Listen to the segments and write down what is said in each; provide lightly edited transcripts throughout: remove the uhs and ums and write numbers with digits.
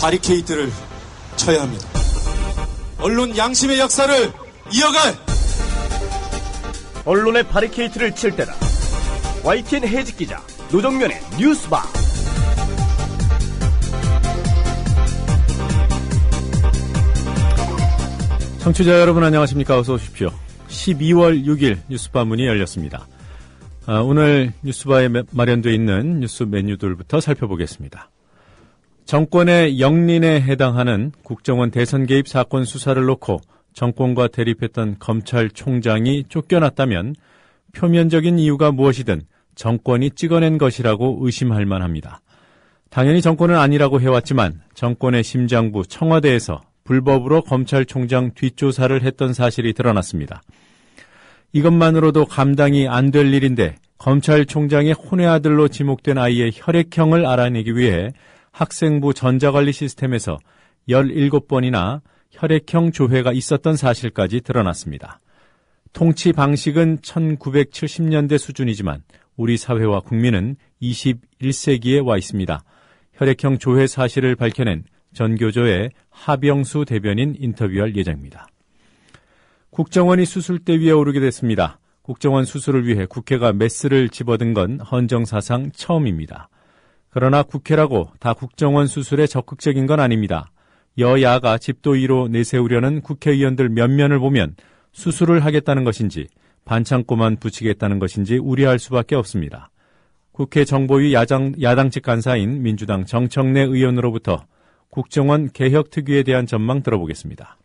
바리케이트를 쳐야 합니다. 언론 양심의 역사를 이어갈 언론의 바리케이트를 칠 때다. YTN 해직 기자 노정면의 뉴스바. 청취자 여러분 안녕하십니까? 어서 오십시오. 12월 6일 뉴스바 문이 열렸습니다. 오늘 뉴스바에 마련되어 있는 뉴스 메뉴들부터 살펴보겠습니다. 정권의 영린에 해당하는 국정원 대선 개입 사건 수사를 놓고 정권과 대립했던 검찰총장이 쫓겨났다면 표면적인 이유가 무엇이든 정권이 찍어낸 것이라고 의심할 만합니다. 당연히 정권은 아니라고 해왔지만 정권의 심장부 청와대에서 불법으로 검찰총장 뒷조사를 했던 사실이 드러났습니다. 이것만으로도 감당이 안 될 일인데 검찰총장의 혼외 아들로 지목된 아이의 혈액형을 알아내기 위해 학생부 전자관리 시스템에서 17번이나 혈액형 조회가 있었던 사실까지 드러났습니다. 통치 방식은 1970년대 수준이지만 우리 사회와 국민은 21세기에 와 있습니다. 혈액형 조회 사실을 밝혀낸 전교조의 하병수 대변인 인터뷰할 예정입니다. 국정원이 수술대 위에 오르게 됐습니다. 국정원 수술을 위해 국회가 메스를 집어든 건 헌정사상 처음입니다. 그러나 국회라고 다 국정원 수술에 적극적인 건 아닙니다. 여야가 집도위로 내세우려는 국회의원들 면면을 보면 수술을 하겠다는 것인지 반창고만 붙이겠다는 것인지 우려할 수밖에 없습니다. 국회 정보위 야당측 간사인 민주당 정청래 의원으로부터 국정원 개혁특위에 대한 전망 들어보겠습니다.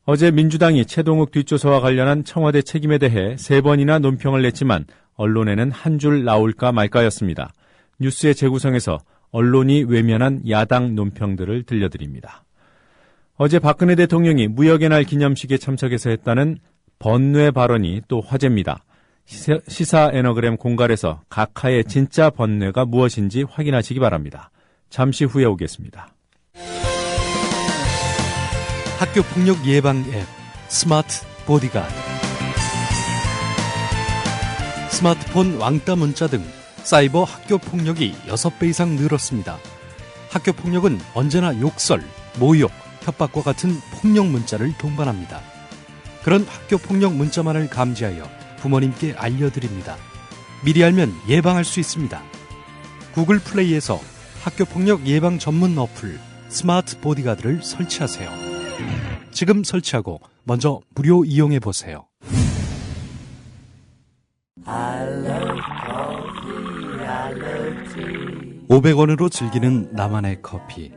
어제 민주당이 최동욱 뒷조사와 관련한 청와대 책임에 대해 3번이나 논평을 냈지만 언론에는 한 줄 나올까 말까였습니다. 뉴스의 재구성에서 언론이 외면한 야당 논평들을 들려드립니다. 어제 박근혜 대통령이 무역의 날 기념식에 참석해서 했다는 번뇌 발언이 또 화제입니다. 시사 애너그램 공갈에서 각하의 진짜 번뇌가 무엇인지 확인하시기 바랍니다. 잠시 후에 오겠습니다. 학교폭력 예방 앱 스마트 보디가드. 스마트폰 왕따 문자 등 사이버 학교폭력이 6배 이상 늘었습니다. 학교폭력은 언제나 욕설, 모욕, 협박과 같은 폭력 문자를 동반합니다. 그런 학교폭력 문자만을 감지하여 부모님께 알려드립니다. 미리 알면 예방할 수 있습니다. 구글 플레이에서 학교폭력 예방 전문 어플 스마트 보디가드를 설치하세요. 지금 설치하고 먼저 무료 이용해보세요. 500원으로 즐기는 나만의 커피.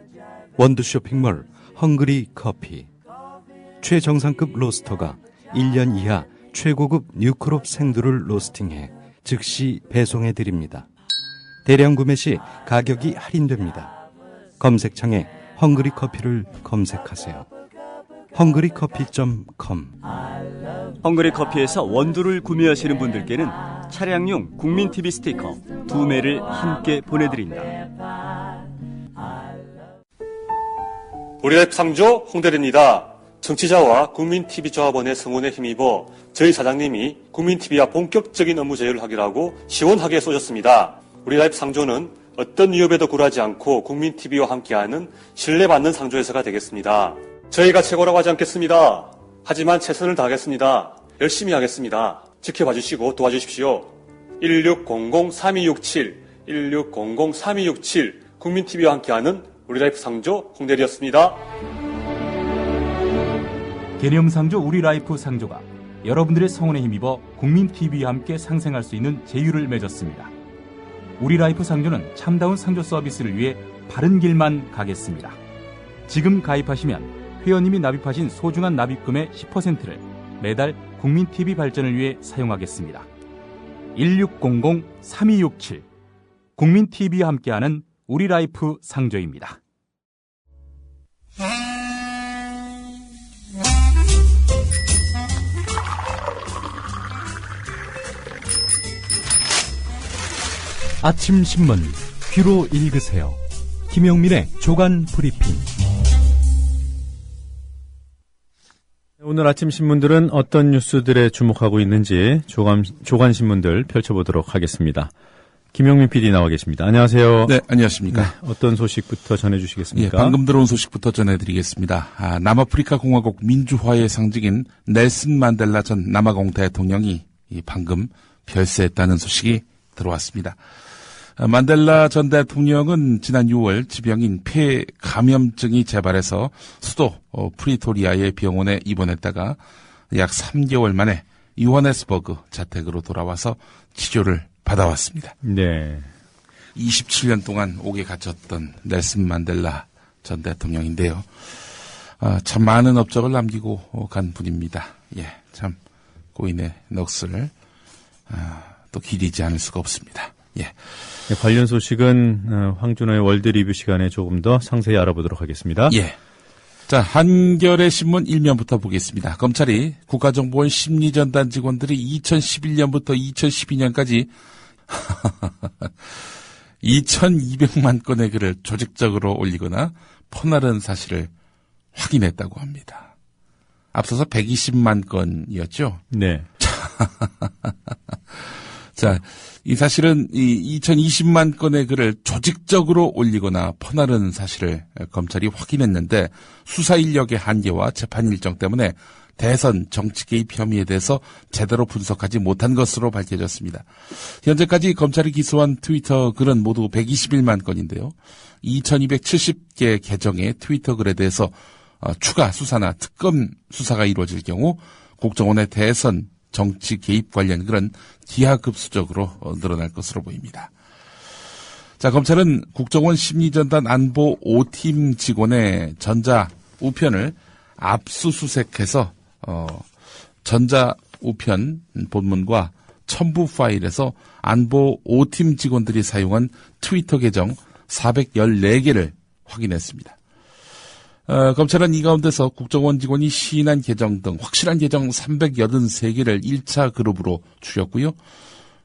원두 쇼핑몰 헝그리 커피. 최정상급 로스터가 1년 이하 최고급 뉴크롭 생두를 로스팅해 즉시 배송해드립니다. 대량 구매 시 가격이 할인됩니다. 검색창에 헝그리 커피를 검색하세요. 헝그리커피.com. 헝그리 커피에서 원두를 구매하시는 분들께는 차량용 국민TV 스티커 2매를 함께 보내드립니다. 우리라이프 상조 홍대리입니다. 정치자와 국민TV 조합원의 성원에 힘입어 저희 사장님이 국민TV와 본격적인 업무 제휴를 하기로 하고 시원하게 쏘셨습니다. 우리라이프 상조는 어떤 위협에도 굴하지 않고 국민TV와 함께하는 신뢰받는 상조회사가 되겠습니다. 저희가 최고라고 하지 않겠습니다. 하지만 최선을 다하겠습니다. 열심히 하겠습니다. 지켜봐 주시고 도와주십시오. 1600-3267, 1600-3267 국민TV와 함께하는 우리라이프 상조 홍대리였습니다. 개념상조 우리라이프 상조가 여러분들의 성원에 힘입어 국민TV와 함께 상생할 수 있는 제휴를 맺었습니다. 우리라이프 상조는 참다운 상조 서비스를 위해 바른 길만 가겠습니다. 지금 가입하시면 회원님이 납입하신 소중한 납입금의 10%를 매달 국민TV 발전을 위해 사용하겠습니다. 1600-3267 국민TV와 함께하는 우리라이프 상조입니다. 아침 신문 귀로 읽으세요. 김영민의 조간 브리핑. 오늘 아침 신문들은 어떤 뉴스들에 주목하고 있는지 조간 신문들 펼쳐보도록 하겠습니다. 김영민 PD 나와 계십니다. 안녕하세요. 네, 안녕하십니까. 어떤 소식부터 전해주시겠습니까? 예, 방금 들어온 소식부터 전해드리겠습니다. 남아프리카 공화국 민주화의 상징인 넬슨 만델라 전 남아공 대통령이 방금 별세했다는 소식이 들어왔습니다. 만델라 전 대통령은 지난 6월 지병인 폐 감염증이 재발해서 수도 프리토리아의 병원에 입원했다가 약 3개월 만에 요하네스버그 자택으로 돌아와서 치료를 받아왔습니다. 네. 27년 동안 옥에 갇혔던 넬슨 만델라 전 대통령인데요. 참 많은 업적을 남기고 간 분입니다. 예, 참 고인의 넋을 또 기리지 않을 수가 없습니다. 예. 네, 관련 소식은 황준호의 월드 리뷰 시간에 조금 더 상세히 알아보도록 하겠습니다. 예. 자, 한겨레 신문 1면부터 보겠습니다. 검찰이 국가정보원 심리전단 직원들이 2011년부터 2012년까지 2200만 건의 글을 조직적으로 올리거나 퍼나른 사실을 확인했다고 합니다. 앞서서 120만 건이었죠? 네. 자, 이 사실은 이 2020만 건의 글을 조직적으로 올리거나 퍼나른 사실을 검찰이 확인했는데 수사 인력의 한계와 재판 일정 때문에 대선 정치 개입 혐의에 대해서 제대로 분석하지 못한 것으로 밝혀졌습니다. 현재까지 검찰이 기소한 트위터 글은 모두 121만 건인데요. 2270개 계정의 트위터 글에 대해서 추가 수사나 특검 수사가 이루어질 경우 국정원의 대선 정치 개입 관련 글은 기하급수적으로 늘어날 것으로 보입니다. 자, 검찰은 국정원 심리전단 안보 5팀 직원의 전자 우편을 압수수색해서 전자 우편 본문과 첨부 파일에서 안보 5팀 직원들이 사용한 트위터 계정 414개를 확인했습니다. 검찰은 이 가운데서 국정원 직원이 시인한 계정 등 확실한 계정 383개를 1차 그룹으로 추렸고요.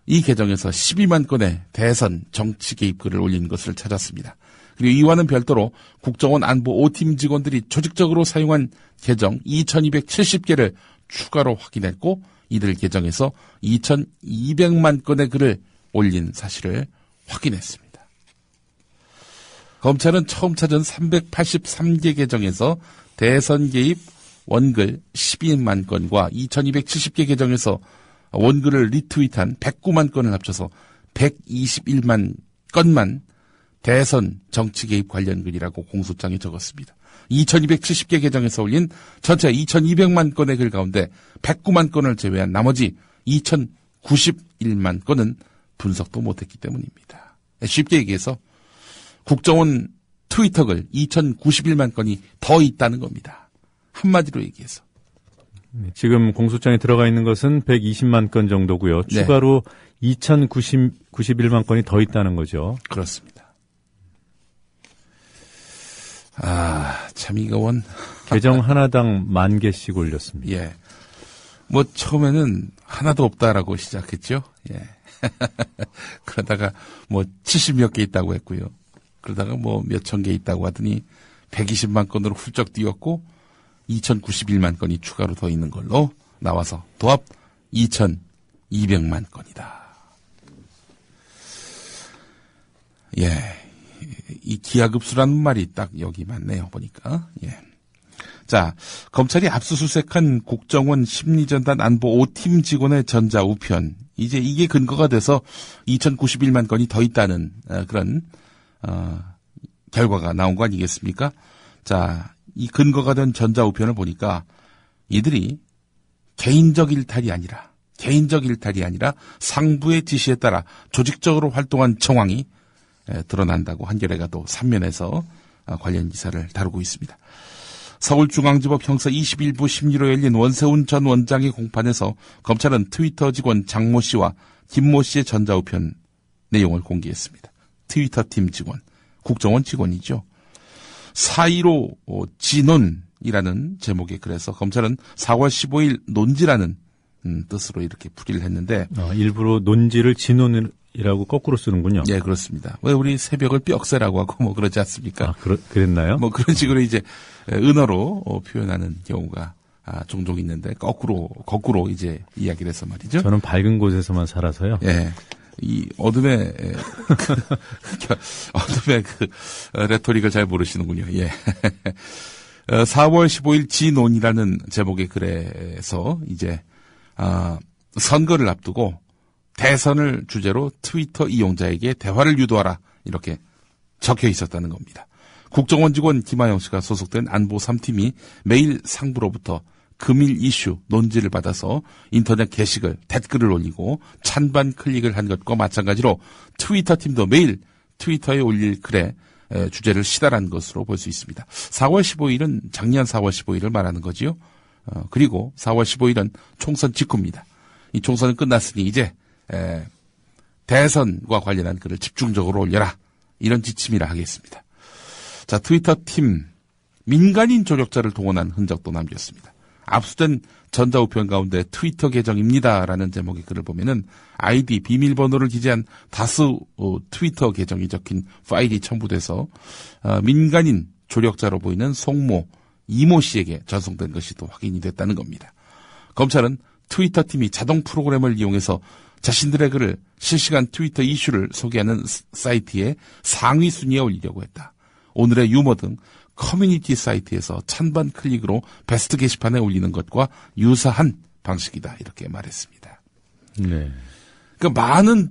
이 계정에서 12만 건의 대선 정치 개입 글을 올린 것을 찾았습니다. 그리고 이와는 별도로 국정원 안보 5팀 직원들이 조직적으로 사용한 계정 2270개를 추가로 확인했고 이들 계정에서 2200만 건의 글을 올린 사실을 확인했습니다. 검찰은 처음 찾은 383개 계정에서 대선 개입 원글 12만 건과 2270개 계정에서 원글을 리트윗한 109만 건을 합쳐서 121만 건만 대선 정치 개입 관련 글이라고 공소장에 적었습니다. 2270개 계정에서 올린 전체 2200만 건의 글 가운데 109만 건을 제외한 나머지 2091만 건은 분석도 못했기 때문입니다. 쉽게 얘기해서 국정원 트위터 글 2091만 건이 더 있다는 겁니다. 한마디로 얘기해서. 지금 공소장에 들어가 있는 것은 120만 건 정도고요. 네. 추가로 2091만 건이 더 있다는 거죠. 그렇습니다. 참 이거원. 계정 하나당 10,000개씩 올렸습니다. 예. 뭐 처음에는 하나도 없다라고 시작했죠. 예. 그러다가 뭐 70몇 개 있다고 했고요. 그러다가 뭐 몇천 개 있다고 하더니 120만 건으로 훌쩍 뛰었고 2091만 건이 추가로 더 있는 걸로 나와서 도합 2200만 건이다. 예. 이 기하급수라는 말이 딱 여기 맞네요, 보니까. 예. 자, 검찰이 압수수색한 국정원 심리전단 안보 5팀 직원의 전자 우편. 이제 이게 근거가 돼서 2091만 건이 더 있다는 그런 결과가 나온 거 아니겠습니까? 자, 이 근거가 된 전자 우편을 보니까 이들이 개인적 일탈이 아니라 상부의 지시에 따라 조직적으로 활동한 정황이 드러난다고 한겨레가 또 3면에서 관련 기사를 다루고 있습니다. 서울중앙지법 형사 21부 심리로 열린 원세훈 전 원장의 공판에서 검찰은 트위터 직원 장모 씨와 김모 씨의 전자우편 내용을 공개했습니다. 트위터 팀 직원, 국정원 직원이죠. 4.15 진논이라는 제목의 글에서 검찰은 4월 15일 논지라는 뜻으로 이렇게 풀이를 했는데 일부러 논지를 진논이라고 거꾸로 쓰는군요. 예, 그렇습니다. 왜 우리 새벽을 멱새라고 하고 뭐 그러지 않습니까? 그랬나요? 뭐 그런 식으로 이제 은어로 표현하는 경우가 종종 있는데 거꾸로 이제 이야기를 해서 말이죠. 저는 밝은 곳에서만 살아서요. 예. 이 어둠의 레토릭을 잘 모르시는군요. 예. 4월 15일 진온이라는 제목의 글에서 이제 선거를 앞두고 대선을 주제로 트위터 이용자에게 대화를 유도하라 이렇게 적혀 있었다는 겁니다. 국정원 직원 김하영 씨가 소속된 안보 3팀이 매일 상부로부터 금일 이슈 논지를 받아서 인터넷 게시글 댓글을 올리고 찬반 클릭을 한 것과 마찬가지로 트위터 팀도 매일 트위터에 올릴 글에 주제를 시달한 것으로 볼 수 있습니다. 4월 15일은 작년 4월 15일을 말하는 거지요. 그리고 4월 15일은 총선 직후입니다. 이 총선은 끝났으니 이제 대선과 관련한 글을 집중적으로 올려라. 이런 지침이라 하겠습니다. 자, 트위터 팀 민간인 조력자를 동원한 흔적도 남겼습니다. 압수된 전자우편 가운데 트위터 계정입니다라는 제목의 글을 보면은 아이디 비밀번호를 기재한 다수 트위터 계정이 적힌 파일이 첨부돼서 민간인 조력자로 보이는 송모 이모 씨에게 전송된 것이 또 확인이 됐다는 겁니다. 검찰은 트위터 팀이 자동 프로그램을 이용해서 자신들의 글을 실시간 트위터 이슈를 소개하는 사이트에 상위 순위에 올리려고 했다. 오늘의 유머 등 커뮤니티 사이트에서 찬반 클릭으로 베스트 게시판에 올리는 것과 유사한 방식이다. 이렇게 말했습니다. 네. 그러니까 많은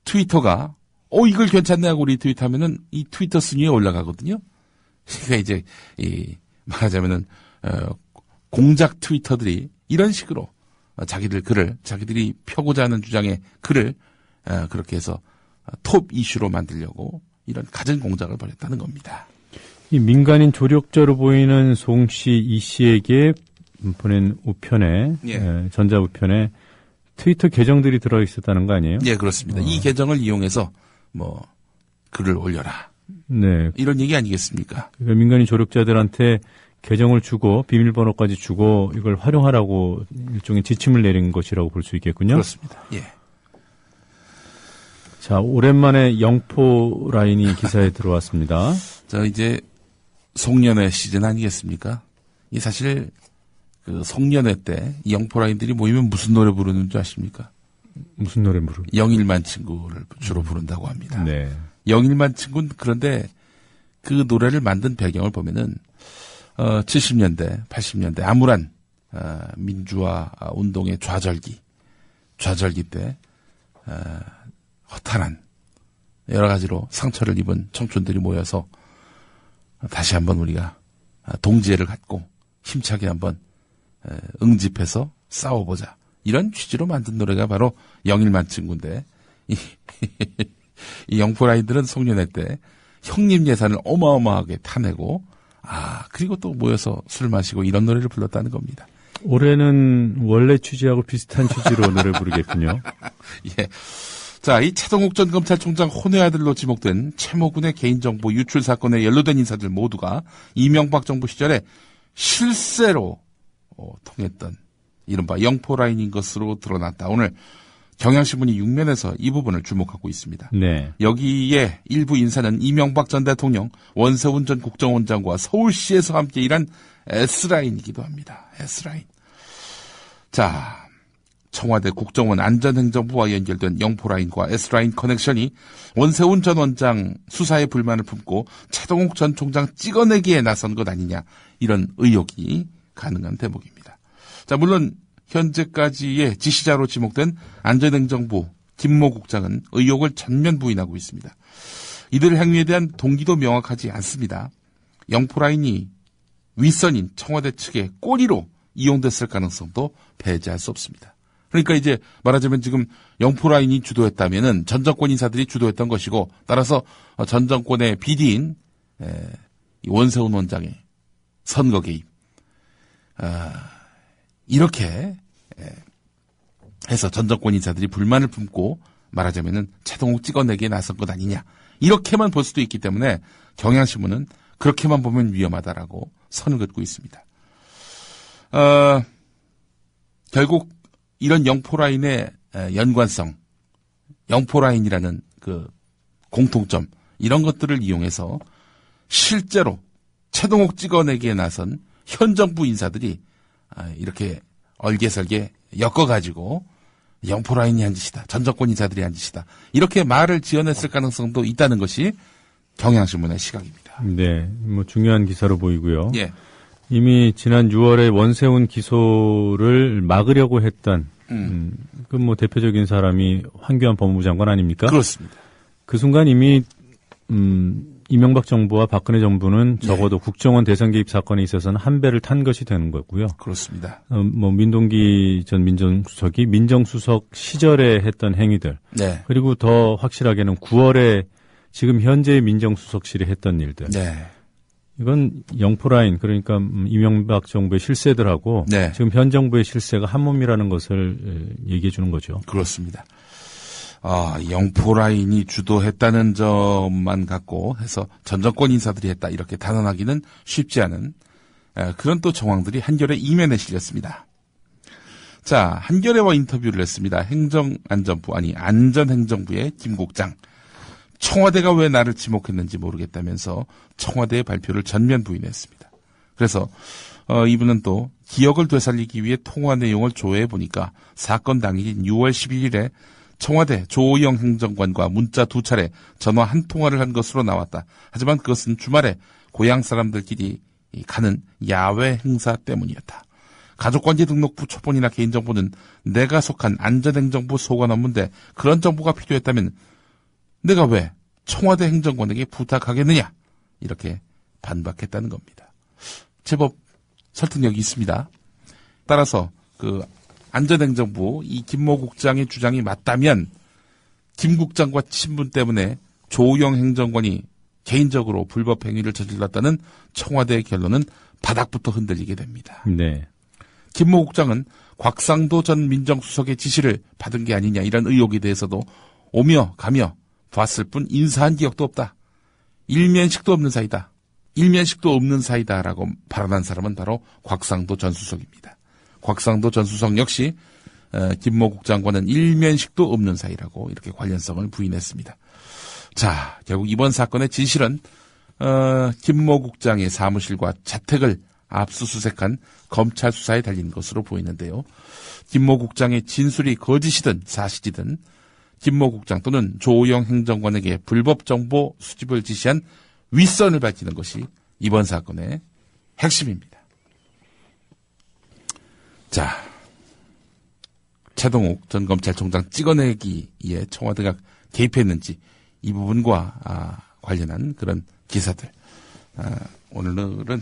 트위터가 이걸 괜찮네 하고 리트윗하면은 이 트위터 순위에 올라가거든요. 그러니까 이제 말하자면은 공작 트위터들이 이런 식으로 자기들이 펴고자 하는 주장의 글을 그렇게 해서 톱 이슈로 만들려고 이런 갖은 공작을 벌였다는 겁니다. 이 민간인 조력자로 보이는 송 씨, 이 씨에게 보낸 우편에, 전자 우편에 트위터 계정들이 들어있었다는 거 아니에요? 예, 그렇습니다. 이 계정을 이용해서 글을 올려라. 네. 이런 얘기 아니겠습니까? 그러니까 민간인 조력자들한테 계정을 주고 비밀번호까지 주고 이걸 활용하라고 일종의 지침을 내린 것이라고 볼 수 있겠군요. 그렇습니다. 예. 자, 오랜만에 영포 라인이 기사에 들어왔습니다. 자, 이제 송년회 시즌 아니겠습니까? 이 사실 그 송년회 때 이 영포 라인들이 모이면 무슨 노래 부르는 줄 아십니까? 무슨 노래 부르는? 영일만 친구를 주로 부른다고 합니다. 네. 영일만 친구는 그런데 그 노래를 만든 배경을 보면은 70년대, 80년대 암울한 민주화 운동의 좌절기 때 허탈한 여러 가지로 상처를 입은 청춘들이 모여서 다시 한번 우리가 동지애를 갖고 힘차게 한번 응집해서 싸워보자. 이런 취지로 만든 노래가 바로 영일만 친구인데 이 영포라인들은 송년회 때 형님 예산을 어마어마하게 타내고 그리고 또 모여서 술 마시고 이런 노래를 불렀다는 겁니다. 올해는 원래 취지하고 비슷한 취지로 노래 부르겠군요. 예. 자, 이 차동욱 전 검찰총장 혼외 아들로 지목된 최모군의 개인정보 유출 사건에 연루된 인사들 모두가 이명박 정부 시절에 실세로 통했던 이른바 영포라인인 것으로 드러났다. 오늘 경향신문이 6면에서 이 부분을 주목하고 있습니다. 네. 여기에 일부 인사는 이명박 전 대통령, 원세훈 전 국정원장과 서울시에서 함께 일한 S라인이기도 합니다. S라인. 자, 청와대 국정원 안전행정부와 연결된 영포라인과 S라인 커넥션이 원세훈 전 원장 수사에 불만을 품고 차동욱 전 총장 찍어내기에 나선 것 아니냐, 이런 의혹이 가능한 대목입니다. 자, 물론 현재까지의 지시자로 지목된 안전행정부 김모 국장은 의혹을 전면 부인하고 있습니다. 이들 행위에 대한 동기도 명확하지 않습니다. 영포라인이 윗선인 청와대 측의 꼬리로 이용됐을 가능성도 배제할 수 없습니다. 그러니까 이제 말하자면 지금 영포라인이 주도했다면은 전 정권 인사들이 주도했던 것이고, 따라서 전 정권의 비리인 원세훈 원장의 선거 개입, 이렇게 해서 전 정권 인사들이 불만을 품고 말하자면은 차동욱 찍어내기에 나선 것 아니냐, 이렇게만 볼 수도 있기 때문에 경향신문은 그렇게만 보면 위험하다라고 선을 긋고 있습니다. 결국 이런 영포라인의 연관성, 영포라인이라는 그 공통점, 이런 것들을 이용해서 실제로 차동욱 찍어내기에 나선 현 정부 인사들이 이렇게 얼개설개 엮어가지고 영포라인이 한 짓이다. 전 정권 인사들이 한 짓이다. 이렇게 말을 지어냈을 가능성도 있다는 것이 경향신문의 시각입니다. 네, 뭐 중요한 기사로 보이고요. 예. 이미 지난 6월에 원세훈 기소를 막으려고 했던 그 뭐 대표적인 사람이 황교안 법무부 장관 아닙니까? 그렇습니다. 그 순간 이미 이명박 정부와 박근혜 정부는 적어도 국정원 대선 개입 사건에 있어서는 한 배를 탄 것이 되는 거고요. 그렇습니다. 뭐 민동기 전 민정수석이 민정수석 시절에 했던 행위들, 네. 그리고 더 확실하게는 9월에 지금 현재의 민정수석실이 했던 일들. 네. 이건 영포라인, 그러니까 이명박 정부의 실세들하고 네. 지금 현 정부의 실세가 한 몸이라는 것을 얘기해 주는 거죠. 그렇습니다. 영포라인이 주도했다는 점만 갖고 해서 전 정권 인사들이 했다 이렇게 단언하기는 쉽지 않은 그런 또 정황들이 한겨레 이면에 실렸습니다. 자, 한겨레와 인터뷰를 했습니다. 안전행정부의 김 국장. 청와대가 왜 나를 지목했는지 모르겠다면서 청와대의 발표를 전면 부인했습니다. 그래서 이분은 또 기억을 되살리기 위해 통화 내용을 조회해 보니까 사건 당일인 6월 11일에 청와대 조오영 행정관과 문자 2차례 전화 한 통화를 한 것으로 나왔다. 하지만 그것은 주말에 고향 사람들끼리 가는 야외 행사 때문이었다. 가족관계 등록부 초본이나 개인정보는 내가 속한 안전행정부 소관 업무인데 그런 정보가 필요했다면 내가 왜 청와대 행정관에게 부탁하겠느냐 이렇게 반박했다는 겁니다. 제법 설득력이 있습니다. 따라서 그 안전행정부 이 김모 국장의 주장이 맞다면 김 국장과 친분 때문에 조영 행정관이 개인적으로 불법 행위를 저질렀다는 청와대의 결론은 바닥부터 흔들리게 됩니다. 네. 김모 국장은 곽상도 전 민정수석의 지시를 받은 게 아니냐 이런 의혹에 대해서도 오며 가며 봤을 뿐 인사한 기억도 없다. 일면식도 없는 사이다라고 발언한 사람은 바로 곽상도 전 수석입니다. 곽상도 전 수석 역시 김모 국장과는 일면식도 없는 사이라고 이렇게 관련성을 부인했습니다. 자, 결국 이번 사건의 진실은 김모 국장의 사무실과 자택을 압수수색한 검찰 수사에 달린 것으로 보이는데요. 김모 국장의 진술이 거짓이든 사실이든 김모 국장 또는 조오영 행정관에게 불법 정보 수집을 지시한 윗선을 밝히는 것이 이번 사건의 핵심입니다. 자, 최동욱 전 검찰총장 찍어내기에 청와대가 개입했는지 이 부분과 관련한 그런 기사들 오늘은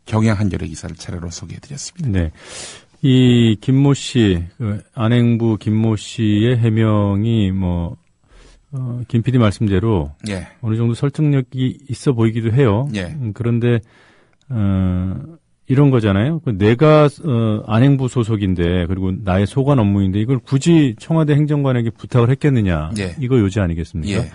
경향 한겨레 기사를 차례로 소개해드렸습니다. 네. 이 김모 씨, 안행부 김모 씨의 해명이 김 PD 말씀대로 예. 어느 정도 설득력이 있어 보이기도 해요. 예. 그런데 이런 거잖아요. 내가 안행부 소속인데 그리고 나의 소관 업무인데 이걸 굳이 청와대 행정관에게 부탁을 했겠느냐. 예. 이거 요지 아니겠습니까? 예.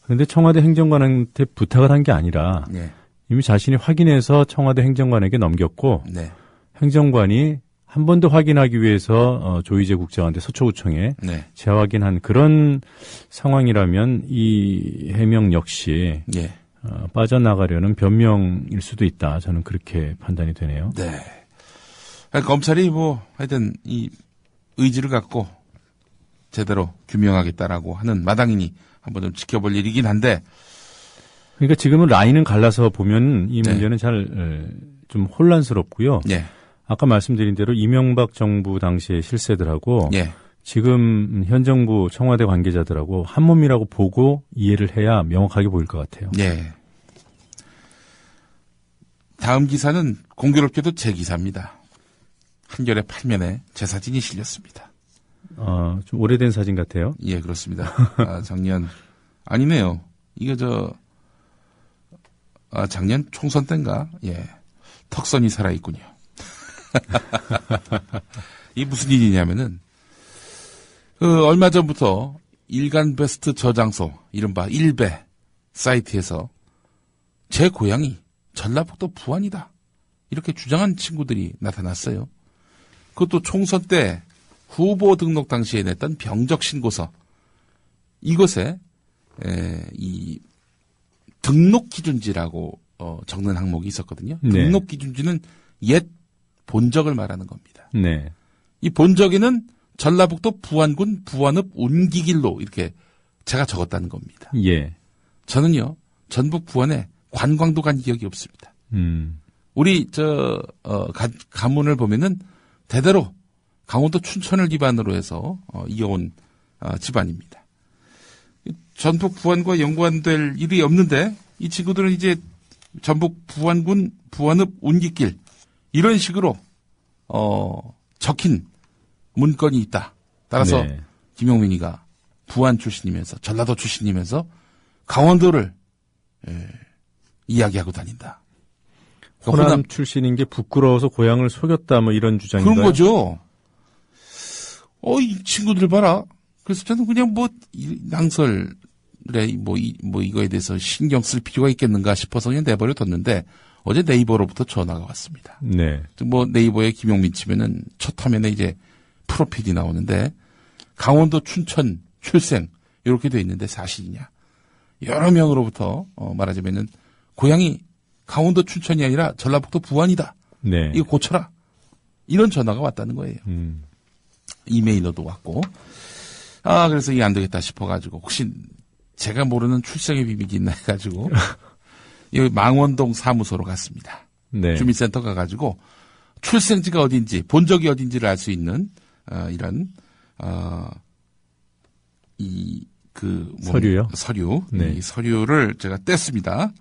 그런데 청와대 행정관한테 부탁을 한 게 아니라 예. 이미 자신이 확인해서 청와대 행정관에게 넘겼고 네. 행정관이 한 번 더 확인하기 위해서 조희제 국장한테 서초구청에 네. 재확인한 그런 상황이라면 이 해명 역시 예. 빠져나가려는 변명일 수도 있다. 저는 그렇게 판단이 되네요. 네. 검찰이 하여튼 이 의지를 갖고 제대로 규명하겠다라고 하는 마당이니 한번 좀 지켜볼 일이긴 한데. 그러니까 지금은 라인은 갈라서 보면 이 문제는 잘 좀 혼란스럽고요. 예. 아까 말씀드린 대로 이명박 정부 당시의 실세들하고 예. 지금 현 정부 청와대 관계자들하고 한 몸이라고 보고 이해를 해야 명확하게 보일 것 같아요. 예. 다음 기사는 공교롭게도 제 기사입니다. 한겨레 8면에 제 사진이 실렸습니다. 좀 오래된 사진 같아요. 예, 그렇습니다. 작년 아니네요. 이거 작년 총선 때인가? 예. 턱선이 살아있군요. 이게 무슨 일이냐면은, 얼마 전부터 일간 베스트 저장소, 이른바 1배 사이트에서 제 고향이 전라북도 부안이다. 이렇게 주장한 친구들이 나타났어요. 그것도 총선 때 후보 등록 당시에 냈던 병적 신고서. 이것에, 이 등록 기준지라고 적는 항목이 있었거든요. 네. 등록 기준지는 옛 본적을 말하는 겁니다. 네. 이 본적에는 전라북도 부안군 부안읍 운기길로 이렇게 제가 적었다는 겁니다. 예. 저는요, 전북 부안에 관광도 간 기억이 없습니다. 우리, 가문을 보면은 대대로 강원도 춘천을 기반으로 해서, 이어온, 집안입니다. 전북 부안과 연관될 일이 없는데, 이 친구들은 이제 전북 부안군 부안읍 운기길, 이런 식으로, 적힌 문건이 있다. 따라서, 네. 김용민이가 부안 출신이면서, 전라도 출신이면서, 강원도를, 이야기하고 다닌다. 호남 출신인 게 부끄러워서 고향을 속였다 뭐 이런 주장인가요? 그런 거죠. 이 친구들 봐라. 그래서 저는 그냥 낭설에 이거에 대해서 신경 쓸 필요가 있겠는가 싶어서 그냥 내버려 뒀는데 어제 네이버로부터 전화가 왔습니다. 네. 네이버에 김용민 치면은 첫 화면에 이제 프로필이 나오는데 강원도 춘천 출생 이렇게 돼 있는데 사실이냐. 여러 명으로부터 말하자면은 고향이 강원도 춘천이 아니라 전라북도 부안이다. 네. 이거 고쳐라. 이런 전화가 왔다는 거예요. 이메일로도 왔고. 그래서 이게 안 되겠다 싶어가지고 혹시 제가 모르는 출생의 비밀이 있나 해가지고 여기 망원동 사무소로 갔습니다. 네. 주민센터 가가지고 출생지가 어딘지 본적이 어딘지를 알 수 있는 서류요? 서류. 네. 이 서류를 제가 뗐습니다.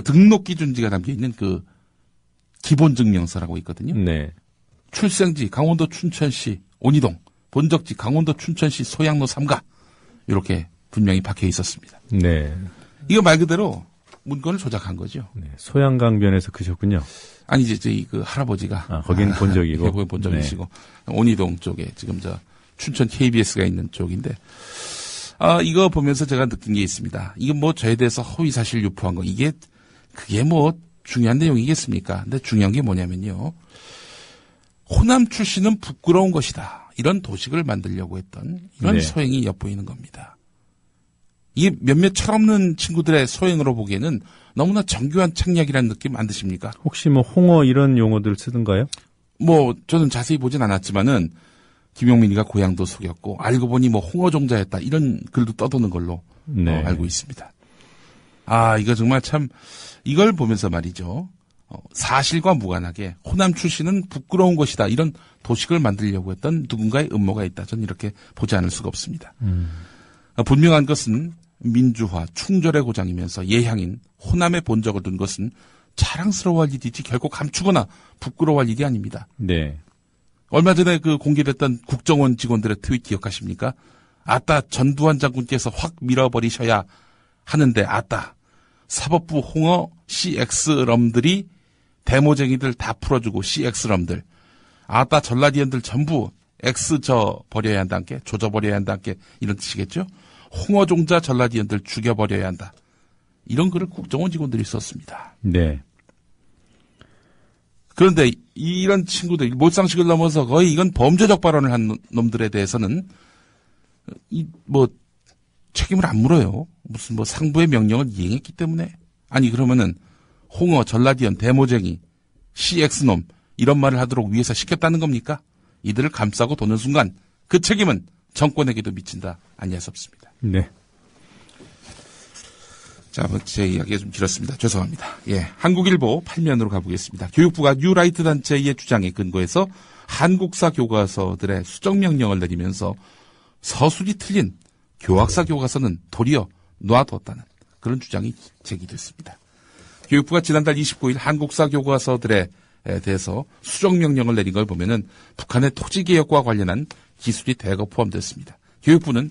등록 기준지가 담겨 있는 기본 증명서라고 있거든요. 네. 출생지 강원도 춘천시 온이동, 본적지 강원도 춘천시 소양로 3가 이렇게 분명히 박혀 있었습니다. 네. 이거 말 그대로 문건을 조작한 거죠. 네. 소양강변에서 크셨군요. 아니지, 저희 할아버지가 거긴 본적이고. 거긴 본적이시고 온이동 쪽에 지금 춘천 KBS가 있는 쪽인데 이거 보면서 제가 느낀 게 있습니다. 이거 저에 대해서 허위 사실 유포한 거 그게 중요한 내용이겠습니까? 근데 중요한 게 뭐냐면요. 호남 출신은 부끄러운 것이다. 이런 도식을 만들려고 했던 이런 네. 소행이 엿보이는 겁니다. 이게 몇몇 철없는 친구들의 소행으로 보기에는 너무나 정교한 책략이라는 느낌 안 드십니까? 혹시 홍어 이런 용어들 쓰던가요? 저는 자세히 보진 않았지만은 김용민이가 고향도 속였고 알고 보니 홍어 종자였다. 이런 글도 떠도는 걸로 네. 알고 있습니다. 이거 정말 참 이걸 보면서 말이죠. 사실과 무관하게 호남 출신은 부끄러운 것이다. 이런 도식을 만들려고 했던 누군가의 음모가 있다. 저는 이렇게 보지 않을 수가 없습니다. 분명한 것은 민주화, 충절의 고장이면서 예향인 호남의 본적을 둔 것은 자랑스러워할 일이지 결코 감추거나 부끄러워할 일이 아닙니다. 네. 얼마 전에 공개됐던 국정원 직원들의 트윗 기억하십니까? 아따 전두환 장군께서 확 밀어버리셔야 하는데 아따 사법부 홍어 CX럼들이 데모쟁이들 다 풀어주고 CX럼들 아따 전라디언들 전부 X 버려야 한다께 조져버려야 한다께 이런 뜻이겠죠? 홍어종자 전라디언들 죽여버려야 한다. 이런 글을 국정원 직원들이 썼습니다. 네. 그런데 이런 친구들 몰상식을 넘어서 거의 이건 범죄적 발언을 한 놈들에 대해서는 책임을 안 물어요. 무슨 상부의 명령을 이행했기 때문에. 아니 그러면은 홍어, 전라디언, 데모쟁이, CX놈 이런 말을 하도록 위해서 시켰다는 겁니까? 이들을 감싸고 도는 순간 그 책임은 정권에게도 미친다. 아니할 수 없습니다. 네. 자, 제 이야기가 좀 길었습니다. 죄송합니다. 한국일보 8면으로 가보겠습니다. 교육부가 뉴라이트 단체의 주장에 근거해서 한국사 교과서들의 수정명령을 내리면서 서술이 틀린 교학사 교과서는 도리어 놔뒀다는 그런 주장이 제기됐습니다. 교육부가 지난달 29일 한국사 교과서들에 대해서 수정명령을 내린 걸 보면은 북한의 토지개혁과 관련한 기술이 대거 포함됐습니다. 교육부는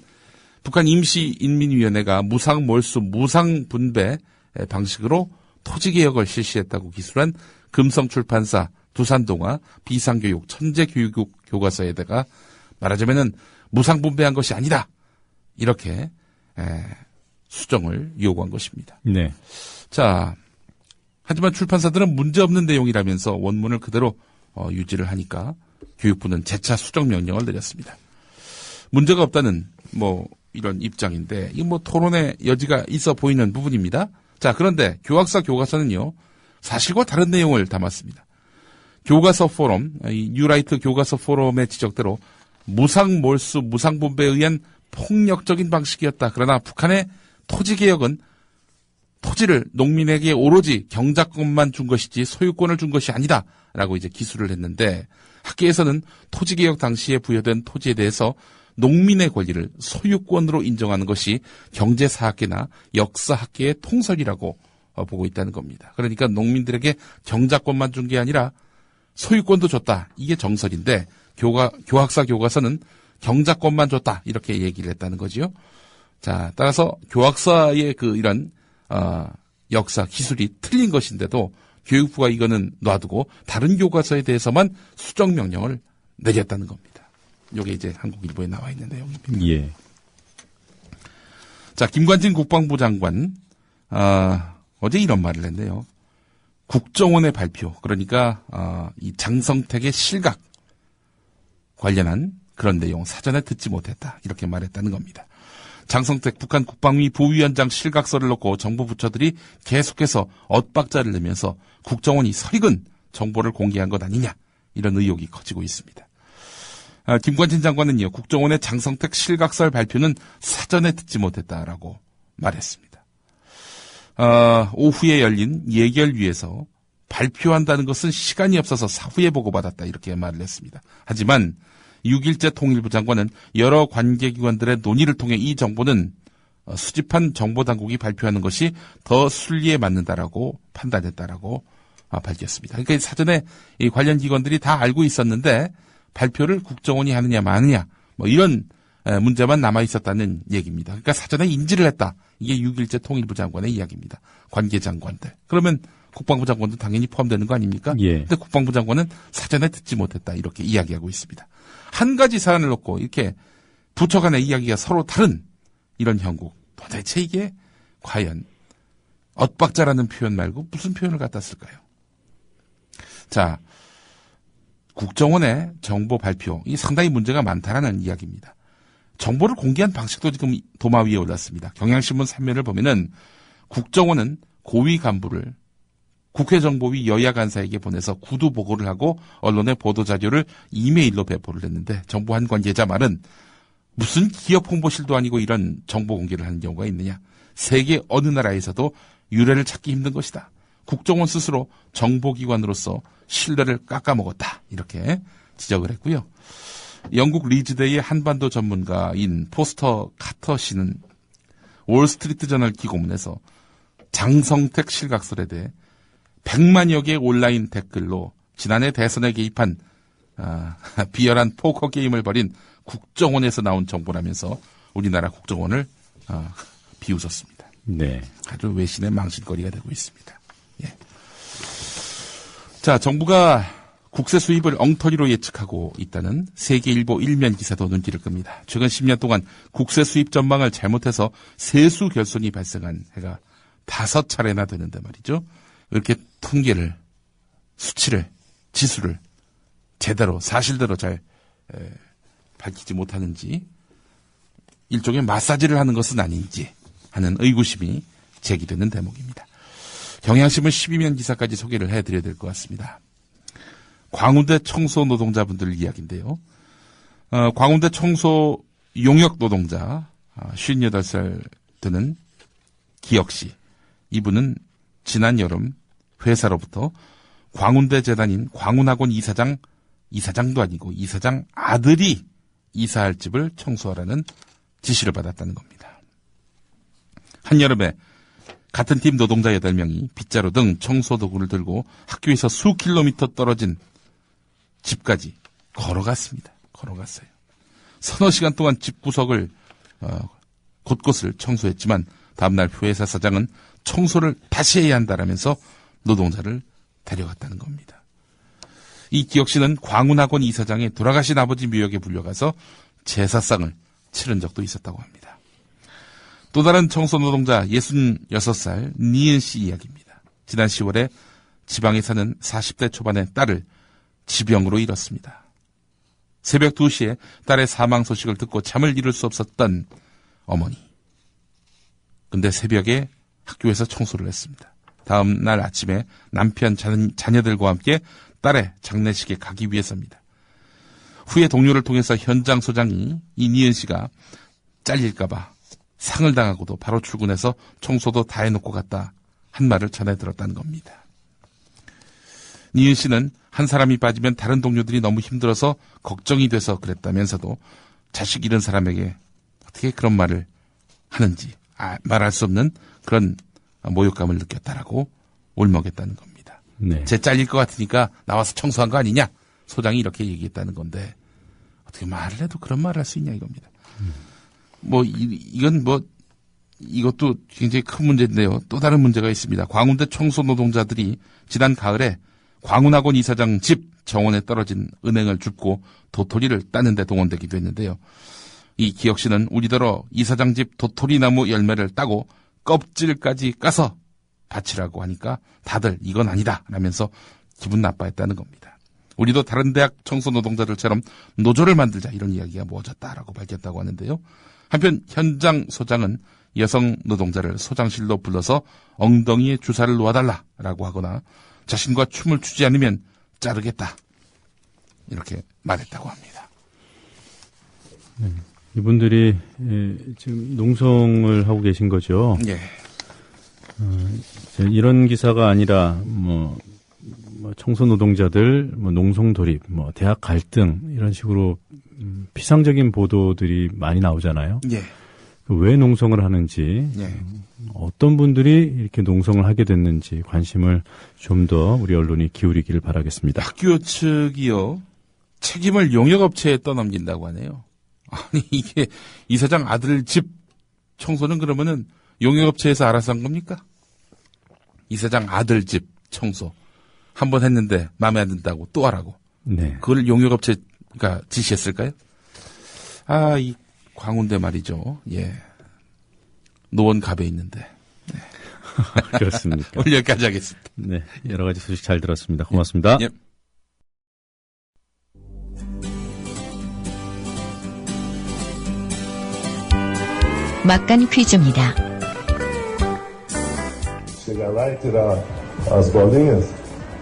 북한 임시인민위원회가 무상몰수, 무상분배 방식으로 토지개혁을 실시했다고 기술한 금성출판사, 두산동화, 비상교육, 천재교육 교과서에다가 말하자면은 무상분배한 것이 아니다. 이렇게 수정을 요구한 것입니다. 네. 자, 하지만 출판사들은 문제없는 내용이라면서 원문을 그대로 유지를 하니까 교육부는 재차 수정 명령을 내렸습니다. 문제가 없다는 이런 입장인데 이 토론의 여지가 있어 보이는 부분입니다. 자, 그런데 교학사 교과서는요. 사실과 다른 내용을 담았습니다. 교과서 포럼, 이 뉴라이트 교과서 포럼의 지적대로 무상몰수, 무상분배에 의한 폭력적인 방식이었다. 그러나 북한의 토지개혁은 토지를 농민에게 오로지 경작권만 준 것이지 소유권을 준 것이 아니다. 라고 이제 기술을 했는데 학계에서는 토지개혁 당시에 부여된 토지에 대해서 농민의 권리를 소유권으로 인정하는 것이 경제사학계나 역사학계의 통설이라고 보고 있다는 겁니다. 그러니까 농민들에게 경작권만 준 게 아니라 소유권도 줬다. 이게 정설인데 교학사 교과서는 경작권만 줬다. 이렇게 얘기를 했다는 거지요. 자, 따라서 교학사의 이런 역사 기술이 틀린 것인데도 교육부가 이거는 놔두고 다른 교과서에 대해서만 수정 명령을 내렸다는 겁니다. 요게 이제 한국일보에 나와 있는 내용입니다. 예. 자, 김관진 국방부 장관 어제 이런 말을 했네요. 국정원의 발표, 그러니까 이 장성택의 실각 관련한 그런 내용 사전에 듣지 못했다. 이렇게 말했다는 겁니다. 장성택 북한 국방위 부위원장 실각서를 놓고 정부 부처들이 계속해서 엇박자를 내면서 국정원이 설익은 정보를 공개한 것 아니냐, 이런 의혹이 커지고 있습니다. 김관진 장관은요, 국정원의 장성택 실각설 발표는 사전에 듣지 못했다라고 말했습니다. 오후에 열린 예결위에서 발표한다는 것은 시간이 없어서 사후에 보고받았다, 이렇게 말을 했습니다. 하지만 6일째 통일부 장관은 여러 관계기관들의 논의를 통해 이 정보는 수집한 정보당국이 발표하는 것이 더 순리에 맞는다라고 판단했다라고 밝혔습니다. 그러니까 사전에 이 관련 기관들이 다 알고 있었는데 발표를 국정원이 하느냐 마느냐 이런 문제만 남아있었다는 얘기입니다. 그러니까 사전에 인지를 했다. 이게 6일째 통일부 장관의 이야기입니다. 관계장관들. 그러면 국방부 장관도 당연히 포함되는 거 아닙니까? 예. 근데 국방부 장관은 사전에 듣지 못했다. 이렇게 이야기하고 있습니다. 한 가지 사안을 놓고 이렇게 부처 간의 이야기가 서로 다른 이런 형국. 도대체 이게 과연 엇박자라는 표현 말고 무슨 표현을 갖다 쓸까요? 자, 국정원의 정보 발표, 이 상당히 문제가 많다라는 이야기입니다. 정보를 공개한 방식도 지금 도마 위에 올랐습니다. 경향신문 3면을 보면은 국정원은 고위 간부를 국회정보위 여야 간사에게 보내서 구두 보고를 하고 언론에 보도자료를 이메일로 배포를 했는데 정부 한 관계자 말은 무슨 기업 홍보실도 아니고 이런 정보 공개를 하는 경우가 있느냐. 세계 어느 나라에서도 유례를 찾기 힘든 것이다. 국정원 스스로 정보기관으로서 신뢰를 깎아먹었다. 이렇게 지적을 했고요. 영국 리즈대의 한반도 전문가인 포스터 카터 씨는 월스트리트 저널 기고문에서 장성택 실각설에 대해 100만여 개의 온라인 댓글로 지난해 대선에 개입한 비열한 포커 게임을 벌인 국정원에서 나온 정보라면서 우리나라 국정원을 비웃었습니다. 네. 아주 외신의 망신거리가 되고 있습니다. 예. 자, 정부가 국세 수입을 엉터리로 예측하고 있다는 세계일보 1면 기사도 눈길을 끕니다. 최근 10년 동안 국세 수입 전망을 잘못해서 세수 결손이 발생한 해가 5차례나 되는데 말이죠. 이렇게 통계를, 수치를, 지수를 제대로 사실대로 잘 밝히지 못하는지 일종의 마사지를 하는 것은 아닌지 하는 의구심이 제기되는 대목입니다. 경향신문 12면 기사까지 소개를 해드려야 될 것 같습니다. 광운대 청소 노동자분들 이야기인데요. 광운대 청소 용역 노동자 58살 되는 기혁씨, 이분은 지난 여름 회사로부터 광운대 재단인 광운학원 이사장도 아니고 이사장 아들이 이사할 집을 청소하라는 지시를 받았다는 겁니다. 한여름에 같은 팀 노동자 8명이 빗자루 등 청소 도구를 들고 학교에서 수 킬로미터 떨어진 집까지 걸어갔어요. 서너 시간 동안 집 구석을 곳곳을 청소했지만 다음날 회사 사장은 청소를 다시 해야 한다라면서 노동자를 데려갔다는 겁니다. 이 기혁 씨는 광운학원 이사장의 돌아가신 아버지 묘역에 불려가서 제사상을 치른 적도 있었다고 합니다. 또 다른 청소 노동자 66살 니은 씨 이야기입니다. 지난 10월에 지방에 사는 40대 초반의 딸을 지병으로 잃었습니다. 새벽 2시에 딸의 사망 소식을 듣고 잠을 이룰 수 없었던 어머니. 근데 새벽에 학교에서 청소를 했습니다. 다음 날 아침에 남편 자녀들과 함께 딸의 장례식에 가기 위해서입니다. 후에 동료를 통해서 현장 소장이 이 니은 씨가 잘릴까봐 상을 당하고도 바로 출근해서 청소도 다 해놓고 갔다 한 말을 전해 들었다는 겁니다. 니은 씨는 한 사람이 빠지면 다른 동료들이 너무 힘들어서 걱정이 돼서 그랬다면서도 자식 잃은 사람에게 어떻게 그런 말을 하는지 말할 수 없는 그런 모욕감을 느꼈다라고 울먹였다는 겁니다. 네. 쟤 잘릴 것 같으니까 나와서 청소한 거 아니냐? 소장이 이렇게 얘기했다는 건데 어떻게 말을 해도 그런 말을 할 수 있냐 이겁니다. 이것도 굉장히 큰 문제인데요. 또 다른 문제가 있습니다. 광운대 청소 노동자들이 지난 가을에 광운학원 이사장 집 정원에 떨어진 은행을 줍고 도토리를 따는 데 동원되기도 했는데요. 이 기혁 씨는 우리더러 이사장 집 도토리 나무 열매를 따고 껍질까지 까서 바치라고 하니까 다들 이건 아니다 라면서 기분 나빠했다는 겁니다. 우리도 다른 대학 청소 노동자들처럼 노조를 만들자 이런 이야기가 모아졌다라고 밝혔다고 하는데요. 한편 현장 소장은 여성 노동자를 소장실로 불러서 엉덩이에 주사를 놓아달라라고 하거나 자신과 춤을 추지 않으면 자르겠다 이렇게 말했다고 합니다. 이분들이 지금 농성을 하고 계신 거죠. 예. 이런 기사가 아니라 청소 노동자들, 농성 돌입, 대학 갈등 이런 식으로 피상적인 보도들이 많이 나오잖아요. 예. 왜 농성을 하는지, 예. 어떤 분들이 이렇게 농성을 하게 됐는지 관심을 좀 더 우리 언론이 기울이기를 바라겠습니다. 학교 측이요 책임을 용역업체에 떠넘긴다고 하네요. 아니 이게 이사장 아들 집 청소는 그러면은 용역업체에서 알아서 한 겁니까? 이사장 아들 집 청소 한 번 했는데 마음에 안 든다고 또 하라고. 네. 그걸 용역업체가 지시했을까요? 이 광운대 말이죠. 예. 노원갑에 있는데. 네. 그렇습니까? 오늘 여기까지 하겠습니다. 네. 여러 가지 소식 잘 들었습니다. 고맙습니다. 예. 막간 퀴즈입니다. Chegar lá e tirar as bolinhas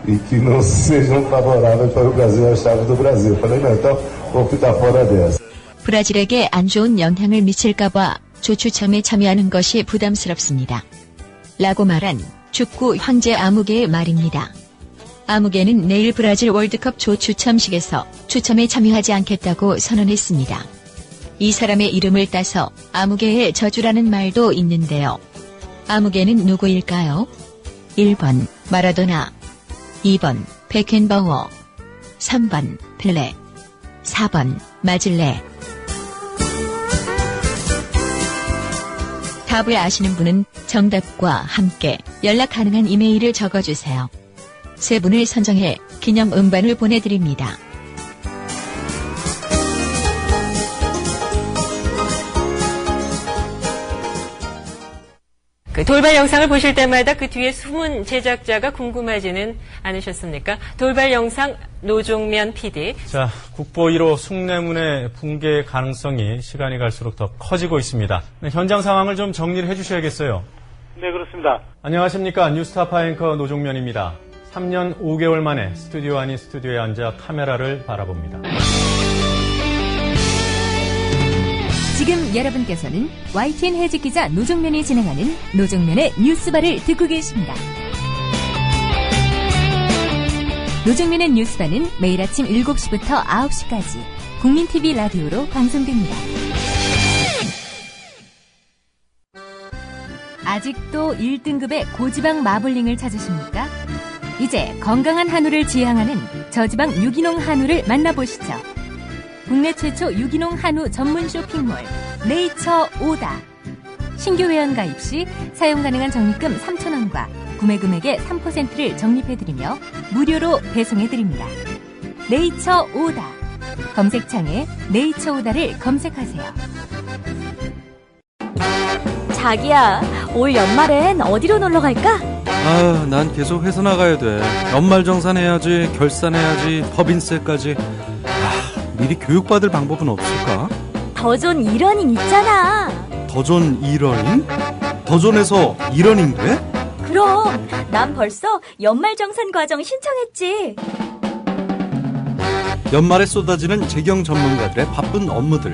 e que não sejam favoráveis para o Brasil, a chave do Brasil. Falei, não, então vou ficar fora dessa. 브라질에게 안 좋은 영향을 미칠까봐 조추첨에 참여하는 것이 부담스럽습니다. 라고 말한 축구 황제 아무개의 말입니다. 아무개는 내일 브라질 월드컵 조추첨식에서 추첨에 참여하지 않겠다고 선언했습니다. 이 사람의 이름을 따서 아무개의 저주라는 말도 있는데요. 아무개는 누구일까요? 1번 마라도나, 2번 베켄바워, 3번 펠레, 4번 마질레. 답을 아시는 분은 정답과 함께 연락 가능한 이메일을 적어주세요. 세 분을 선정해 기념 음반을 보내드립니다. 그 돌발 영상을 보실 때마다 그 뒤에 숨은 제작자가 궁금하지는 않으셨습니까? 돌발 영상 노종면 PD. 자, 국보 1호 숭례문의 붕괴 가능성이 시간이 갈수록 더 커지고 있습니다. 네, 현장 상황을 좀 정리를 해주셔야겠어요. 네, 그렇습니다. 안녕하십니까. 뉴스타파 앵커 노종면입니다. 3년 5개월 만에 스튜디오 아닌 스튜디오에 앉아 카메라를 바라봅니다. 지금 여러분께서는 YTN 해직 기자 노종면이 진행하는 노종면의 뉴스바를 듣고 계십니다. 노종면의 뉴스바는 매일 아침 7시부터 9시까지 국민TV 라디오로 방송됩니다. 아직도 1등급의 고지방 마블링을 찾으십니까? 이제 건강한 한우를 지향하는 저지방 유기농 한우를 만나보시죠. 국내 최초 유기농 한우 전문 쇼핑몰 네이처 오다. 신규 회원 가입 시 사용 가능한 적립금 3,000원과 구매 금액의 3%를 적립해드리며 무료로 배송해드립니다. 네이처 오다. 검색창에 네이처 오다를 검색하세요. 자기야, 올 연말엔 어디로 놀러 갈까? 난 계속 회사 나가야 돼. 연말정산해야지, 결산해야지, 법인세까지. 미리 교육받을 방법은 없을까? 더존 이러닝 있잖아. 더존 이러닝? 더존에서 이러닝 돼? 그럼 난 벌써 연말정산 과정 신청했지. 연말에 쏟아지는 재경 전문가들의 바쁜 업무들,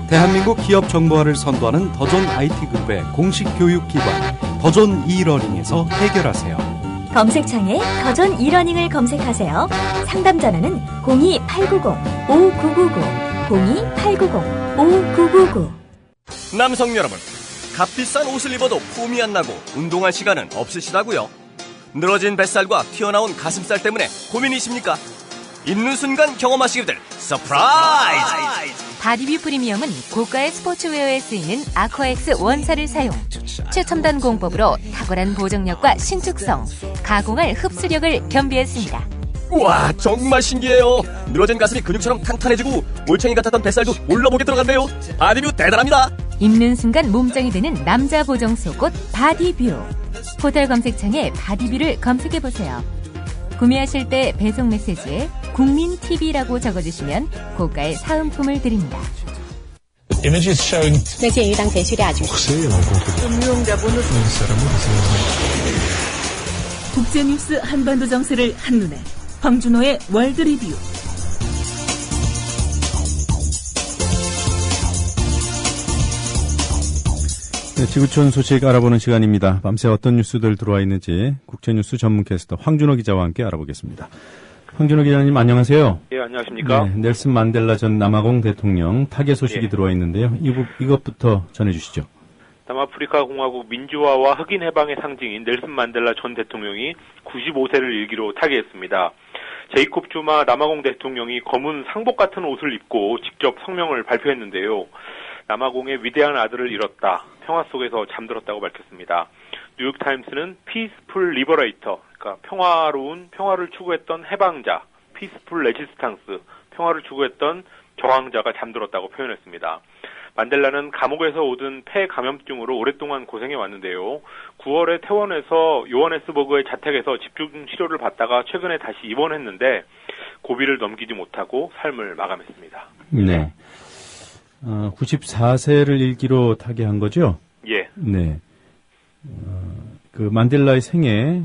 대한민국 기업 정보화를 선도하는 더존 IT그룹의 공식 교육기관 더존 e러닝에서 해결하세요. 검색창에 더존 e러닝을 검색하세요. 상담 전화는 02-890-5999, 02-890-5999. 남성 여러분, 값비싼 옷을 입어도 폼이 안 나고 운동할 시간은 없으시다고요? 늘어진 뱃살과 튀어나온 가슴살 때문에 고민이십니까? 입는 순간 경험하시게 될 서프라이즈! 바디뷰 프리미엄은 고가의 스포츠웨어에 쓰이는 아쿠아엑스 원사를 사용, 최첨단 공법으로 탁월한 보정력과 신축성, 가공할 흡수력을 겸비했습니다. 우와, 정말 신기해요. 늘어진 가슴이 근육처럼 탄탄해지고 올챙이 같았던 뱃살도 올라보게 들어갔네요. 바디뷰 대단합니다. 입는 순간 몸짱이 되는 남자 보정 속옷 바디뷰. 포털 검색창에 바디뷰를 검색해보세요. 구매하실 때 배송 메시지에 국민TV라고 적어주시면 고가의 사은품을 드립니다. 국제뉴스 한반도 정세를 한눈에 황준호의 월드리뷰. 네, 지구촌 소식 알아보는 시간입니다. 밤새 어떤 뉴스들 들어와 있는지 국제뉴스 전문 캐스터 황준호 기자와 함께 알아보겠습니다. 황준호 기자님 안녕하세요. 예, 안녕하십니까. 네, 넬슨 만델라 전 남아공 대통령 타계 소식이 들어와 있는데요. 이것부터 전해주시죠. 남아프리카 공화국 민주화와 흑인 해방의 상징인 넬슨 만델라 전 대통령이 95세를 일기로 타계했습니다. 제이콥 주마 남아공 대통령이 검은 상복 같은 옷을 입고 직접 성명을 발표했는데요. 남아공의 위대한 아들을 잃었다. 평화 속에서 잠들었다고 밝혔습니다. 뉴욕타임스는 피스풀 리버레이터, 그러니까 평화를 추구했던 해방자, 피스풀 레지스탕스, 평화를 추구했던 저항자가 잠들었다고 표현했습니다. 만델라는 감옥에서 얻은 폐 감염증으로 오랫동안 고생해 왔는데요. 9월에 퇴원해서 요하네스버그의 자택에서 집중 치료를 받다가 최근에 다시 입원했는데 고비를 넘기지 못하고 삶을 마감했습니다. 네. 94세를 일기로 타계한 거죠? 예. 네. 그 만델라의 생애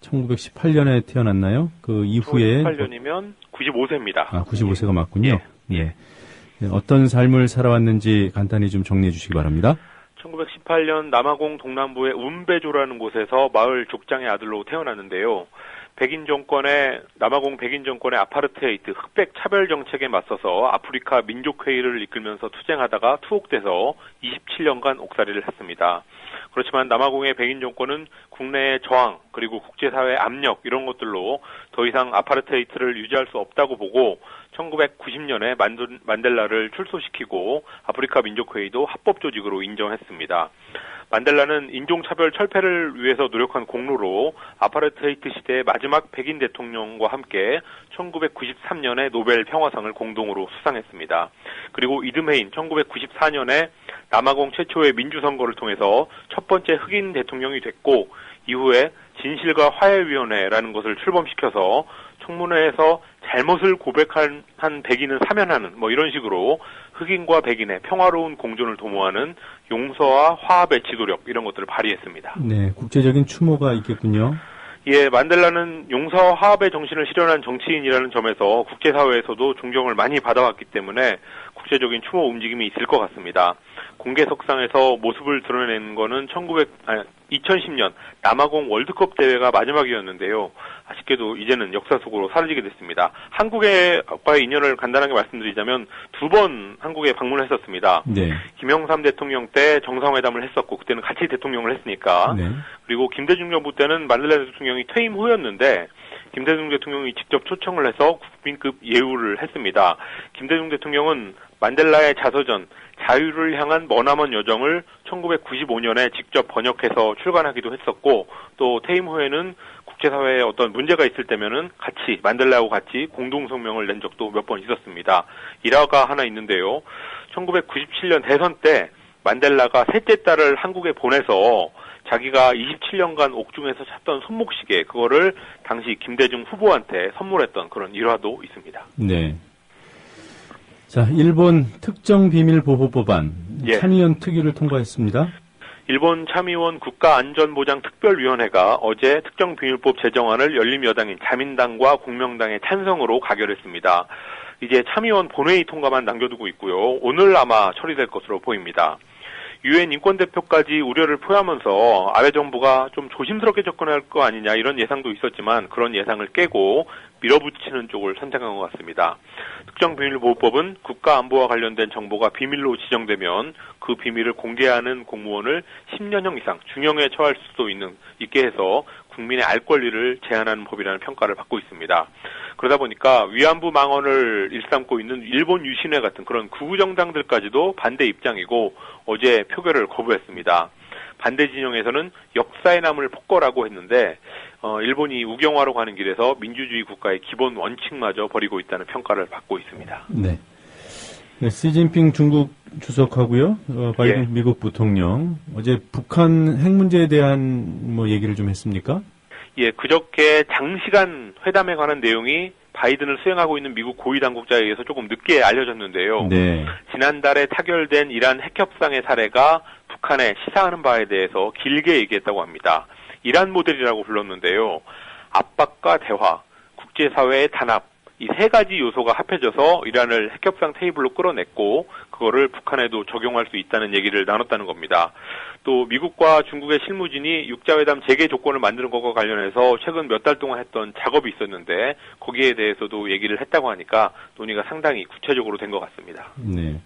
1918년에 태어났나요? 그 이후에 1918년이면 95세입니다. 95세가 맞군요. 예. 네. 어떤 삶을 살아왔는지 간단히 좀 정리해 주시기 바랍니다. 1918년 남아공 동남부의 운베조라는 곳에서 마을 족장의 아들로 태어났는데요. 남아공 백인 정권의 아파르테이드 흑백 차별 정책에 맞서서 아프리카 민족회의를 이끌면서 투쟁하다가 투옥돼서 27년간 옥살이를 했습니다. 그렇지만 남아공의 백인 정권은 국내의 저항 그리고 국제사회 압력 이런 것들로 더 이상 아파르테이드를 유지할 수 없다고 보고 1990년에 만델라를 출소시키고 아프리카 민족회의도 합법 조직으로 인정했습니다. 만델라는 인종차별 철폐를 위해서 노력한 공로로 아파르테이드 시대의 마지막 백인 대통령과 함께 1993년에 노벨 평화상을 공동으로 수상했습니다. 그리고 이듬해인 1994년에 남아공 최초의 민주선거를 통해서 첫 번째 흑인 대통령이 됐고 이후에 진실과 화해위원회라는 것을 출범시켜서 청문회에서 잘못을 고백한 백인은 사면하는 이런 식으로 흑인과 백인의 평화로운 공존을 도모하는 용서와 화합의 지도력 이런 것들을 발휘했습니다. 네, 국제적인 추모가 있겠군요. 예, 만델라는 용서와 화합의 정신을 실현한 정치인이라는 점에서 국제사회에서도 존경을 많이 받아왔기 때문에 국제적인 추모 움직임이 있을 것 같습니다. 공개석상에서 모습을 드러내는 거는 2010년 남아공 월드컵 대회가 마지막이었는데요. 아쉽게도 이제는 역사 속으로 사라지게 됐습니다. 한국과의 인연을 간단하게 말씀드리자면 2번 한국에 방문했었습니다. 네. 김영삼 대통령 때 정상회담을 했었고 그때는 같이 대통령을 했으니까. 네. 그리고 김대중 정부 때는 만델라 대통령이 퇴임 후였는데 김대중 대통령이 직접 초청을 해서 국민급 예우를 했습니다. 김대중 대통령은 만델라의 자서전 자유를 향한 머나먼 여정을 1995년에 직접 번역해서 출간하기도 했었고 또 퇴임 후에는 국제사회에 어떤 문제가 있을 때면은 같이 만델라하고 같이 공동성명을 낸 적도 몇 번 있었습니다. 일화가 하나 있는데요. 1997년 대선 때 만델라가 셋째 딸을 한국에 보내서 자기가 27년간 옥중에서 찾던 손목시계 그거를 당시 김대중 후보한테 선물했던 그런 일화도 있습니다. 네. 자, 일본 특정비밀보호법안 예.参議院특위를 통과했습니다. 일본 참의원 국가안전보장특별위원회가 어제 특정비밀법 제정안을 열린여당인 자민당과 공명당의 찬성으로 가결했습니다. 이제 참의원 본회의 통과만 남겨두고 있고요. 오늘 아마 처리될 것으로 보입니다. 유엔 인권대표까지 우려를 표하면서 아베 정부가 좀 조심스럽게 접근할 거 아니냐 이런 예상도 있었지만 그런 예상을 깨고 밀어붙이는 쪽을 선택한 것 같습니다. 특정비밀보호법은 국가안보와 관련된 정보가 비밀로 지정되면 그 비밀을 공개하는 공무원을 10년형 이상 중형에 처할 수도 있게 해서 국민의 알 권리를 제한하는 법이라는 평가를 받고 있습니다. 그러다 보니까 위안부 망언을 일삼고 있는 일본 유신회 같은 그런 극우 정당들까지도 반대 입장이고 어제 표결을 거부했습니다. 반대 진영에서는 역사에 남을 폭거라고 했는데 일본이 우경화로 가는 길에서 민주주의 국가의 기본 원칙마저 버리고 있다는 평가를 받고 있습니다. 네. 네, 시진핑 중국 주석하고요, 바이든 미국 부통령 어제 북한 핵 문제에 대한 얘기를 좀 했습니까? 예, 그저께 장시간 회담에 관한 내용이 바이든을 수행하고 있는 미국 고위 당국자에 의해서 조금 늦게 알려졌는데요. 네. 지난달에 타결된 이란 핵협상의 사례가 북한에 시사하는 바에 대해서 길게 얘기했다고 합니다. 이란 모델이라고 불렀는데요. 압박과 대화, 국제사회의 단합, 이 세 가지 요소가 합해져서 이란을 핵협상 테이블로 끌어냈고 그거를 북한에도 적용할 수 있다는 얘기를 나눴다는 겁니다. 또 미국과 중국의 실무진이 육자회담 재개 조건을 만드는 것과 관련해서 최근 몇 달 동안 했던 작업이 있었는데 거기에 대해서도 얘기를 했다고 하니까 논의가 상당히 구체적으로 된 것 같습니다. 네.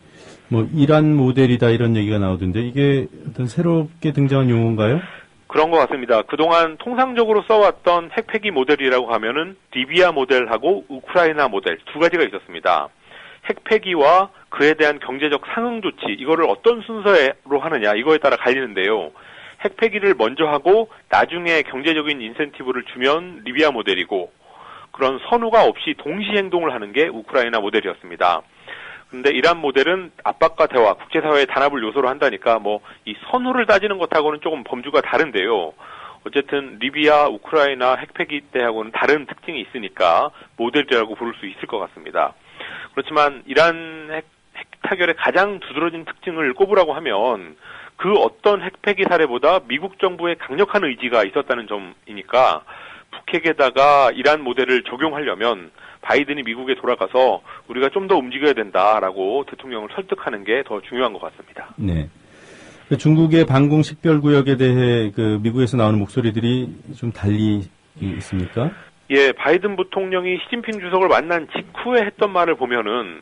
이란 모델이다 이런 얘기가 나오던데 이게 어떤 새롭게 등장한 용어인가요? 그런 것 같습니다. 그동안 통상적으로 써왔던 핵폐기 모델이라고 하면은 리비아 모델하고 우크라이나 모델 두 가지가 있었습니다. 핵폐기와 그에 대한 경제적 상응 조치, 이거를 어떤 순서로 하느냐, 이거에 따라 갈리는데요. 핵폐기를 먼저 하고 나중에 경제적인 인센티브를 주면 리비아 모델이고, 그런 선후가 없이 동시 행동을 하는 게 우크라이나 모델이었습니다. 근데 이란 모델은 압박과 대화, 국제사회의 단합을 요소로 한다니까 이 선후를 따지는 것하고는 조금 범주가 다른데요. 어쨌든 리비아, 우크라이나 핵폐기 때하고는 다른 특징이 있으니까 모델이라고 부를 수 있을 것 같습니다. 그렇지만 이란 핵 타결의 가장 두드러진 특징을 꼽으라고 하면 그 어떤 핵폐기 사례보다 미국 정부의 강력한 의지가 있었다는 점이니까 북핵에다가 이란 모델을 적용하려면 바이든이 미국에 돌아가서 우리가 좀 더 움직여야 된다라고 대통령을 설득하는 게 더 중요한 것 같습니다. 네. 중국의 반공 식별구역에 대해 미국에서 나오는 목소리들이 좀 달리 있습니까? 예, 바이든 부통령이 시진핑 주석을 만난 직후에 했던 말을 보면은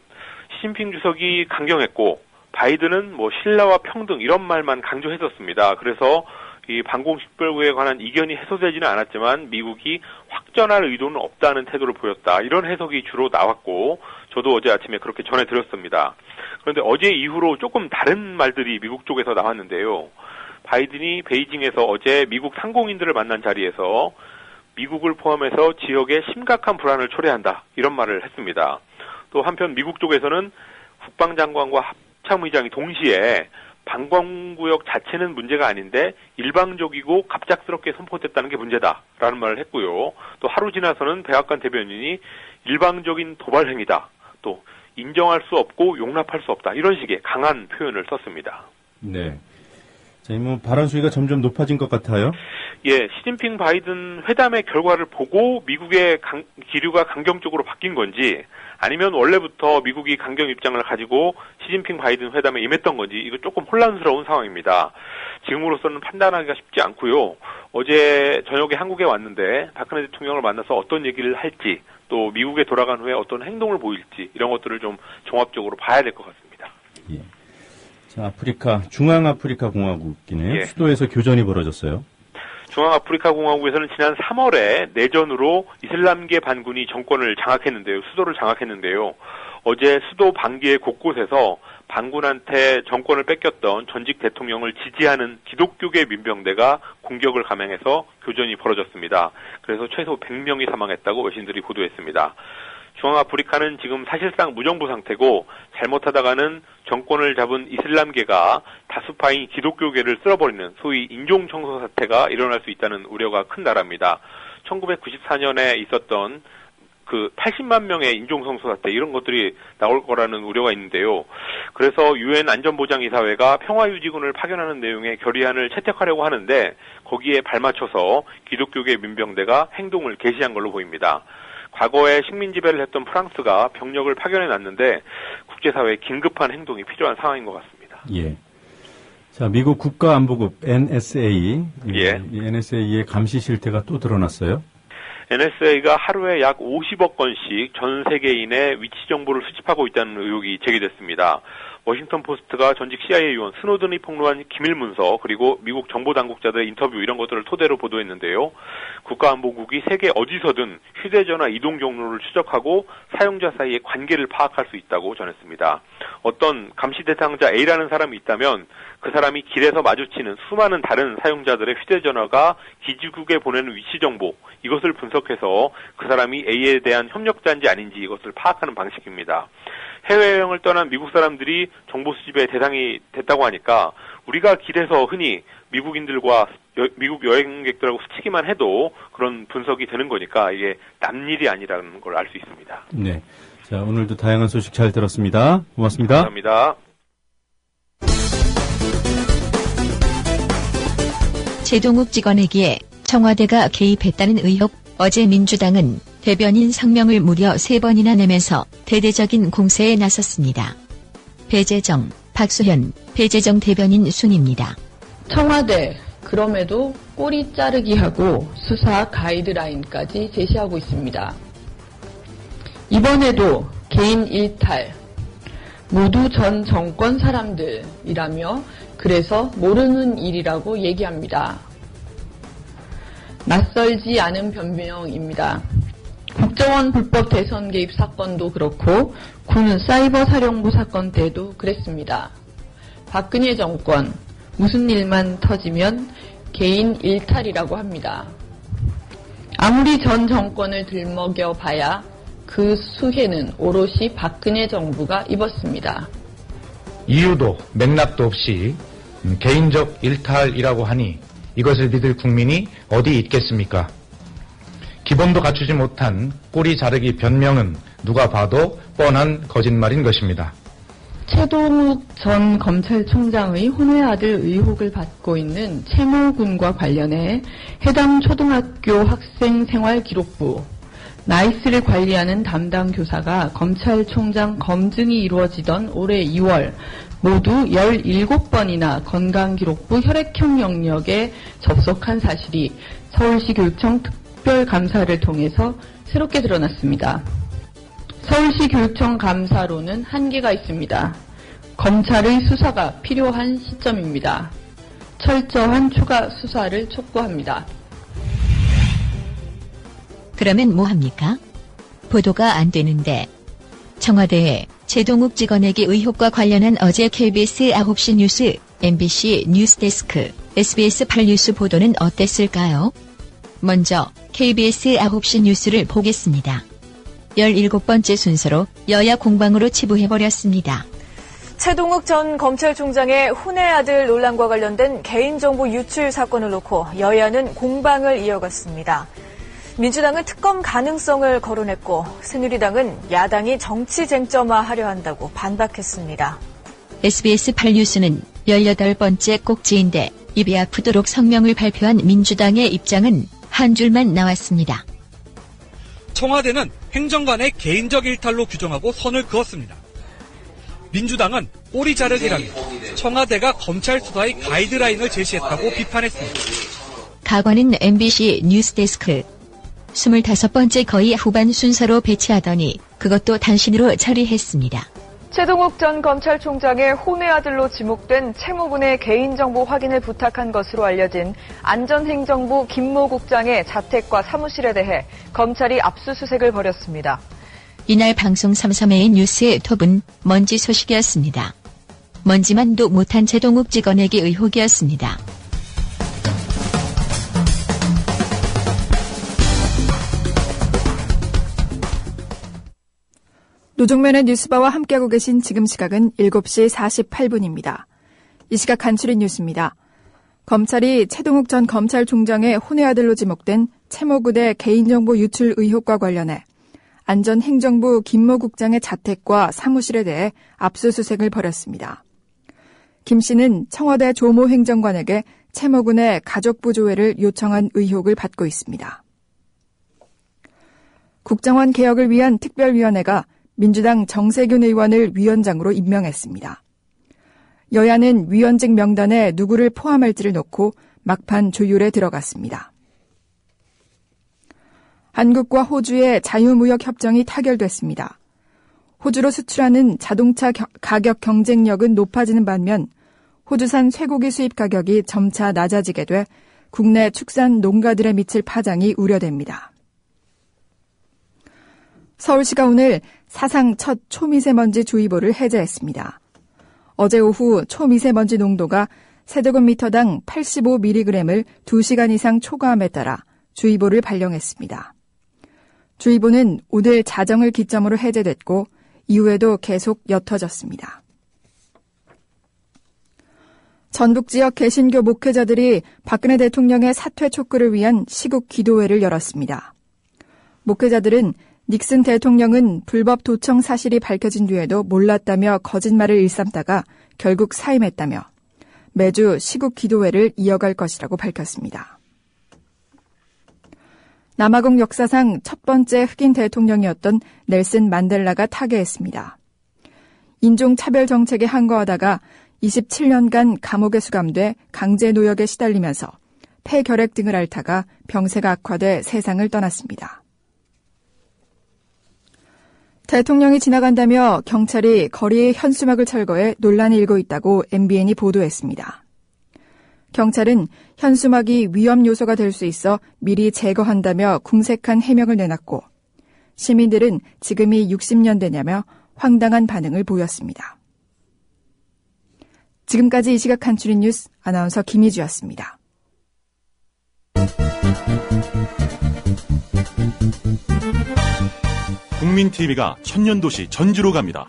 시진핑 주석이 강경했고 바이든은 신라와 평등 이런 말만 강조했었습니다. 그래서 이 반공식별구에 관한 이견이 해소되지는 않았지만 미국이 확전할 의도는 없다는 태도를 보였다. 이런 해석이 주로 나왔고 저도 어제 아침에 그렇게 전해드렸습니다. 그런데 어제 이후로 조금 다른 말들이 미국 쪽에서 나왔는데요. 바이든이 베이징에서 어제 미국 상공인들을 만난 자리에서 미국을 포함해서 지역에 심각한 불안을 초래한다. 이런 말을 했습니다. 또 한편 미국 쪽에서는 국방장관과 합참의장이 동시에 반공구역 자체는 문제가 아닌데 일방적이고 갑작스럽게 선포됐다는 게 문제다라는 말을 했고요. 또 하루 지나서는 백악관 대변인이 일방적인 도발 행위다. 또 인정할 수 없고 용납할 수 없다. 이런 식의 강한 표현을 썼습니다. 네. 자, 발언 수위가 점점 높아진 것 같아요. 예, 시진핑 바이든 회담의 결과를 보고 미국의 기류가 강경적으로 바뀐 건지 아니면 원래부터 미국이 강경 입장을 가지고 시진핑 바이든 회담에 임했던 건지 이거 조금 혼란스러운 상황입니다. 지금으로서는 판단하기가 쉽지 않고요. 어제 저녁에 한국에 왔는데 박근혜 대통령을 만나서 어떤 얘기를 할지 또 미국에 돌아간 후에 어떤 행동을 보일지 이런 것들을 좀 종합적으로 봐야 될 것 같습니다. 예. 자, 중앙아프리카 공화국이네요. 예. 수도에서 교전이 벌어졌어요. 중앙아프리카 공화국에서는 지난 3월에 내전으로 이슬람계 반군이 정권을 장악했는데요. 수도를 장악했는데요. 어제 수도 반기의 곳곳에서 반군한테 정권을 뺏겼던 전직 대통령을 지지하는 기독교계 민병대가 공격을 감행해서 교전이 벌어졌습니다. 그래서 최소 100명이 사망했다고 외신들이 보도했습니다. 중앙아프리카는 지금 사실상 무정부 상태고 잘못하다가는 정권을 잡은 이슬람계가 다수파인 기독교계를 쓸어버리는 소위 인종청소 사태가 일어날 수 있다는 우려가 큰 나라입니다. 1994년에 있었던 그 80만 명의 인종성소 사태 이런 것들이 나올 거라는 우려가 있는데요. 그래서 유엔 안전보장이사회가 평화유지군을 파견하는 내용의 결의안을 채택하려고 하는데 거기에 발맞춰서 기독교계 민병대가 행동을 개시한 걸로 보입니다. 과거에 식민지배를 했던 프랑스가 병력을 파견해놨는데 국제사회의 긴급한 행동이 필요한 상황인 것 같습니다. 예. 자, 미국 국가안보국 NSA, 예. 이 NSA의 감시 실태가 또 드러났어요. NSA가 하루에 약 50억 건씩 전 세계인의 위치 정보를 수집하고 있다는 의혹이 제기됐습니다. 워싱턴 포스트가 전직 CIA 요원 스노든이 폭로한 기밀 문서 그리고 미국 정보 당국자들의 인터뷰 이런 것들을 토대로 보도했는데요. 국가안보국이 세계 어디서든 휴대전화 이동 경로를 추적하고 사용자 사이의 관계를 파악할 수 있다고 전했습니다. 어떤 감시 대상자 A라는 사람이 있다면 그 사람이 길에서 마주치는 수많은 다른 사용자들의 휴대전화가 기지국에 보내는 위치 정보 이것을 분석해서 그 사람이 A에 대한 협력자인지 아닌지 이것을 파악하는 방식입니다. 해외여행을 떠난 미국 사람들이 정보 수집의 대상이 됐다고 하니까 우리가 길에서 흔히 미국인들과 미국 여행객들하고 스치기만 해도 그런 분석이 되는 거니까 이게 남일이 아니라는 걸 알 수 있습니다. 네. 자, 오늘도 다양한 소식 잘 들었습니다. 고맙습니다. 감사합니다. 최동욱 직원에게 청와대가 개입했다는 의혹. 어제 민주당은 대변인 성명을 무려 3번이나 내면서 대대적인 공세에 나섰습니다. 배재정, 박수현, 배재정 대변인 순입니다. 청와대 그럼에도 꼬리 자르기 하고 수사 가이드라인까지 제시하고 있습니다. 이번에도 개인 일탈, 모두 전 정권 사람들이라며 그래서 모르는 일이라고 얘기합니다. 낯설지 않은 변명입니다. 국정원 불법 대선 개입 사건도 그렇고 군 사이버 사령부 사건 때도 그랬습니다. 박근혜 정권 무슨 일만 터지면 개인 일탈이라고 합니다. 아무리 전 정권을 들먹여 봐야 그 수혜는 오롯이 박근혜 정부가 입었습니다. 이유도 맥락도 없이 개인적 일탈이라고 하니 이것을 믿을 국민이 어디 있겠습니까? 기본도 갖추지 못한 꼬리 자르기 변명은 누가 봐도 뻔한 거짓말인 것입니다. 최동욱 전 검찰총장의 혼외 아들 의혹을 받고 있는 채모군과 관련해 해당 초등학교 학생 생활 기록부, 나이스를 관리하는 담당 교사가 검찰총장 검증이 이루어지던 올해 2월 모두 17번이나 건강기록부 혈액형 영역에 접속한 사실이 서울시 교육청 특별감사를 통해서 새롭게 드러났습니다. 서울시 교육청 감사로는 한계가 있습니다. 검찰의 수사가 필요한 시점입니다. 철저한 추가 수사를 촉구합니다. 그러면 뭐 합니까? 보도가 안 되는데. 청와대에 최동욱 직원에게 의혹과 관련한 어제 KBS 9시 뉴스, MBC 뉴스데스크, SBS 8뉴스 보도는 어땠을까요? 먼저 KBS 9시 뉴스를 보겠습니다. 17번째 순서로 여야 공방으로 치부해버렸습니다. 최동욱 전 검찰총장의 혼외 아들 논란과 관련된 개인정보 유출 사건을 놓고 여야는 공방을 이어갔습니다. 민주당은 특검 가능성을 거론했고 새누리당은 야당이 정치 쟁점화하려 한다고 반박했습니다. SBS 8뉴스는 18번째 꼭지인데 입이 아프도록 성명을 발표한 민주당의 입장은 한 줄만 나왔습니다. 청와대는 행정관의 개인적 일탈로 규정하고 선을 그었습니다. 민주당은 꼬리 자르기라며 청와대가 검찰 수사의 가이드라인을 제시했다고 비판했습니다. 가관은 MBC 뉴스데스크 25번째 거의 후반 순서로 배치하더니 그것도 단신으로 처리했습니다. 최동욱 전 검찰총장의 혼외 아들로 지목된 채모군의 개인정보 확인을 부탁한 것으로 알려진 안전행정부 김모 국장의 자택과 사무실에 대해 검찰이 압수수색을 벌였습니다. 이날 방송 3.3의 뉴스의 톱은 먼지 소식이었습니다. 먼지만도 못한 최동욱 직원에게 의혹이었습니다. 노종면의 뉴스바와 함께하고 계신 지금 시각은 7시 48분입니다. 이 시각 간추린 뉴스입니다. 검찰이 최동욱 전 검찰총장의 혼외 아들로 지목된 채모군의 개인정보 유출 의혹과 관련해 안전행정부 김모 국장의 자택과 사무실에 대해 압수수색을 벌였습니다. 김 씨는 청와대 조모 행정관에게 채모군의 가족부 조회를 요청한 의혹을 받고 있습니다. 국정원 개혁을 위한 특별위원회가 민주당 정세균 의원을 위원장으로 임명했습니다. 여야는 위원직 명단에 누구를 포함할지를 놓고 막판 조율에 들어갔습니다. 한국과 호주의 자유무역 협정이 타결됐습니다. 호주로 수출하는 자동차 가격 경쟁력은 높아지는 반면 호주산 쇠고기 수입 가격이 점차 낮아지게 돼 국내 축산 농가들에 미칠 파장이 우려됩니다. 서울시가 오늘 사상 첫 초미세먼지 주의보를 해제했습니다. 어제 오후 초미세먼지 농도가 세제곱미터당 85mg을 2시간 이상 초과함에 따라 주의보를 발령했습니다. 주의보는 오늘 자정을 기점으로 해제됐고 이후에도 계속 옅어졌습니다. 전북 지역 개신교 목회자들이 박근혜 대통령의 사퇴 촉구를 위한 시국 기도회를 열었습니다. 목회자들은 닉슨 대통령은 불법 도청 사실이 밝혀진 뒤에도 몰랐다며 거짓말을 일삼다가 결국 사임했다며 매주 시국 기도회를 이어갈 것이라고 밝혔습니다. 남아공 역사상 첫 번째 흑인 대통령이었던 넬슨 만델라가 타계했습니다. 인종차별 정책에 항거하다가 27년간 감옥에 수감돼 강제 노역에 시달리면서 폐결핵 등을 앓다가 병세가 악화돼 세상을 떠났습니다. 대통령이 지나간다며 경찰이 거리에 현수막을 철거해 논란이 일고 있다고 MBN이 보도했습니다. 경찰은 현수막이 위험 요소가 될 수 있어 미리 제거한다며 궁색한 해명을 내놨고 시민들은 지금이 60년대냐며 황당한 반응을 보였습니다. 지금까지 이 시각 간추린 뉴스 아나운서 김희주였습니다. 국민TV가 천년도시 전주로 갑니다.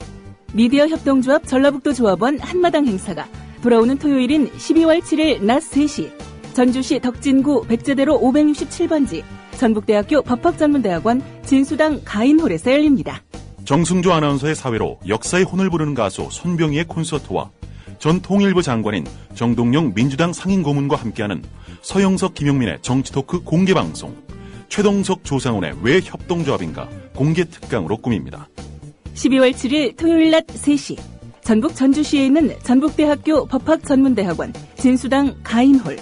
미디어 협동조합 전라북도 조합원 한마당 행사가 돌아오는 토요일인 12월 7일 낮 3시 전주시 덕진구 백제대로 567번지 전북대학교 법학전문대학원 진수당 가인홀에서 열립니다. 정승조 아나운서의 사회로 역사의 혼을 부르는 가수 손병희의 콘서트와 전 통일부 장관인 정동영 민주당 상임고문과 함께하는 서영석 김용민의 정치토크 공개방송, 최동석 조상훈의 왜 협동조합인가 공개 특강으로 꾸밉니다. 12월 7일 토요일 낮 3시 전북 전주시에 있는 전북대학교 법학전문대학원 진수당 가인홀.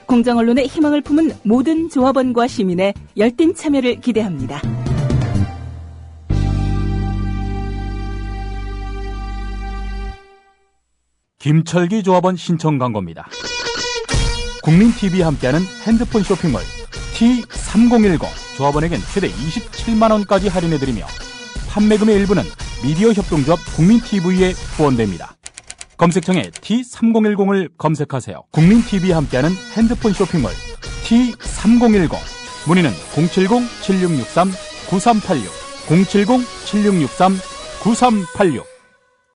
공정언론의 희망을 품은 모든 조합원과 시민의 열띤 참여를 기대합니다. 김철기 조합원 신청 광고입니다. 국민TV와 함께하는 핸드폰 쇼핑몰 T3010 조합원에겐 최대 27만 원까지 할인해드리며 판매금의 일부는 미디어 협동조합 국민TV에 후원됩니다. 검색창에 T3010을 검색하세요. 국민TV와 함께하는 핸드폰 쇼핑몰 T3010 문의는 070-7663-9386 070-7663-9386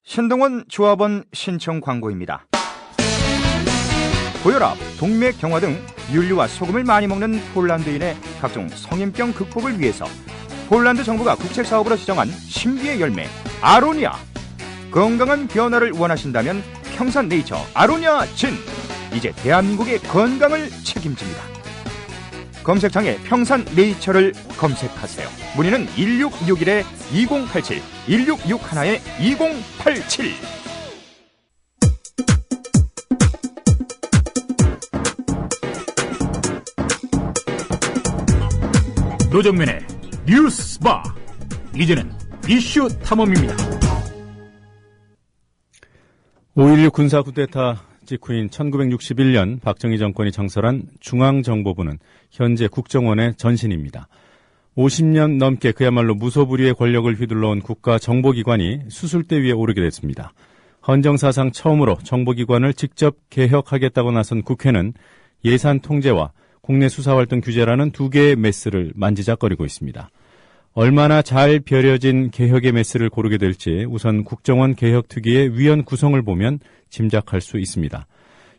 신동원 조합원 신청 광고입니다. 고혈압, 동맥 경화 등 윤류와 소금을 많이 먹는 폴란드인의 각종 성인병 극복을 위해서 폴란드 정부가 국책사업으로 지정한 신비의 열매 아로니아. 건강한 변화를 원하신다면 평산네이처 아로니아 진. 이제 대한민국의 건강을 책임집니다. 검색창에 평산네이처를 검색하세요. 문의는 1661-2087 1661-2087. 노정면의 뉴스바. 이제는 이슈 탐험입니다. 5.16 군사 쿠데타 직후인 1961년 박정희 정권이 창설한 중앙정보부는 현재 국정원의 전신입니다. 50년 넘게 그야말로 무소불위의 권력을 휘둘러온 국가정보기관이 수술대 위에 오르게 됐습니다. 헌정사상 처음으로 정보기관을 직접 개혁하겠다고 나선 국회는 예산 통제와 국내 수사활동 규제라는 두 개의 메스를 만지작거리고 있습니다. 얼마나 잘 벼려진 개혁의 메스를 고르게 될지 우선 국정원 개혁특위의 위원 구성을 보면 짐작할 수 있습니다.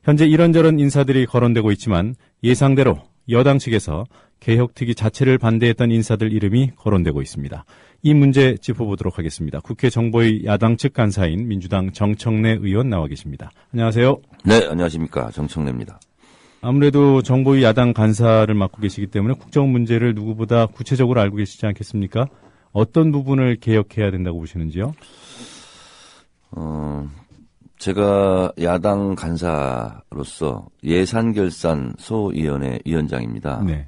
현재 이런저런 인사들이 거론되고 있지만 예상대로 여당 측에서 개혁특위 자체를 반대했던 인사들 이름이 거론되고 있습니다. 이 문제 짚어보도록 하겠습니다. 국회 정보위 야당 측 간사인 민주당 정청래 의원 나와 계십니다. 안녕하세요. 네, 안녕하십니까. 정청래입니다. 아무래도 정보위 야당 간사를 맡고 계시기 때문에 국정 문제를 누구보다 구체적으로 알고 계시지 않겠습니까? 어떤 부분을 개혁해야 된다고 보시는지요? 제가 야당 간사로서 예산결산 소위원회 위원장입니다. 네.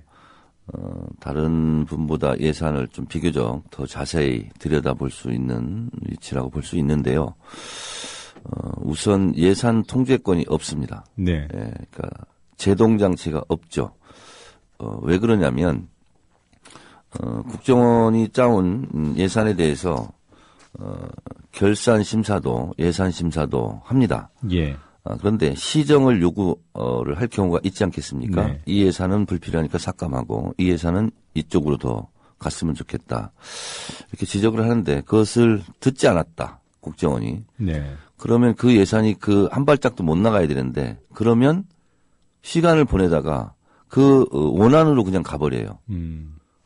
다른 분보다 예산을 좀 비교적 더 자세히 들여다볼 수 있는 위치라고 볼 수 있는데요. 우선 예산 통제권이 없습니다. 네. 그러니까 제동 장치가 없죠. 왜 그러냐면 국정원이 짜온 예산에 대해서 결산 심사도 예산 심사도 합니다. 예. 그런데 시정을 요구를 할 경우가 있지 않겠습니까? 네. 이 예산은 불필요하니까 삭감하고 이 예산은 이쪽으로 더 갔으면 좋겠다. 이렇게 지적을 하는데 그것을 듣지 않았다. 국정원이. 네. 그러면 그 예산이 그 한 발짝도 못 나가야 되는데 그러면 시간을 보내다가 그 원안으로 그냥 가버려요.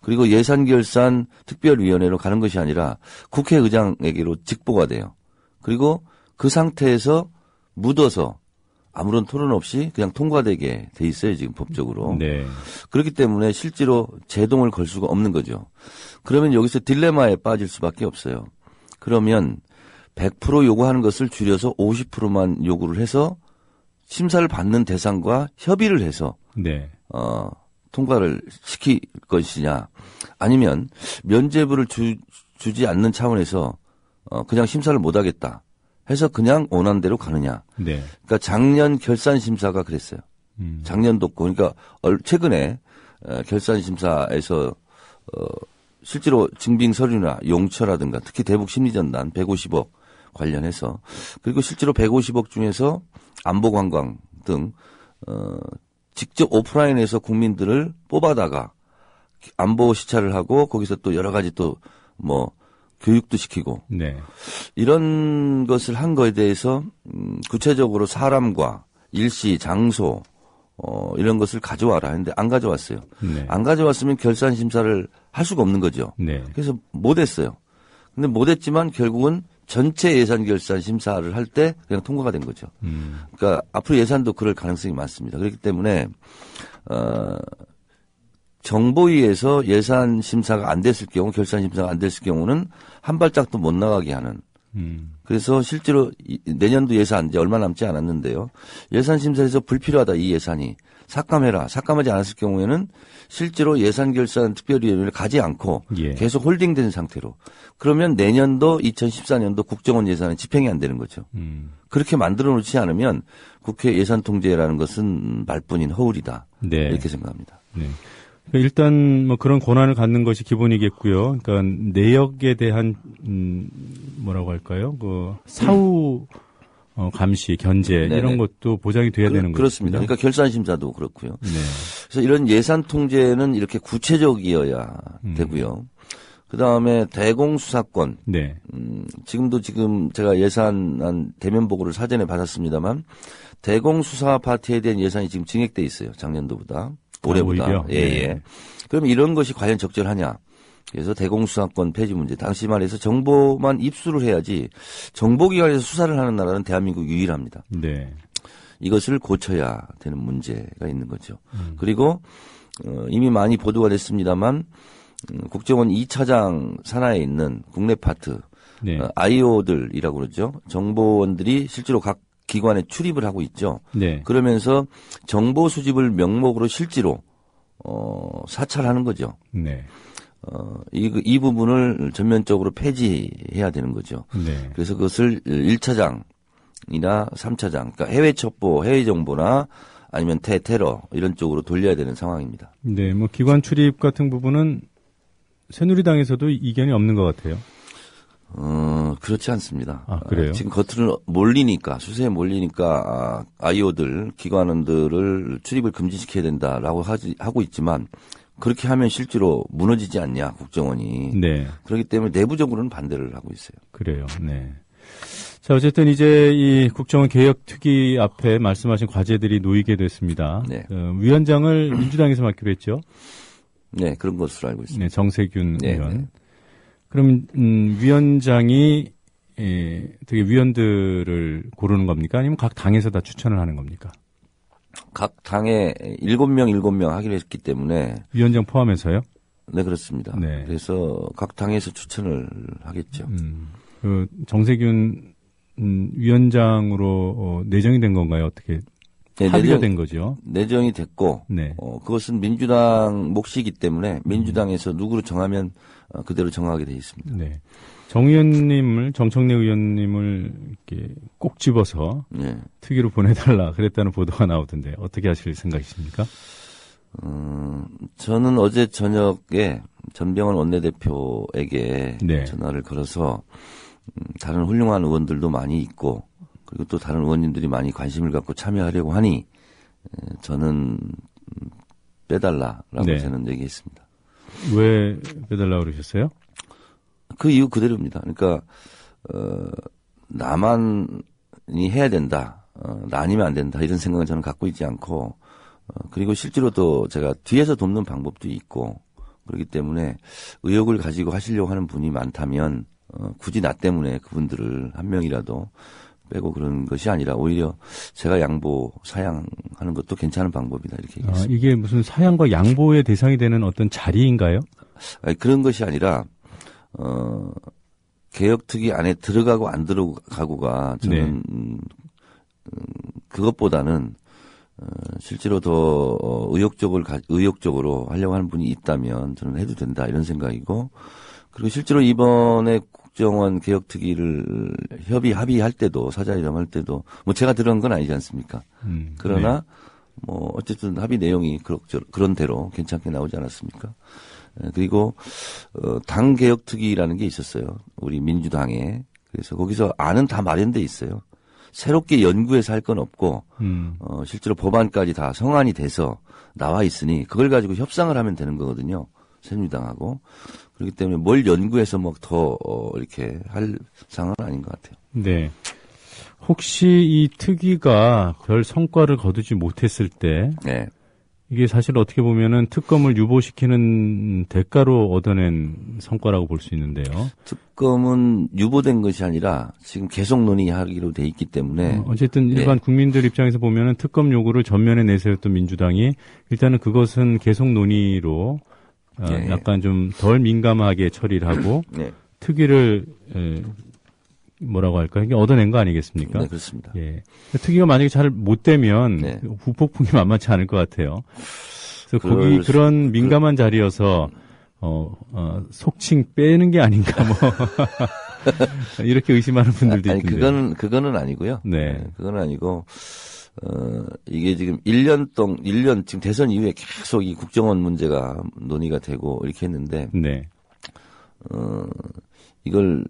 그리고 예산결산 특별위원회로 가는 것이 아니라 국회의장에게로 직보가 돼요. 그리고 그 상태에서 묻어서 아무런 토론 없이 그냥 통과되게 돼 있어요, 지금 법적으로. 네. 그렇기 때문에 실제로 제동을 걸 수가 없는 거죠. 그러면 여기서 딜레마에 빠질 수밖에 없어요. 그러면 100% 요구하는 것을 줄여서 50%만 요구를 해서 심사를 받는 대상과 협의를 해서 네. 통과를 시킬 것이냐, 아니면 면죄부를 주지 않는 차원에서 그냥 심사를 못 하겠다 해서 그냥 원안대로 가느냐. 네. 그러니까 작년 결산 심사가 그랬어요. 작년도 그러니까 최근에 결산 심사에서 실제로 증빙 서류나 용처라든가 특히 대북 심리전단 150억 관련해서 그리고 실제로 150억 중에서 안보관광 등 직접 오프라인에서 국민들을 뽑아다가 안보 시찰을 하고 거기서 또 여러 가지 또 뭐 교육도 시키고 네. 이런 것을 한 거에 대해서 구체적으로 사람과 일시, 장소 이런 것을 가져와라 했는데 안 가져왔어요. 네. 안 가져왔으면 결산 심사를 할 수가 없는 거죠. 네. 그래서 못했어요. 근데 못했지만 결국은 전체 예산 결산 심사를 할 때 그냥 통과가 된 거죠. 그러니까 앞으로 예산도 그럴 가능성이 많습니다. 그렇기 때문에 정보위에서 예산 심사가 안 됐을 경우, 결산 심사가 안 됐을 경우는 한 발짝도 못 나가게 하는. 그래서 실제로 내년도 예산 이제 얼마 남지 않았는데요. 예산 심사에서 불필요하다 이 예산이 삭감해라. 삭감하지 않았을 경우에는 실제로 예산 결산 특별위원회를 가지 않고 예. 계속 홀딩된 상태로. 그러면 내년도 2014년도 국정원 예산은 집행이 안 되는 거죠. 그렇게 만들어 놓지 않으면 국회 예산 통제라는 것은 말뿐인 허울이다. 네. 이렇게 생각합니다. 네. 일단 뭐 그런 권한을 갖는 것이 기본이겠고요. 그러니까 내역에 대한 뭐라고 할까요? 그 사후 감시, 견제 네네. 이런 것도 보장이 돼야 되는 거죠. 그렇습니다. 그러니까 결산 심사도 그렇고요. 네. 그래서 이런 예산 통제는 이렇게 구체적이어야 되고요. 그다음에 대공수사권. 네. 지금 제가 예산안 대면 보고를 사전에 받았습니다만 대공수사 파트에 대한 예산이 지금 증액돼 있어요. 작년도보다. 올해보다. 오히려? 예, 네. 예. 그럼 이런 것이 과연 적절하냐. 그래서 대공수사권 폐지 문제. 당시 말해서 정보만 입수를 해야지 정보기관에서 수사를 하는 나라는 대한민국 유일합니다. 네. 이것을 고쳐야 되는 문제가 있는 거죠. 그리고 이미 많이 보도가 됐습니다만 국정원 2차장 산하에 있는 국내 파트 네. IO들이라고 그러죠. 정보원들이 실제로 각 기관에 출입을 하고 있죠. 네. 그러면서 정보 수집을 명목으로 실제로 사찰하는 거죠. 네. 이 부분을 전면적으로 폐지해야 되는 거죠. 네. 그래서 그것을 1차장이나 3차장, 그러니까 해외 첩보, 해외 정보나 아니면 테러 이런 쪽으로 돌려야 되는 상황입니다. 네, 뭐 기관 출입 같은 부분은 새누리당에서도 이견이 없는 것 같아요. 그렇지 않습니다. 아, 그래요? 지금 겉으로 몰리니까, 수세에 몰리니까, 아이오들, 기관원들을 출입을 금지시켜야 된다라고 하고 있지만, 그렇게 하면 실제로 무너지지 않냐, 국정원이. 네. 그렇기 때문에 내부적으로는 반대를 하고 있어요. 그래요, 네. 자, 어쨌든 이제 이 국정원 개혁특위 앞에 말씀하신 과제들이 놓이게 됐습니다. 네. 위원장을 민주당에서 맡기로 했죠? 네, 그런 것으로 알고 있습니다. 네, 정세균 네, 의원. 네. 그럼 위원장이 되게 위원들을 고르는 겁니까? 아니면 각 당에서 다 추천을 하는 겁니까? 각 당에 7명 하기로 했기 때문에 위원장 포함해서요? 네, 그렇습니다. 네. 그래서 각 당에서 추천을 하겠죠. 그 정세균 위원장으로 내정이 된 건가요? 어떻게 합의가 된 거죠? 내정이 됐고 네. 그것은 민주당 몫이기 때문에 민주당에서 누구로 정하면 그대로 정하게 돼 있습니다. 네. 정청래 의원님을 이렇게 꼭 집어서 네. 특위로 보내달라 그랬다는 보도가 나오던데 어떻게 하실 생각이십니까? 저는 어제 저녁에 전병헌 원내대표에게 네. 전화를 걸어서 다른 훌륭한 의원들도 많이 있고 그리고 또 다른 의원님들이 많이 관심을 갖고 참여하려고 하니 저는 빼달라라고 네. 저는 얘기했습니다. 왜 빼달라고 그러셨어요? 그 이유 그대로입니다. 그러니까 나만이 해야 된다. 나 아니면 안 된다. 이런 생각은 저는 갖고 있지 않고 그리고 실제로 또 제가 뒤에서 돕는 방법도 있고 그렇기 때문에 의욕을 가지고 하시려고 하는 분이 많다면 굳이 나 때문에 그분들을 한 명이라도 빼고 그런 것이 아니라 오히려 제가 양보, 사양하는 것도 괜찮은 방법이다 이렇게 얘기했습니다. 이게 무슨 사양과 양보의 대상이 되는 어떤 자리인가요? 아니, 그런 것이 아니라 개혁특위 안에 들어가고 안 들어가고가 저는 그것보다는 실제로 더 의욕적으로 하려고 하는 분이 있다면 저는 해도 된다 이런 생각이고 그리고 실제로 이번에 국정원 개혁특위를 합의할 때도 사자회담할 때도 뭐 제가 들어간 건 아니지 않습니까? 그러나 뭐 어쨌든 합의 내용이 그런 대로 괜찮게 나오지 않았습니까? 그리고 당 개혁특위라는 게 있었어요. 우리 민주당에. 그래서 거기서 안은 다 마련돼 있어요. 새롭게 연구해서 할 건 없고 실제로 법안까지 다 성안이 돼서 나와 있으니 그걸 가지고 협상을 하면 되는 거거든요. 새누리당하고. 그렇기 때문에 뭘 연구해서 뭐 더 이렇게 할 상황은 아닌 것 같아요. 네. 혹시 이 특위가 별 성과를 거두지 못했을 때 네. 이게 사실 어떻게 보면은 특검을 유보시키는 대가로 얻어낸 성과라고 볼 수 있는데요. 특검은 유보된 것이 아니라 지금 계속 논의하기로 돼 있기 때문에 어쨌든 일반 국민들 입장에서 보면은 특검 요구를 전면에 내세웠던 민주당이 일단은 그것은 계속 논의로 약간 좀 덜 민감하게 처리를 하고 특위를 뭐라고 할까요? 이게 얻어낸 거 아니겠습니까? 네, 그렇습니다. 예. 특위가 만약에 잘 못 되면 후폭풍이 만만치 않을 것 같아요. 그래서 그런 민감한 자리여서 속칭 빼는 게 아닌가 뭐 이렇게 의심하는 분들도 있던데. 그거는 아니고요. 네. 그건 아니고 이게 지금 1년 지금 대선 이후에 계속 이 국정원 문제가 논의가 되고 이렇게 했는데 이걸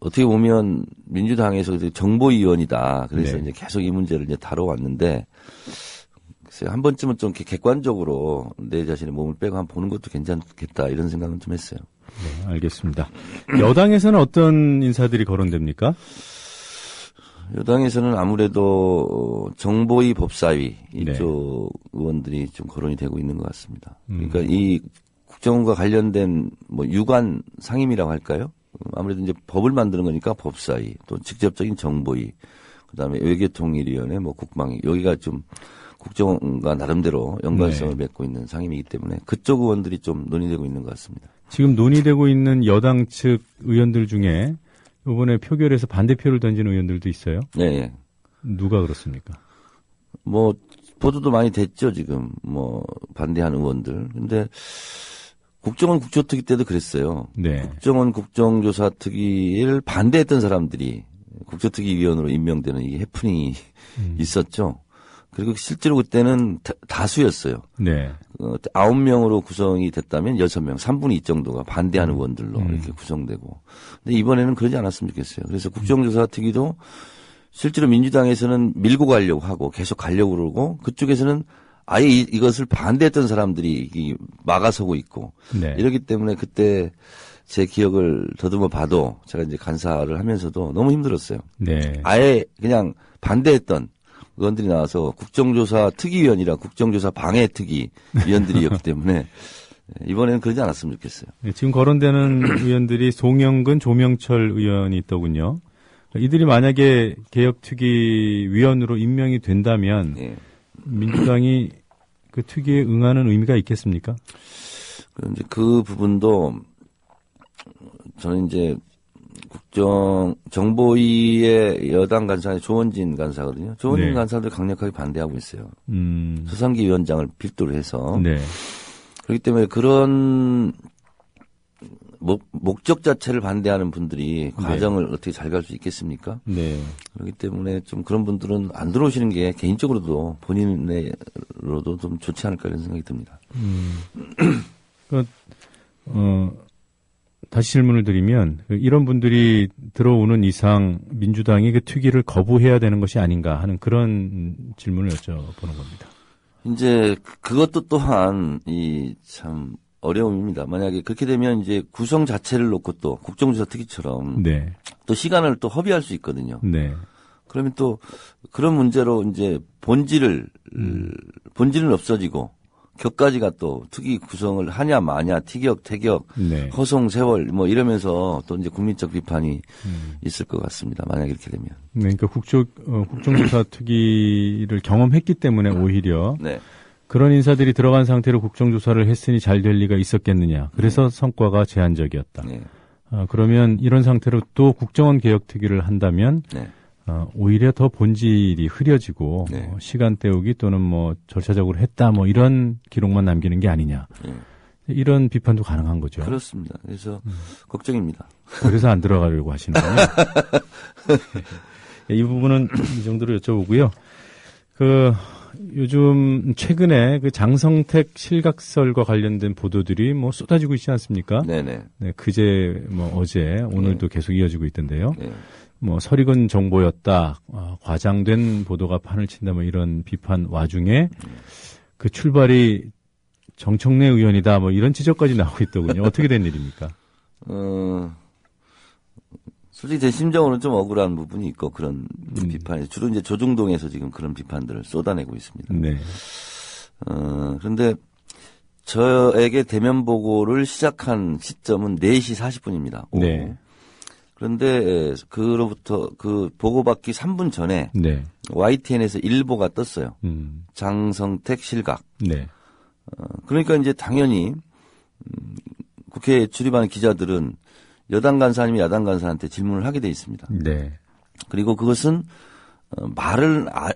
어떻게 보면 민주당에서 정보위원이다. 그래서 이제 계속 이 문제를 이제 다뤄왔는데, 글쎄요, 한 번쯤은 좀 객관적으로 내 자신의 몸을 빼고 한번 보는 것도 괜찮겠다. 이런 생각은 좀 했어요. 네, 알겠습니다. 여당에서는 어떤 인사들이 거론됩니까? 여당에서는 아무래도 정보위 법사위 이쪽 의원들이 좀 거론이 되고 있는 것 같습니다. 그러니까 이 국정원과 관련된 뭐 유관 상임이라고 할까요? 아무래도 이제 법을 만드는 거니까 법사위, 또 직접적인 정보위, 그다음에 외교통일위원회, 뭐 국방위, 여기가 좀 국정원과 나름대로 연관성을 맺고 있는 상임이기 때문에 그쪽 의원들이 좀 논의되고 있는 것 같습니다. 지금 논의되고 있는 여당 측 의원들 중에 이번에 표결에서 반대표를 던진 의원들도 있어요? 네. 누가 그렇습니까? 뭐 보도도 많이 됐죠, 지금. 뭐 반대하는 의원들. 근데 국정원 국조특위 때도 그랬어요. 국정원 국정조사특위를 반대했던 사람들이 국조특위 위원으로 임명되는 이 해프닝이 있었죠. 그리고 실제로 그때는 다수였어요. 9명으로 구성이 됐다면 6명, 3분의 2 정도가 반대하는 의원들로 이렇게 구성되고. 근데 이번에는 그러지 않았으면 좋겠어요. 그래서 국정조사특위도 실제로 민주당에서는 밀고 가려고 하고 계속 가려고 그러고 그쪽에서는 아예 이것을 반대했던 사람들이 막아서고 있고 이러기 때문에 그때 제 기억을 더듬어 봐도 제가 이제 간사를 하면서도 너무 힘들었어요. 아예 그냥 반대했던 의원들이 나와서 국정조사 특위위원이라 국정조사 방해 특위 위원들이었기 때문에 이번에는 그러지 않았으면 좋겠어요. 네, 지금 거론되는 의원들이 송영근, 조명철 의원이 있더군요. 이들이 만약에 개혁특위위원으로 임명이 된다면 네. 민주당이 그 특위에 응하는 의미가 있겠습니까? 이제 그 부분도 저는 이제 정보위의 여당 간사는 조원진 간사거든요. 조원진 네. 간사도 강력하게 반대하고 있어요. 서상기 위원장을 필두로 해서. 네. 그렇기 때문에 그런 목적 자체를 반대하는 분들이 과정을 어떻게 잘 갈 수 있겠습니까? 네. 그렇기 때문에 좀 그런 분들은 안 들어오시는 게 개인적으로도 본인으로도 좀 좋지 않을까 이런 생각이 듭니다. 다시 질문을 드리면 이런 분들이 들어오는 이상 민주당이 그 특위를 거부해야 되는 것이 아닌가 하는 그런 질문을 여쭤보는 겁니다. 이제 그것도 또한 참 어려움입니다. 만약에 그렇게 되면 이제 구성 자체를 놓고 또 국정조사 특위처럼 네. 또 시간을 또 허비할 수 있거든요. 네. 그러면 또 그런 문제로 이제 본질은 없어지고 격까지가 또 특위 구성을 하냐 마냐 티격 태격 네. 허송 세월 뭐 이러면서 또 이제 국민적 비판이 있을 것 같습니다. 만약에 이렇게 되면. 네, 그러니까 국정조사 특위를 경험했기 때문에 오히려 네. 그런 인사들이 들어간 상태로 국정조사를 했으니 잘 될 리가 있었겠느냐. 그래서 성과가 제한적이었다. 네. 그러면 이런 상태로 또 국정원 개혁특위를 한다면 네. 오히려 더 본질이 흐려지고 네. 시간 때우기 또는 뭐 절차적으로 했다 뭐 이런 기록만 남기는 게 아니냐. 네. 이런 비판도 가능한 거죠. 그렇습니다. 그래서 걱정입니다. 그래서 안 들어가려고 하시는군요. 이 부분은 이 정도로 여쭤보고요. 요즘 최근에 그 장성택 실각설과 관련된 보도들이 뭐 쏟아지고 있지 않습니까? 네네. 네, 그제 뭐 어제 오늘도 계속 이어지고 있던데요. 네. 뭐 설익은 정보였다, 과장된 보도가 판을 친다 뭐 이런 비판 와중에 그 출발이 정청래 의원이다 뭐 이런 지적까지 나오고 있더군요. 어떻게 된 일입니까? 솔직히 제 심정으로는 좀 억울한 부분이 있고 그런 비판이 주로 이제 조중동에서 지금 그런 비판들을 쏟아내고 있습니다. 네. 그런데 저에게 대면 보고를 시작한 시점은 4시 40분입니다. 오후. 네. 그런데 그로부터 그 보고받기 3분 전에 네. YTN에서 일보가 떴어요. 장성택 실각. 네. 그러니까 이제 당연히 국회에 출입하는 기자들은 여당 간사 아니면 야당 간사한테 질문을 하게 돼 있습니다. 네. 그리고 그것은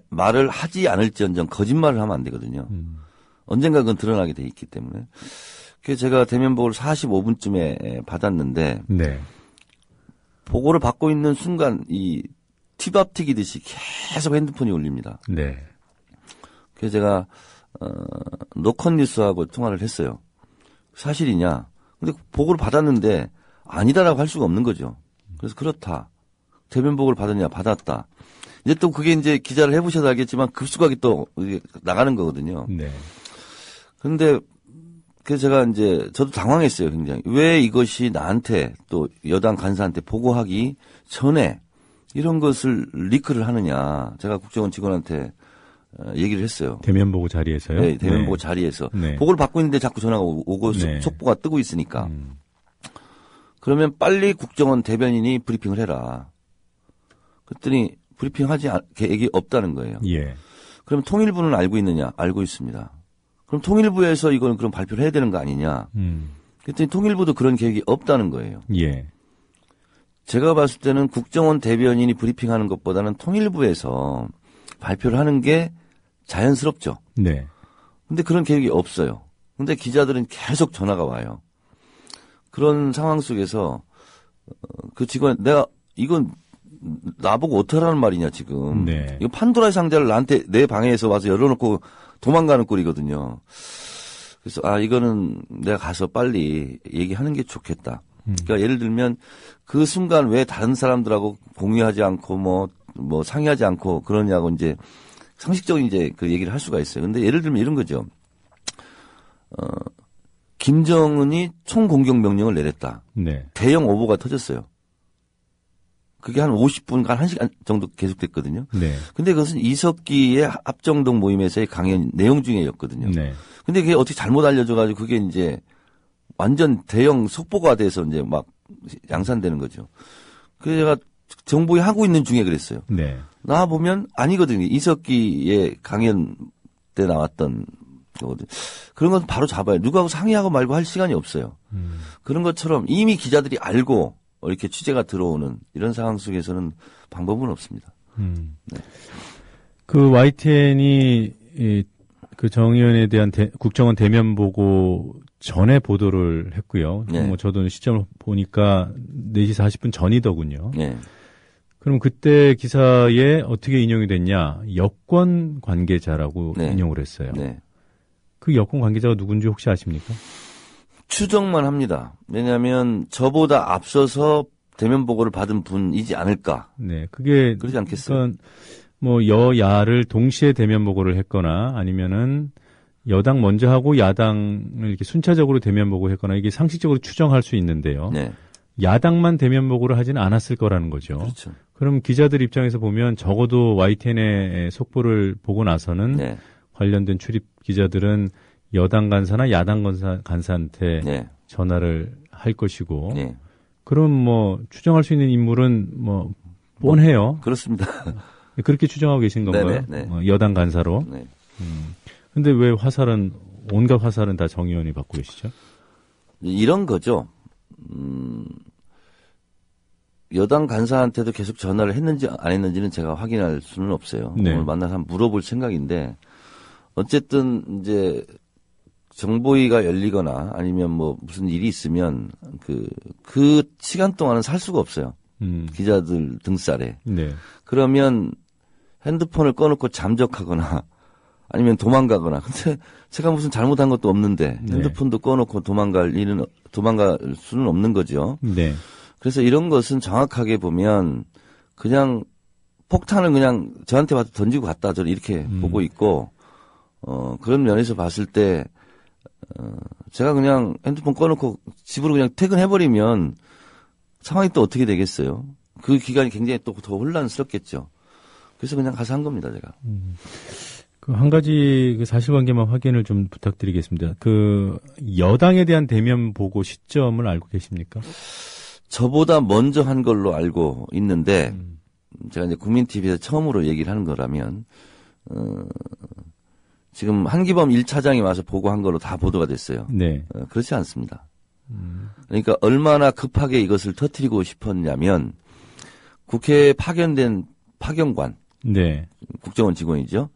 말을 하지 않을지언정 거짓말을 하면 안 되거든요. 언젠가 그건 드러나게 돼 있기 때문에. 그래서 제가 대면 보고를 45분쯤에 받았는데 네. 보고를 받고 있는 순간 이 티밥 튀기듯이 계속 핸드폰이 울립니다. 네. 그래서 제가 노컷 뉴스하고 통화를 했어요. 사실이냐? 근데 보고를 받았는데 아니다라고 할 수가 없는 거죠. 그래서 그렇다. 대면 보고를 받았냐? 받았다. 이제 또 그게 이제 기자를 해보셔서 알겠지만 급수각이 또 나가는 거거든요. 네. 그런데 그래서 제가 이제 저도 당황했어요, 굉장히. 왜 이것이 나한테 또 여당 간사한테 보고하기 전에 이런 것을 리크를 하느냐. 제가 국정원 직원한테 얘기를 했어요. 대면 보고 자리에서요? 네, 대면 네. 보고 자리에서. 네. 보고를 받고 있는데 자꾸 전화가 오고 네. 속보가 뜨고 있으니까. 그러면 빨리 국정원 대변인이 브리핑을 해라. 그랬더니 브리핑하지 계획이 없다는 거예요. 예. 그럼 통일부는 알고 있느냐? 알고 있습니다. 그럼 통일부에서 이건 그럼 발표를 해야 되는 거 아니냐? 그랬더니 통일부도 그런 계획이 없다는 거예요. 예. 제가 봤을 때는 국정원 대변인이 브리핑하는 것보다는 통일부에서 발표를 하는 게 자연스럽죠. 네. 근데 그런 계획이 없어요. 근데 기자들은 계속 전화가 와요. 그런 상황 속에서 그 직원 내가 이건 나보고 어떡하라는 말이냐 지금. 네. 이거 판도라의 상자를 나한테 내 방에서 와서 열어놓고 도망가는 꼴이거든요. 그래서 이거는 내가 가서 빨리 얘기하는 게 좋겠다. 그러니까 예를 들면 그 순간 왜 다른 사람들하고 공유하지 않고 뭐 상의하지 않고 그러냐고 이제 상식적인 이제 그 얘기를 할 수가 있어요. 근데 예를 들면 이런 거죠. 김정은이 총공격 명령을 내렸다. 네. 대형 오보가 터졌어요. 그게 한 50분, 한 1시간 정도 계속됐거든요. 네. 근데 그것은 이석기의 합정동 모임에서의 강연 내용 중에였거든요. 네. 근데 그게 어떻게 잘못 알려져가지고 그게 이제 완전 대형 속보가 돼서 이제 막 양산되는 거죠. 그래서 제가 정보위 하고 있는 중에 그랬어요. 네. 나 보면 아니거든요. 이석기의 강연 때 나왔던 거거든. 그런 건 바로 잡아요. 누구하고 상의하고 말고 할 시간이 없어요. 그런 것처럼 이미 기자들이 알고 이렇게 취재가 들어오는 이런 상황 속에서는 방법은 없습니다. 네. 그 YTN이 그 정 의원에 대한 국정원 대면 보고 전에 보도를 했고요. 네. 뭐 저도 시점을 보니까 4시 40분 전이더군요. 네. 그럼 그때 기사에 어떻게 인용이 됐냐? 여권 관계자라고 네. 인용을 했어요. 네. 그 여권 관계자가 누군지 혹시 아십니까? 추정만 합니다. 왜냐하면 저보다 앞서서 대면 보고를 받은 분이지 않을까. 네, 그게 그러지 않겠어요. 그러니까 뭐 여야를 동시에 대면 보고를 했거나 아니면은 여당 먼저 하고 야당을 이렇게 순차적으로 대면 보고했거나 이게 상식적으로 추정할 수 있는데요. 네. 야당만 대면 보고를 하지는 않았을 거라는 거죠. 그렇죠. 그럼 기자들 입장에서 보면 적어도 YTN의 속보를 보고 나서는 네. 관련된 출입 기자들은 여당 간사나 야당 간사한테 네. 전화를 할 것이고 네. 그럼 뭐 추정할 수 있는 인물은 뭐 뻔해요. 그렇습니다. 그렇게 추정하고 계신 건가요? 네네, 네. 여당 간사로. 네. 근데 왜 온갖 화살은 다 정 의원이 받고 계시죠? 이런 거죠. 여당 간사한테도 계속 전화를 했는지 안 했는지는 제가 확인할 수는 없어요. 네. 오늘 만나서 한번 물어볼 생각인데 어쨌든 이제 정보위가 열리거나 아니면 뭐 무슨 일이 있으면 그 시간 동안은 살 수가 없어요. 기자들 등살에. 네. 그러면 핸드폰을 꺼놓고 잠적하거나 아니면 도망가거나. 근데 제가 무슨 잘못한 것도 없는데 핸드폰도 꺼놓고 도망갈 수는 없는 거죠. 네. 그래서 이런 것은 정확하게 보면 그냥 폭탄을 그냥 저한테 와서 던지고 갔다 저를 이렇게 보고 있고 그런 면에서 봤을 때 제가 그냥 핸드폰 꺼놓고 집으로 그냥 퇴근해버리면 상황이 또 어떻게 되겠어요? 그 기간이 굉장히 또 더 혼란스럽겠죠. 그래서 그냥 가서 한 겁니다, 제가. 그 한 가지 그 사실관계만 확인을 좀 부탁드리겠습니다. 그 여당에 대한 대면 보고 시점을 알고 계십니까? 저보다 먼저 한 걸로 알고 있는데 제가 이제 국민TV에서 처음으로 얘기를 하는 거라면 지금 한기범 1차장이 와서 보고한 걸로 다 보도가 됐어요. 네. 그렇지 않습니다. 그러니까 얼마나 급하게 이것을 터뜨리고 싶었냐면 국회에 파견된 파견관, 네. 국정원 직원이죠.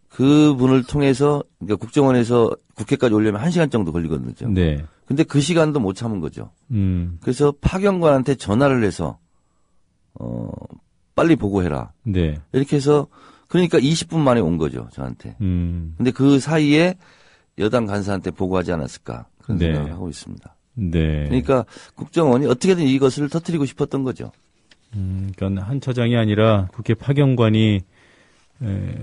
그분을 통해서 그러니까 국정원에서 국회까지 오려면 1시간 정도 걸리거든요. 네. 근데 그 시간도 못 참은 거죠. 그래서 파견관한테 전화를 해서 빨리 보고해라. 네. 이렇게 해서 그러니까 20분 만에 온 거죠, 저한테. 근데 그 사이에 여당 간사한테 보고하지 않았을까 그런 네. 생각을 하고 있습니다. 네. 그러니까 국정원이 어떻게든 이것을 터뜨리고 싶었던 거죠. 그러니까 한 차장이 아니라 국회 파견관이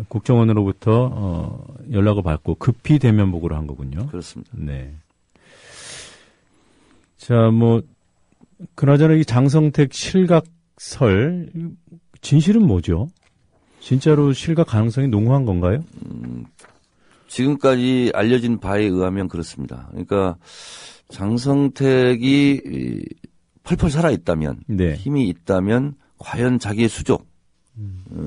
국정원으로부터 연락을 받고 급히 대면 보고를 한 거군요. 그렇습니다. 네. 자, 뭐 그나저나 이 장성택 실각설 진실은 뭐죠? 진짜로 실각 가능성이 농후한 건가요? 지금까지 알려진 바에 의하면 그렇습니다. 그러니까 장성택이 펄펄 살아있다면, 네. 힘이 있다면 과연 자기의 수족,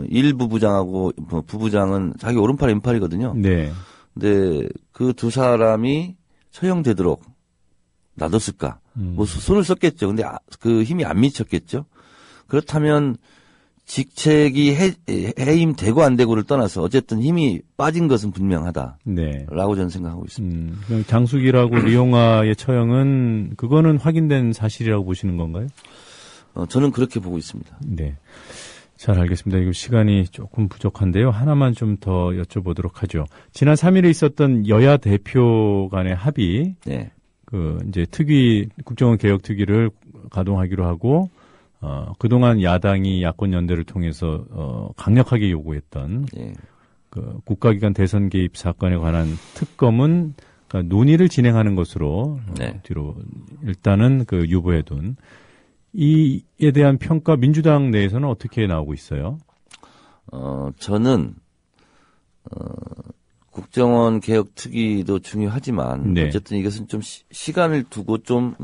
일 부부장하고 부부장은 자기 오른팔 왼팔이거든요. 네. 근데 그 두 사람이 처형되도록 놔뒀을까? 뭐 손을 썼겠죠. 근데 그 힘이 안 미쳤겠죠. 그렇다면 직책이 해임되고 안 되고를 떠나서 어쨌든 힘이 빠진 것은 분명하다. 네. 라고 저는 생각하고 있습니다. 장숙이라고 리용아의 처형은 그거는 확인된 사실이라고 보시는 건가요? 저는 그렇게 보고 있습니다. 네. 잘 알겠습니다. 이거 시간이 조금 부족한데요. 하나만 좀 더 여쭤보도록 하죠. 지난 3일에 있었던 여야 대표 간의 합의. 네. 이제 국정원 개혁 특위를 가동하기로 하고, 그동안 야당이 야권 연대를 통해서, 강력하게 요구했던, 네. 국가기관 대선 개입 사건에 관한 특검은 그러니까 논의를 진행하는 것으로, 네. 뒤로 일단은 유보해둔. 이에 대한 평가 민주당 내에서는 어떻게 나오고 있어요? 저는, 국정원 개혁 특위도 중요하지만 네. 어쨌든 이것은 좀 시간을 두고 좀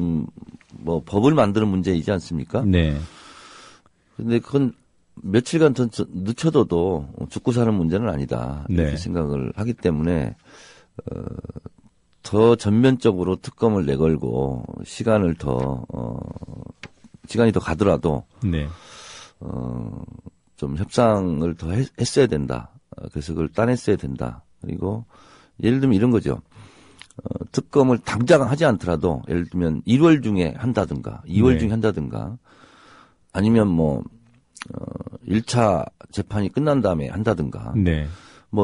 뭐 법을 만드는 문제이지 않습니까? 네. 근데 그건 며칠간 더 늦춰둬도 죽고 사는 문제는 아니다. 이렇게 네. 생각을 하기 때문에 더 전면적으로 특검을 내걸고 시간이 더 가더라도 네. 좀 협상을 더 했어야 된다. 그래서 그걸 따냈어야 된다. 그리고 예를 들면 이런 거죠. 특검을 당장 하지 않더라도 예를 들면 1월 중에 한다든가 2월 네. 중에 한다든가 아니면 1차 재판이 끝난 다음에 한다든가 네.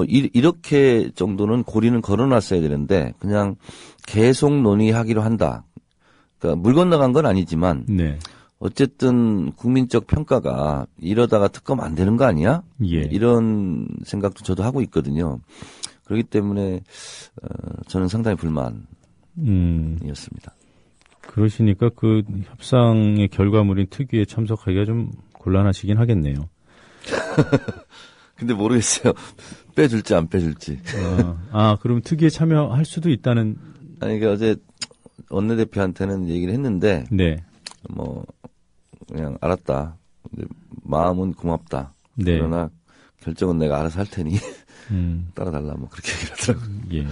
이렇게 정도는 고리는 걸어놨어야 되는데 그냥 계속 논의하기로 한다. 그러니까 물 건너간 건 아니지만 네. 어쨌든 국민적 평가가 이러다가 특검 안 되는 거 아니야? 예. 이런 생각도 저도 하고 있거든요. 그렇기 때문에 저는 상당히 불만이었습니다. 그러시니까 그 협상의 결과물인 특위에 참석하기가 좀 곤란하시긴 하겠네요. 근데 모르겠어요. 빼줄지 안 빼줄지. 그럼 특위에 참여할 수도 있다는. 아니, 그러니까 어제 원내대표한테는 얘기를 했는데. 네. 그냥 알았다. 근데 마음은 고맙다. 네. 그러나 결정은 내가 알아서 할 테니 따라달라. 그렇게 얘기를 하더라고요. 예.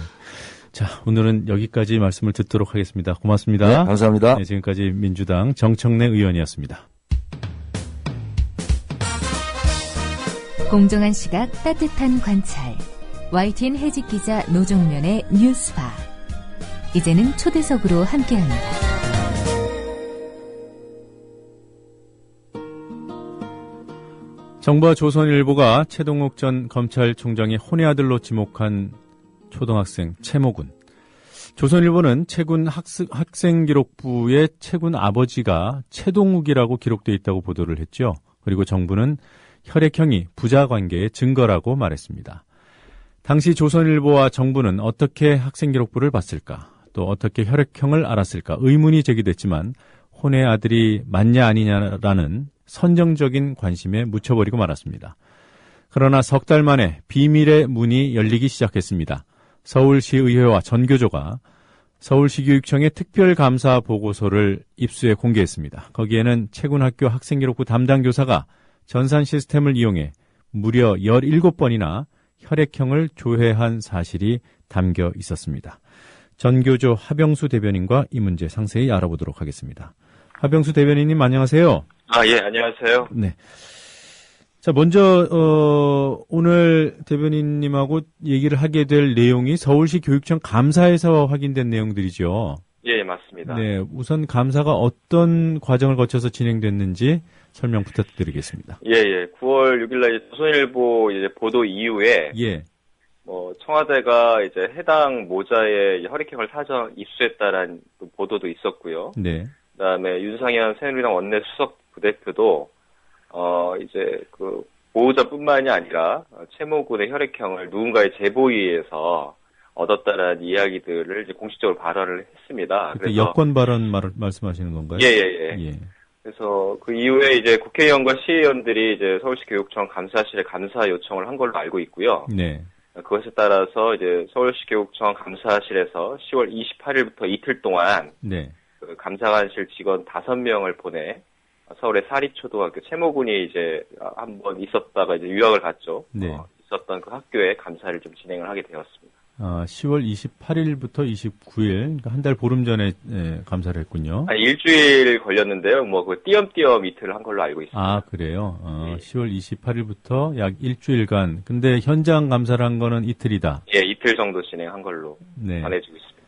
자, 오늘은 여기까지 말씀을 듣도록 하겠습니다. 고맙습니다. 네, 감사합니다. 네, 지금까지 민주당 정청래 의원이었습니다. 공정한 시각, 따뜻한 관찰. YTN 해직 기자 노종면의 뉴스바. 이제는 초대석으로 함께합니다. 정부와 조선일보가 최동욱 전 검찰총장의 혼의 아들로 지목한 초등학생 최모군. 조선일보는 최군 학생기록부에 최군 아버지가 최동욱이라고 기록되어 있다고 보도를 했죠. 그리고 정부는 혈액형이 부자관계의 증거라고 말했습니다. 당시 조선일보와 정부는 어떻게 학생기록부를 봤을까? 또 어떻게 혈액형을 알았을까? 의문이 제기됐지만 혼의 아들이 맞냐 아니냐라는 선정적인 관심에 묻혀버리고 말았습니다. 그러나 석 달 만에 비밀의 문이 열리기 시작했습니다. 서울시의회와 전교조가 서울시교육청의 특별감사 보고서를 입수해 공개했습니다. 거기에는 최군학교 학생기록부 담당 교사가 전산 시스템을 이용해 무려 17번이나 혈액형을 조회한 사실이 담겨 있었습니다. 전교조 하병수 대변인과 이 문제 상세히 알아보도록 하겠습니다. 하병수 대변인님 안녕하세요. 예, 안녕하세요. 네. 자, 먼저 오늘 대변인님하고 얘기를 하게 될 내용이 서울시 교육청 감사에서 확인된 내용들이죠. 예, 맞습니다. 네, 우선 감사가 어떤 과정을 거쳐서 진행됐는지 설명 부탁드리겠습니다. 예. 9월 6일날 조선일보 보도 이후에 청와대가 해당 모자의 혈액형을 사전 입수했다라는 보도도 있었고요. 네. 그다음에 윤상현 새누리당 원내 수석 부대표도 보호자뿐만이 아니라 최모군의 혈액형을 누군가의 제보에 의해서 얻었다라는 이야기들을 공식적으로 발언을 했습니다. 그래서 여권 발언 말씀하시는 건가요? 예. 그래서 그 이후에 국회의원과 시의원들이 서울시 교육청 감사실에 감사 요청을 한 걸로 알고 있고요. 네. 그것에 따라서 서울시 교육청 감사실에서 10월 28일부터 이틀 동안 그 감사관실 직원 5명을 보내 서울의 사립초등학교 최모군이 한번 있었다가 유학을 갔죠. 네. 있었던 그 학교에 감사를 좀 진행을 하게 되었습니다. 10월 28일부터 29일, 그러니까 한 달 보름 전에 감사를 했군요. 일주일 걸렸는데요. 띄엄띄엄 이틀을 한 걸로 알고 있습니다. 아, 그래요? 10월 28일부터 약 일주일간. 근데 현장 감사를 한 거는 이틀이다. 예, 이틀 정도 진행한 걸로 전해지고 있습니다.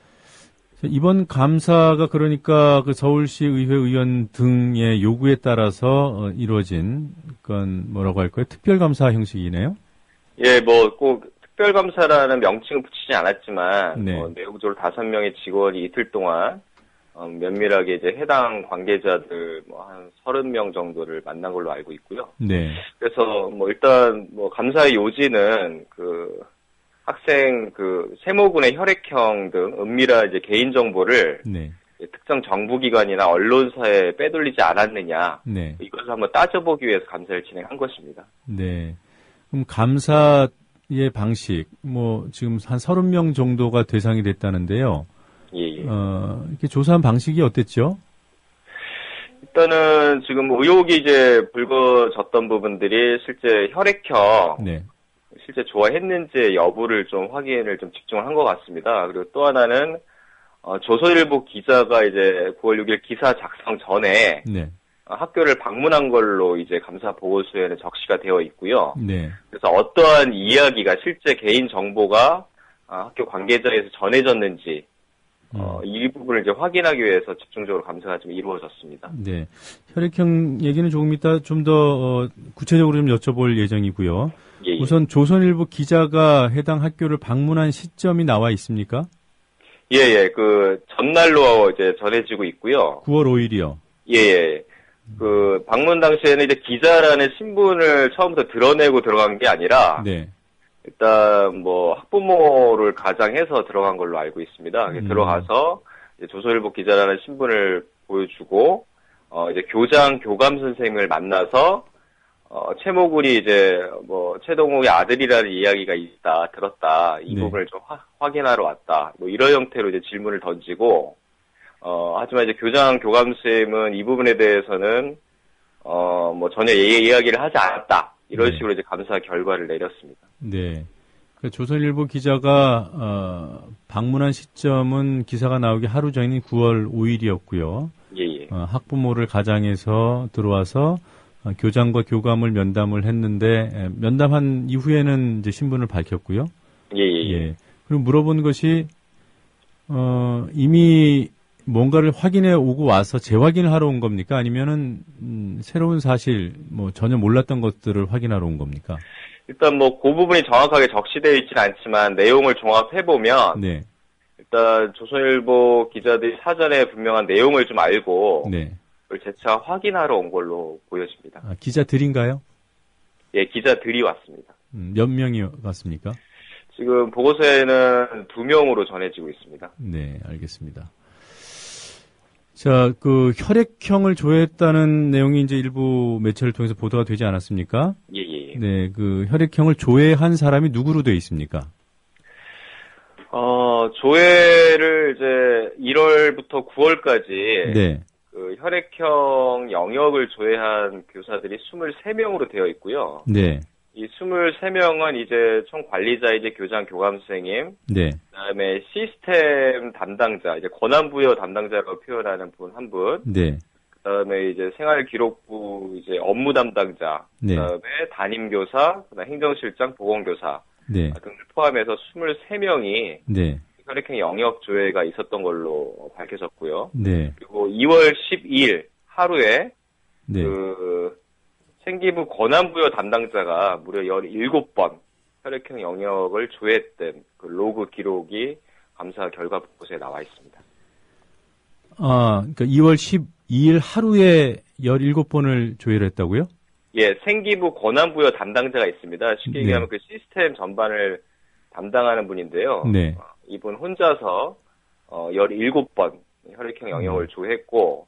이번 감사가 그러니까 그 서울시 의회 의원 등의 요구에 따라서 이루어진 건 뭐라고 할까요? 특별감사 형식이네요? 예, 꼭 특별감사라는 명칭을 붙이지 않았지만 내부적으로 5명의 직원이 이틀 동안 면밀하게 해당 관계자들 한 30명 정도를 만난 걸로 알고 있고요. 네. 그래서 일단 감사의 요지는 학생 세모군의 혈액형 등 은밀한 개인 정보를 특정 정부기관이나 언론사에 빼돌리지 않았느냐 이것을 한번 따져보기 위해서 감사를 진행한 것입니다. 네. 그럼 감사 방식, 지금 한 30명 정도가 대상이 됐다는데요. 예. 이렇게 조사한 방식이 어땠죠? 일단은 지금 의혹이 이제 불거졌던 부분들이 실제 혈액형, 네. 실제 좋아했는지 여부를 좀 확인을 좀 집중을 한 것 같습니다. 그리고 또 하나는 조선일보 기자가 이제 9월 6일 기사 작성 전에 네. 학교를 방문한 걸로 이제 감사 보고서에는 적시가 되어 있고요. 네. 그래서 어떠한 이야기가 실제 개인 정보가 학교 관계자에서 전해졌는지 이 부분을 이제 확인하기 위해서 집중적으로 감사가 좀 이루어졌습니다. 네. 혈액형 얘기는 조금 이따 좀 더 구체적으로 좀 여쭤볼 예정이고요. 예. 우선 조선일보 기자가 해당 학교를 방문한 시점이 나와 있습니까? 예. 그 전날로 이제 전해지고 있고요. 9월 5일이요. 예. 그 방문 당시에는 이제 기자라는 신분을 처음부터 드러내고 들어간 게 아니라 네. 일단 학부모를 가장해서 들어간 걸로 알고 있습니다. 들어가서 이제 조선일보 기자라는 신분을 보여주고 이제 교장 교감 선생님을 만나서 최모군이 이제 최동욱의 아들이라는 이야기가 들었다. 이 네. 부분을 좀 확인하러 왔다. 이런 형태로 이제 질문을 던지고 하지만 이제 교장 교감 선생님은 이 부분에 대해서는 전혀 이야기를 하지 않았다. 이런 네. 식으로 이제 감사 결과를 내렸습니다. 네. 조선일보 기자가 방문한 시점은 기사가 나오기 하루 전인 9월 5일이었고요. 예. 학부모를 가장해서 들어와서 교장과 교감을 면담을 했는데 면담한 이후에는 이제 신분을 밝혔고요. 예. 그리고 물어본 것이 이미 뭔가를 확인해 오고 와서 재확인을 하러 온 겁니까? 아니면은 새로운 사실 전혀 몰랐던 것들을 확인하러 온 겁니까? 일단 그 부분이 정확하게 적시되어 있지는 않지만 내용을 종합해 보면 네. 일단 조선일보 기자들이 사전에 분명한 내용을 좀 알고 네. 그걸 재차 확인하러 온 걸로 보여집니다. 기자들인가요? 예, 기자들이 왔습니다. 몇 명이 왔습니까? 지금 보고서에는 2명으로 전해지고 있습니다. 네, 알겠습니다. 자, 그 혈액형을 조회했다는 내용이 이제 일부 매체를 통해서 보도가 되지 않았습니까? 예. 네, 그 혈액형을 조회한 사람이 누구로 되어 있습니까? 조회를 이제 1월부터 9월까지 네. 그 혈액형 영역을 조회한 교사들이 23명으로 되어 있고요. 네. 이 23명은 이제 총 관리자 이제 교장 교감 선생님, 네. 그다음에 시스템 담당자, 이제 권한부여 담당자라고 표현하는 분 한 분, 네. 그다음에 이제 생활기록부 이제 업무 담당자, 네. 그다음에 담임교사, 그다음 행정실장, 보건교사 네. 등을 포함해서 23명이 네. 혈액형 영역 조회가 있었던 걸로 밝혀졌고요. 네. 그리고 2월 12일 하루에 네. 그 생기부 권한부여 담당자가 무려 17번 혈액형 영역을 조회했던 그 로그 기록이 감사 결과 보고서에 나와 있습니다. 그러니까 2월 12일 하루에 17번을 조회를 했다고요? 예, 생기부 권한부여 담당자가 있습니다. 쉽게 얘기하면 그 시스템 전반을 담당하는 분인데요. 네. 이분 혼자서 17번 혈액형 영역을 조회했고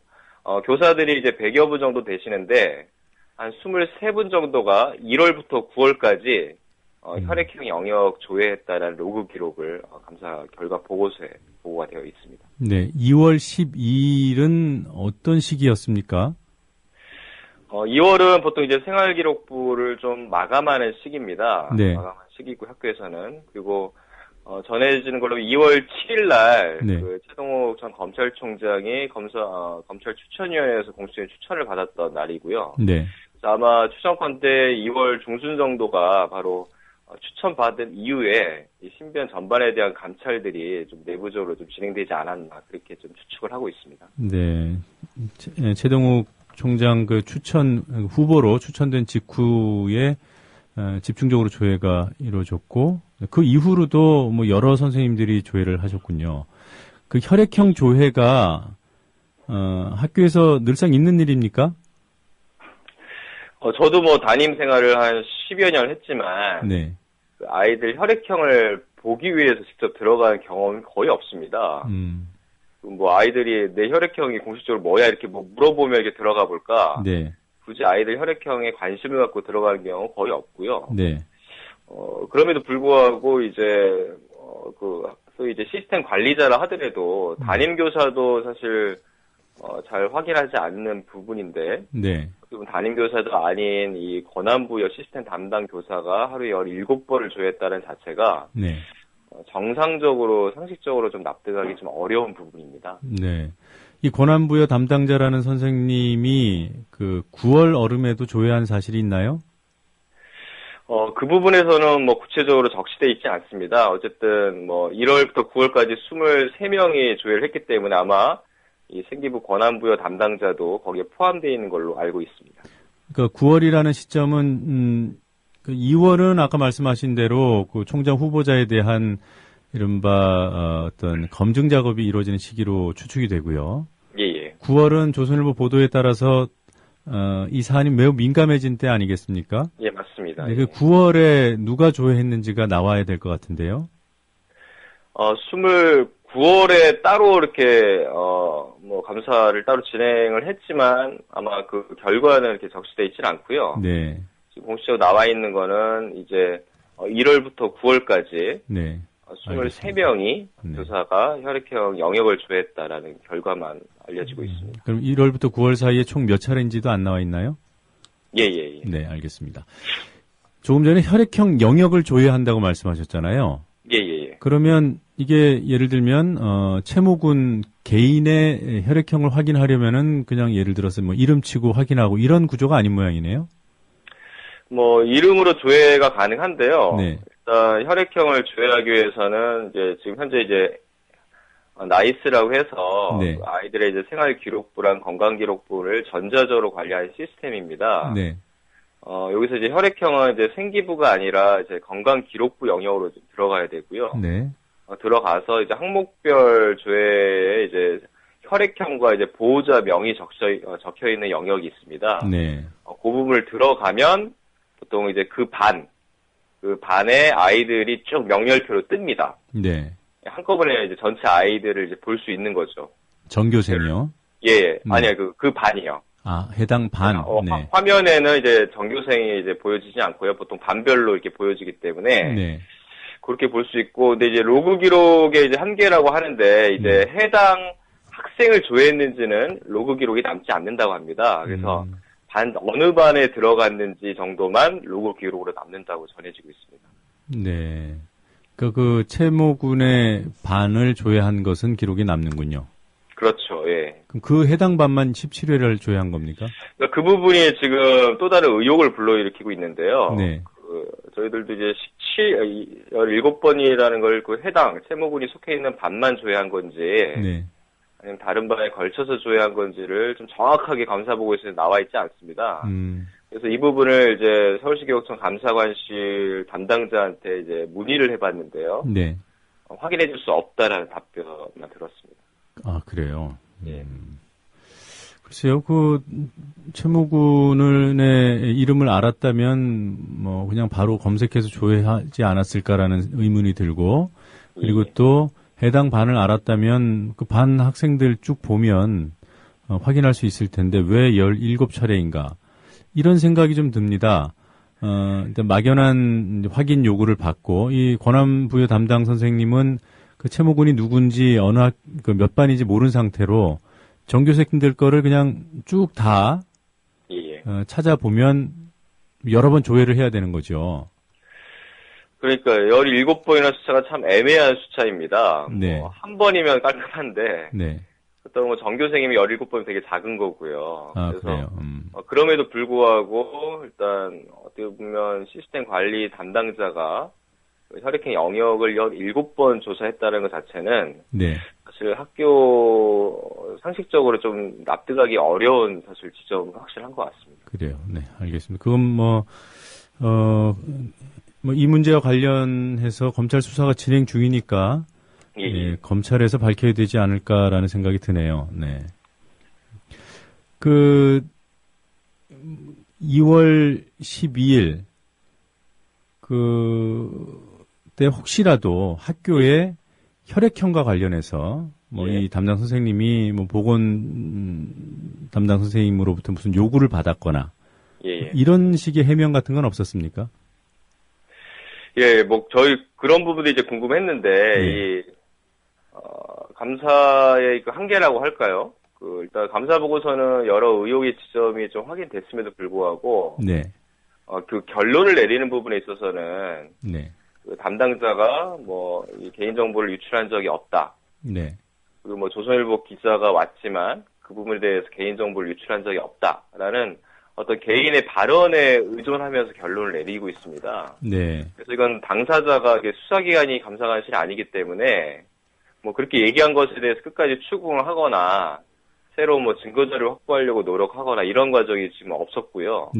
교사들이 이제 100여 분 정도 되시는데 한 23분 정도가 1월부터 9월까지 혈액형 영역 조회했다라는 로그 기록을 감사 결과 보고서에 보고가 되어 있습니다. 네, 2월 12일은 어떤 시기였습니까? 2월은 보통 이제 생활기록부를 좀 마감하는 시기입니다. 네. 마감하는 시기고 학교에서는. 그리고 전해지는 걸로 2월 7일 날 네. 그 최동욱 전 검찰총장이 검찰 추천위원회에서 공식적인 추천을 받았던 날이고요. 네. 그래서 아마 추천권 때 2월 중순 정도가 바로 추천받은 이후에 이 신변 전반에 대한 감찰들이 좀 내부적으로 좀 진행되지 않았나 그렇게 좀 추측을 하고 있습니다. 네. 최동욱 총장 그 후보로 추천된 직후에 집중적으로 조회가 이루어졌고 그 이후로도 여러 선생님들이 조회를 하셨군요. 그 혈액형 조회가 학교에서 늘상 있는 일입니까? 저도 담임 생활을 한 10여 년 했지만 네. 그 아이들 혈액형을 보기 위해서 직접 들어가는 경험이 거의 없습니다. 아이들이 내 혈액형이 공식적으로 뭐야 이렇게 물어보면 이렇게 들어가 볼까? 네. 굳이 아이들 혈액형에 관심을 갖고 들어가는 경우는 거의 없고요. 네. 그럼에도 불구하고 소위 시스템 관리자라 하더라도 담임 교사도 사실 잘 확인하지 않는 부분인데, 네. 담임 교사도 아닌 이 권한부여 시스템 담당 교사가 하루에 17번을 조회했다는 자체가 네. 정상적으로 상식적으로 좀 납득하기 좀 어려운 부분입니다. 네. 이 권한부여 담당자라는 선생님이 9월 얼음에도 조회한 사실이 있나요? 그 부분에서는 구체적으로 적시되어 있지 않습니다. 어쨌든 1월부터 9월까지 23명이 조회를 했기 때문에 아마 이 생기부 권한부여 담당자도 거기에 포함되어 있는 걸로 알고 있습니다. 그러니까 9월이라는 시점은 2월은 아까 말씀하신 대로 그 총장 후보자에 대한 이른바 어떤 검증 작업이 이루어지는 시기로 추측이 되고요. 예. 9월은 조선일보 보도에 따라서 이 사안이 매우 민감해진 때 아니겠습니까? 예, 맞습니다. 네, 그 9월에 누가 조회했는지가 나와야 될 것 같은데요. 9월에 따로 이렇게 감사를 따로 진행을 했지만 아마 그 결과는 이렇게 적시되어 있지는 않고요. 네. 지금 공식적으로 나와 있는 거는 이제 1월부터 9월까지 네. 23명이 교사가 혈액형 영역을 조회했다라는 결과만 알려지고 있습니다. 그럼 1월부터 9월 사이에 총 몇 차례인지도 안 나와 있나요? 예. 네, 알겠습니다. 조금 전에 혈액형 영역을 조회한다고 말씀하셨잖아요. 예. 그러면 이게 예를 들면 채모군 개인의 혈액형을 확인하려면은 그냥 예를 들어서 이름 치고 확인하고 이런 구조가 아닌 모양이네요. 이름으로 조회가 가능한데요. 네. 일단 혈액형을 조회하기 위해서는 지금 현재 나이스라고 해서 네. 아이들의 생활 기록부랑 건강 기록부를 전자적으로 관리하는 시스템입니다. 네. 여기서 혈액형은 생기부가 아니라 건강 기록부 영역으로 들어가야 되고요. 네. 들어가서 항목별 조회에 혈액형과 보호자 명이 적혀 있는 영역이 있습니다. 네. 그 부분을 들어가면 보통 그 반에 아이들이 쭉 명렬표로 뜹니다. 네. 한꺼번에 전체 아이들을 볼 수 있는 거죠. 전교생이요? 예. 아니요, 그 반이요. 아, 해당 반. 네. 화면에는 전교생이 보여지지 않고요. 보통 반별로 이렇게 보여지기 때문에. 네. 그렇게 볼 수 있고, 근데 로그 기록의 한계라고 하는데, 해당 학생을 조회했는지는 로그 기록이 남지 않는다고 합니다. 그래서 어느 반에 들어갔는지 정도만 로그 기록으로 남는다고 전해지고 있습니다. 네. 그 채모군의 반을 조회한 것은 기록이 남는군요. 그렇죠, 예. 그럼 그 해당 반만 17회를 조회한 겁니까? 그 부분이 지금 또 다른 의혹을 불러일으키고 있는데요. 네. 저희들도 17번이라는 걸 해당 채모군이 속해 있는 반만 조회한 건지, 네. 아니면 다른 반에 걸쳐서 조회한 건지를 좀 정확하게 감사보고서에 나와 있지 않습니다. 그래서 이 부분을 서울시교육청 감사관실 담당자한테 문의를 해봤는데요. 네. 확인해줄 수 없다라는 답변만 들었습니다. 아, 그래요? 예. 글쎄요, 채모군의 이름을 알았다면, 그냥 바로 검색해서 조회하지 않았을까라는 의문이 들고, 그리고 또 해당 반을 알았다면 그 반 학생들 쭉 보면 확인할 수 있을 텐데 왜 17차례인가? 이런 생각이 좀 듭니다. 일단 막연한 확인 요구를 받고, 이 권한부여 담당 선생님은 그 채모군이 누군지 몇 반인지 모르는 상태로 전교생들 거를 그냥 쭉 다 찾아보면 여러 번 조회를 해야 되는 거죠. 그러니까 17번이라는 숫자가 참 애매한 숫자입니다. 네. 한 번이면 깔끔한데 네. 또 전교생이면 17번이 되게 작은 거고요. 아, 그래서 그래요. 그럼에도 불구하고 일단 어떻게 보면 시스템 관리 담당자가 혈액형 영역을 17번 조사했다는 것 자체는 네. 사실 학교 상식적으로 좀 납득하기 어려운 사실 지점은 확실한 것 같습니다. 그래요. 네, 알겠습니다. 그건 이 문제와 관련해서 검찰 수사가 진행 중이니까 예, 검찰에서 밝혀야 되지 않을까라는 생각이 드네요. 네. 2월 12일 그때 혹시라도 학교에 혈액형과 관련해서 이 담당 선생님이 보건 담당 선생님으로부터 무슨 요구를 받았거나 이런 식의 해명 같은 건 없었습니까? 예, 뭐 저희 그런 부분도 이제 궁금했는데 감사의 그 한계라고 할까요? 일단 감사 보고서는 여러 의혹의 지점이 좀 확인됐음에도 불구하고 그 결론을 내리는 부분에 있어서는 그 담당자가 뭐 이 개인 정보를 유출한 적이 없다. 그리고 뭐 조선일보 기자가 왔지만 그 부분에 대해서 개인 정보를 유출한 적이 없다라는 어떤 개인의 발언에 의존하면서 결론을 내리고 있습니다. 그래서 이건 당사자가 수사기관이 감사관실이 아니기 때문에 뭐 그렇게 얘기한 것에 대해서 끝까지 추궁을 하거나 새로 뭐 증거자료를 확보하려고 노력하거나 이런 과정이 지금 없었고요.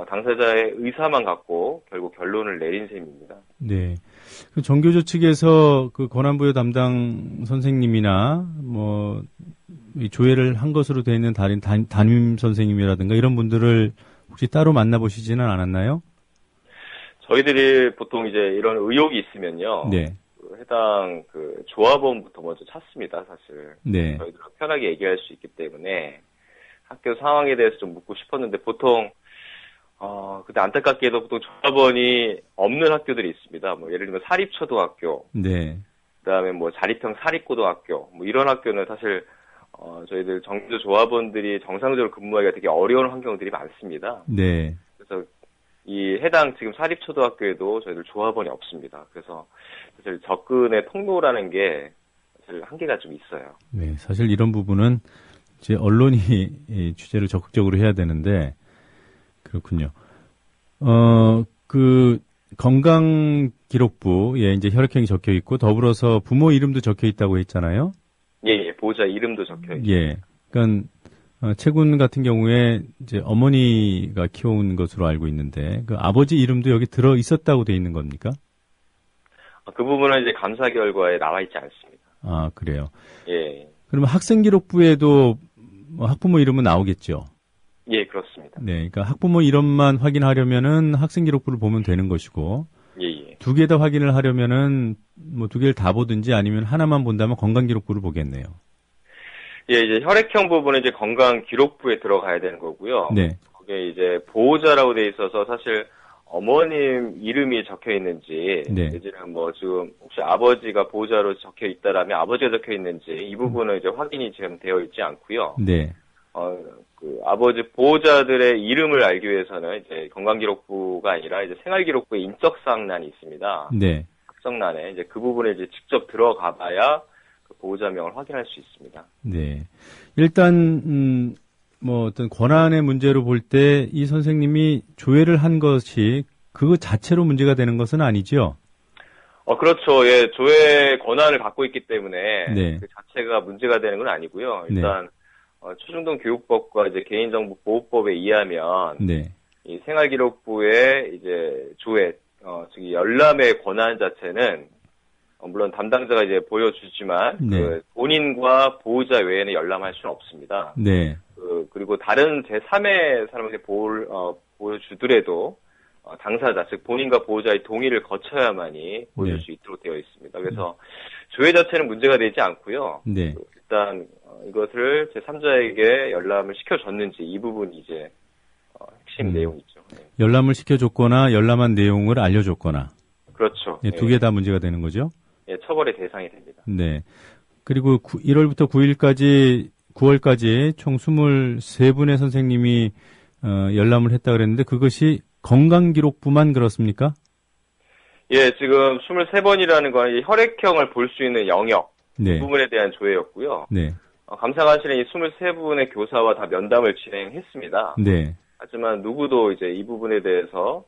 당사자의 의사만 갖고 결국 결론을 내린 셈입니다. 그 정교조 측에서 그 권한부여 담당 선생님이나 뭐 이 조회를 한 것으로 되어 있는 담임 선생님이라든가 이런 분들을 혹시 따로 만나보시지는 않았나요? 저희들이 보통 이제 이런 의혹이 있으면요. 그 해당 그 조합원부터 먼저 찾습니다, 사실. 저희들은 편하게 얘기할 수 있기 때문에 학교 상황에 대해서 좀 묻고 싶었는데 보통 근데 안타깝게도 보통 조합원이 없는 학교들이 있습니다. 뭐 예를 들면 사립초등학교, 그다음에 뭐 자립형 사립고등학교, 뭐 이런 학교는 사실 저희들 정규 조합원들이 정상적으로 근무하기가 되게 어려운 환경들이 많습니다. 그래서 이 해당 지금 사립초등학교에도 저희들 조합원이 없습니다. 그래서 사실 접근의 통로라는 게 사실 한계가 좀 있어요. 사실 이런 부분은 이제 언론이 취재를 적극적으로 해야 되는데 그렇군요. 그 건강기록부에 이제 혈액형이 적혀 있고 더불어서 부모 이름도 적혀 있다고 했잖아요. 보호자 이름도 적혀 있죠. 그러니까 채군 같은 경우에 이제 어머니가 키워온 것으로 알고 있는데 그 아버지 이름도 여기 들어 있었다고 돼 있는 겁니까? 그 부분은 이제 감사 결과에 나와 있지 않습니다. 아, 그래요. 그러면 학생기록부에도 학부모 이름은 나오겠죠? 그렇습니다. 그러니까 학부모 이름만 확인하려면은 학생기록부를 보면 되는 것이고, 두 개 다 확인을 하려면은 뭐 두 개를 다 보든지 아니면 하나만 본다면 건강기록부를 보겠네요. 이제 혈액형 부분은 이제 건강기록부에 들어가야 되는 거고요. 거기에 이제 보호자라고 돼 있어서 사실 어머님 이름이 적혀 있는지, 내지는 뭐 지금 혹시 아버지가 보호자로 적혀 있다라면 아버지가 적혀 있는지 이 부분은 이제 확인이 지금 되어 있지 않고요. 그 아버지 보호자들의 이름을 알기 위해서는 이제 건강기록부가 아니라 이제 생활기록부에 인적사항란이 있습니다. 학적란에 이제 그 부분에 이제 직접 들어가봐야 그 보호자명을 확인할 수 있습니다. 일단 뭐 어떤 권한의 문제로 볼 때 이 선생님이 조회를 한 것이 그거 자체로 문제가 되는 것은 아니죠? 그렇죠. 조회 권한을 갖고 있기 때문에 그 자체가 문제가 되는 건 아니고요. 일단 초중등 교육법과 이제 개인정보보호법에 의하면 이 생활기록부의 이제 조회, 즉 열람의 권한 자체는 물론 담당자가 이제 보여주지만 그 본인과 보호자 외에는 열람할 수는 없습니다. 그리고 다른 제3의 사람에게 보여주더라도 당사자, 즉 본인과 보호자의 동의를 거쳐야만이 보여줄 수 있도록 되어 있습니다. 그래서 조회 자체는 문제가 되지 않고요. 일단 이것을 제3자에게 열람을 시켜줬는지 이 부분이 이제 핵심 내용이죠. 열람을 시켜줬거나 열람한 내용을 알려줬거나. 그렇죠. 두 개 다 문제가 되는 거죠? 처벌의 대상이 됩니다. 그리고 1월부터 9월까지 총 23분의 선생님이 열람을 했다 그랬는데 그것이 건강기록부만 그렇습니까? 지금 23번이라는 건 혈액형을 볼 수 있는 영역 그 부분에 대한 조회였고요. 감사관실은 이 23분의 교사와 다 면담을 진행했습니다. 하지만 누구도 이제 이 부분에 대해서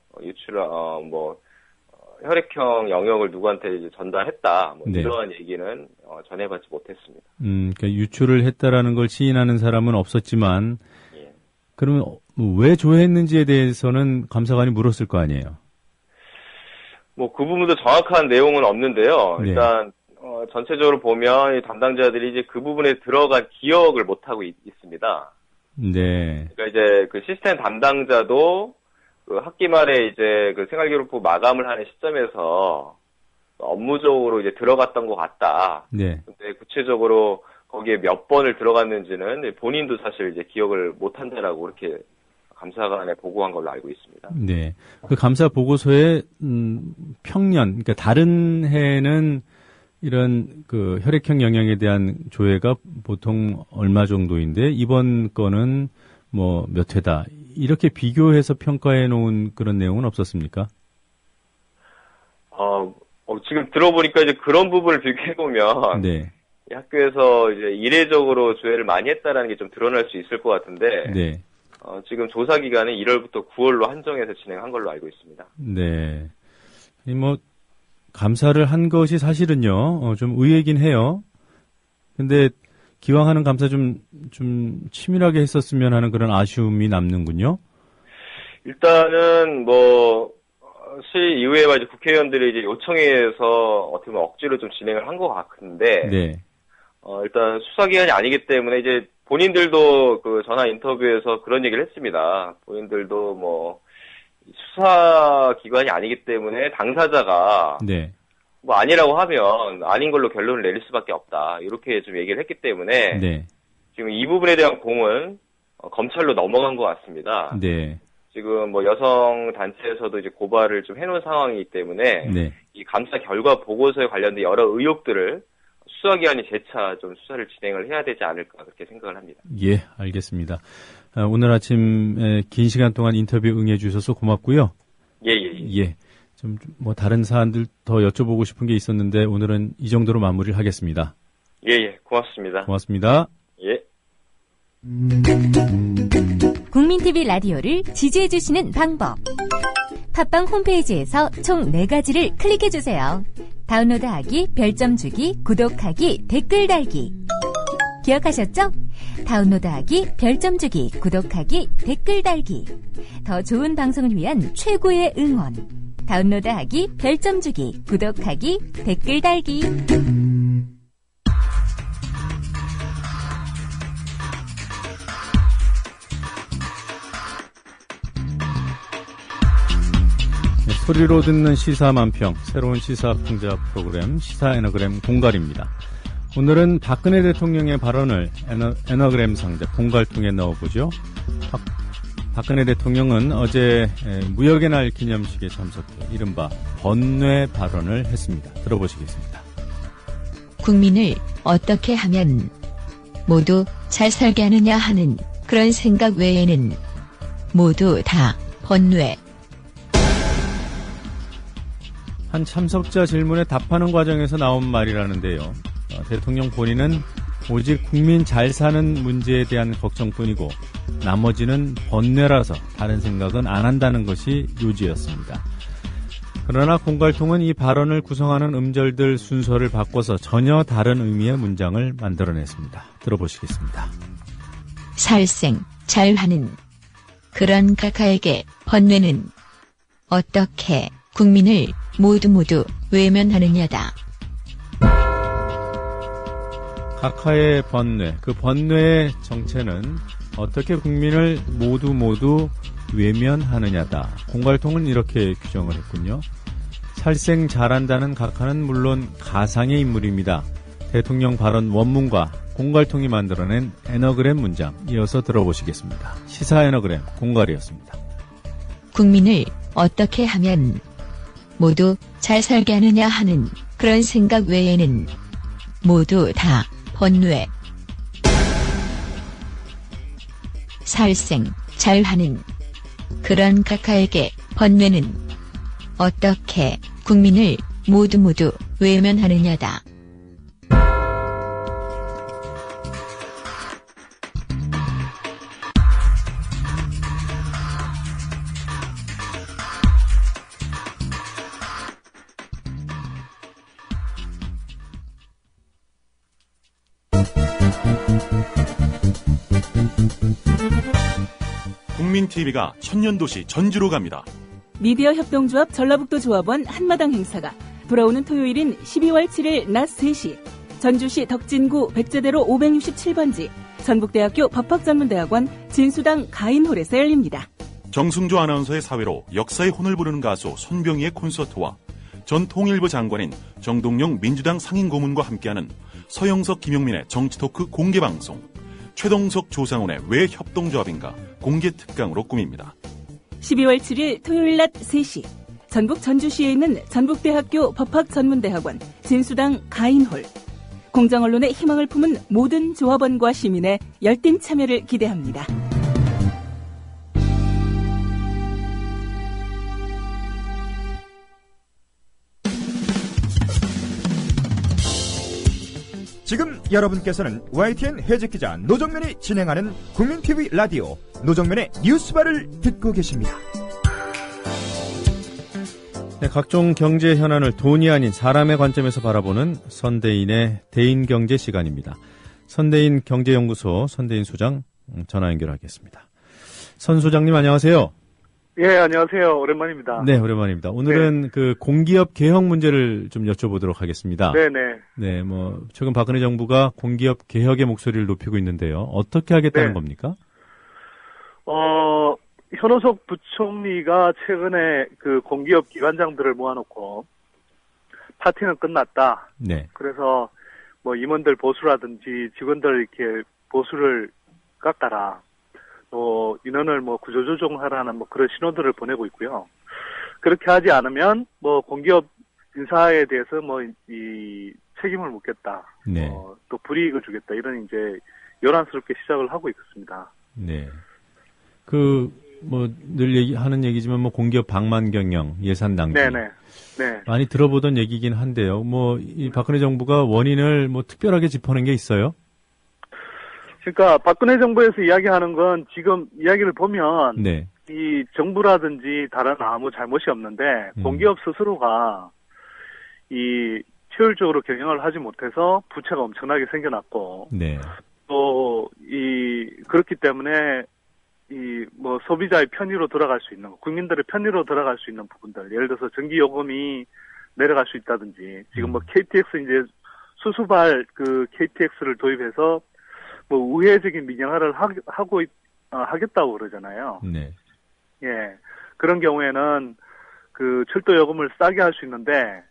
혈액형 영역을 누구한테 이제 전달했다. 이러한 얘기는 전해받지 못했습니다. 그러니까 유출을 했다라는 걸 시인하는 사람은 없었지만, 그러면 왜 조회했는지에 대해서는 감사관이 물었을 거 아니에요? 그 부분도 정확한 내용은 없는데요. 일단 전체적으로 보면 이 담당자들이 이제 그 부분에 들어간 기억을 못 하고 있습니다. 그러니까 이제 그 시스템 담당자도 그 학기 말에 이제 그 생활기록부 마감을 하는 시점에서 업무적으로 이제 들어갔던 것 같다. 근데 구체적으로 거기에 몇 번을 들어갔는지는 본인도 사실 이제 기억을 못 한다라고 그렇게 감사관에 보고한 걸로 알고 있습니다. 네. 그 감사 보고서에 평년, 그러니까 다른 해에는 이런 그 혈액형 영양에 대한 조회가 보통 얼마 정도인데 이번 건은 뭐 몇 회다. 이렇게 비교해서 평가해 놓은 그런 내용은 없었습니까? 지금 들어보니까 이제 그런 부분을 비교해 보면 네. 학교에서 이제 이례적으로 조회를 많이 했다라는 게 좀 드러날 수 있을 것 같은데 네. 지금 조사 기간은 1월부터 9월로 한정해서 진행한 걸로 알고 있습니다. 네. 뭐 감사를 한 것이 사실은요, 좀 의외이긴 해요. 근데 기왕 하는 감사 좀 치밀하게 했었으면 하는 그런 아쉬움이 남는군요. 일단은 시 이후에 이제 국회의원들이 이제 요청에 의해서 어떻게 보면 억지로 좀 진행을 한 것 같은데, 네. 일단 수사기관이 아니기 때문에 이제 본인들도 그 전화 인터뷰에서 그런 얘기를 했습니다. 본인들도 수사기관이 아니기 때문에 당사자가 네. 아니라고 하면 아닌 걸로 결론을 내릴 수밖에 없다. 이렇게 좀 얘기를 했기 때문에 네. 지금 이 부분에 대한 공은 검찰로 넘어간 것 같습니다. 네. 지금 여성 단체에서도 이제 고발을 좀 해놓은 상황이기 때문에 네. 이 감사 결과 보고서에 관련된 여러 의혹들을 수사기관이 재차 좀 수사를 진행을 해야 되지 않을까 그렇게 생각을 합니다. 예, 알겠습니다. 오늘 아침 긴 시간 동안 인터뷰 응해 주셔서 고맙고요. 예. 좀 다른 사안들 더 여쭤보고 싶은 게 있었는데 오늘은 이 정도로 마무리를 하겠습니다. 예, 고맙습니다. 고맙습니다. 예. 국민TV 라디오를 지지해주시는 방법. 팟빵 홈페이지에서 총 4가지를 클릭해주세요. 다운로드하기, 별점 주기, 구독하기, 댓글 달기. 기억하셨죠? 다운로드하기, 별점 주기, 구독하기, 댓글 달기. 더 좋은 방송을 위한 최고의 응원. 다운로드하기, 별점 주기, 구독하기, 댓글 달기. 소리로 듣는 시사만평, 새로운 시사풍자 프로그램 시사에너그램 공갈입니다. 오늘은 박근혜 대통령의 발언을 에너그램 상자 공갈통에 넣어보죠. 박근혜 대통령은 어제 무역의 날 기념식에 참석해 이른바 번뇌 발언을 했습니다. 들어보시겠습니다. 국민을 어떻게 하면 모두 잘 살게 하느냐 하는 그런 생각 외에는 모두 다 번뇌. 한 참석자 질문에 답하는 과정에서 나온 말이라는데요. 대통령 본인은 오직 국민 잘 사는 문제에 대한 걱정뿐이고 나머지는 번뇌라서 다른 생각은 안 한다는 것이 요지였습니다. 그러나 공갈통은 이 발언을 구성하는 음절들 순서를 바꿔서 전혀 다른 의미의 문장을 만들어냈습니다. 들어보시겠습니다. 살생 잘하는 그런 각하에게 번뇌는 어떻게 국민을 모두 외면하느냐다. 각하의 번뇌, 그 번뇌의 정체는 어떻게 국민을 모두 외면하느냐다. 공갈통은 이렇게 규정을 했군요. 살생 잘한다는 각하는 물론 가상의 인물입니다. 대통령 발언 원문과 공갈통이 만들어낸 에너그램 문장 이어서 들어보시겠습니다. 시사 에너그램 공갈이었습니다. 국민을 어떻게 하면 모두 잘 살게 하느냐 하는 그런 생각 외에는 모두 다 번뇌. 살생 잘하는 그런 각하에게 번뇌는 어떻게 국민을 모두 외면하느냐다. 국민TV가 천년도시 전주로 갑니다. 미디어 협동조합 전라북도 조합원 한마당 행사가 돌아오는 토요일인 12월 7일 낮 3시 전주시 덕진구 백제대로 567번지 전북대학교 법학전문대학원 진수당 가인홀에서 열립니다. 정승조 아나운서의 사회로 역사의 혼을 부르는 가수 손병희의 콘서트와 전 통일부 장관인 정동영 민주당 상임고문과 함께하는 서영석 김용민의 정치토크 공개방송, 최동석 조상훈의 왜 협동조합인가 공개 특강으로 꾸밉니다. 12월 7일 토요일 낮 3시 전북 전주시에 있는 전북대학교 법학전문대학원 진수당 가인홀. 공정언론의 희망을 품은 모든 조합원과 시민의 열띤 참여를 기대합니다. 지금 여러분께서는 YTN 해직기자 노정면이 진행하는 국민TV 라디오 노정면의 뉴스바를 듣고 계십니다. 네, 각종 경제 현안을 돈이 아닌 사람의 관점에서 바라보는 선대인의 대인경제 시간입니다. 선대인 경제연구소 선대인 소장 전화 연결하겠습니다. 선 소장님 안녕하세요. 예, 안녕하세요. 오랜만입니다. 네, 오랜만입니다. 오늘은 그 공기업 개혁 문제를 좀 여쭤보도록 하겠습니다. 네네. 네, 최근 박근혜 정부가 공기업 개혁의 목소리를 높이고 있는데요. 어떻게 하겠다는 겁니까? 현호석 부총리가 최근에 그 공기업 기관장들을 모아놓고 파티는 끝났다. 네. 그래서 임원들 보수라든지 직원들 이렇게 보수를 깎아라. 인원을 구조조정하라는 그런 신호들을 보내고 있고요. 그렇게 하지 않으면 공기업 인사에 대해서 이 책임을 묻겠다. 네. 또 불이익을 주겠다. 이런 이제 요란스럽게 시작을 하고 있습니다. 네. 늘 하는 얘기지만 공기업 방만 경영, 예산 낭비. 네네. 네. 많이 들어보던 얘기긴 한데요. 이 박근혜 정부가 원인을 특별하게 짚어낸 게 있어요? 그러니까 박근혜 정부에서 이야기하는 건 지금 이야기를 보면 네. 이 정부라든지 다른 아무 잘못이 없는데 공기업 스스로가 이 효율적으로 경영을 하지 못해서 부채가 엄청나게 생겨났고 네. 또 그렇기 때문에 소비자의 편의로 돌아갈 수 있는 국민들의 편의로 돌아갈 수 있는 부분들 예를 들어서 전기 요금이 내려갈 수 있다든지 지금 KTX 이제 수수발 KTX를 도입해서 우회적인 민영화를 하겠다고 그러잖아요. 네. 예. 그런 경우에는 철도 요금을 싸게 할 수 있는데,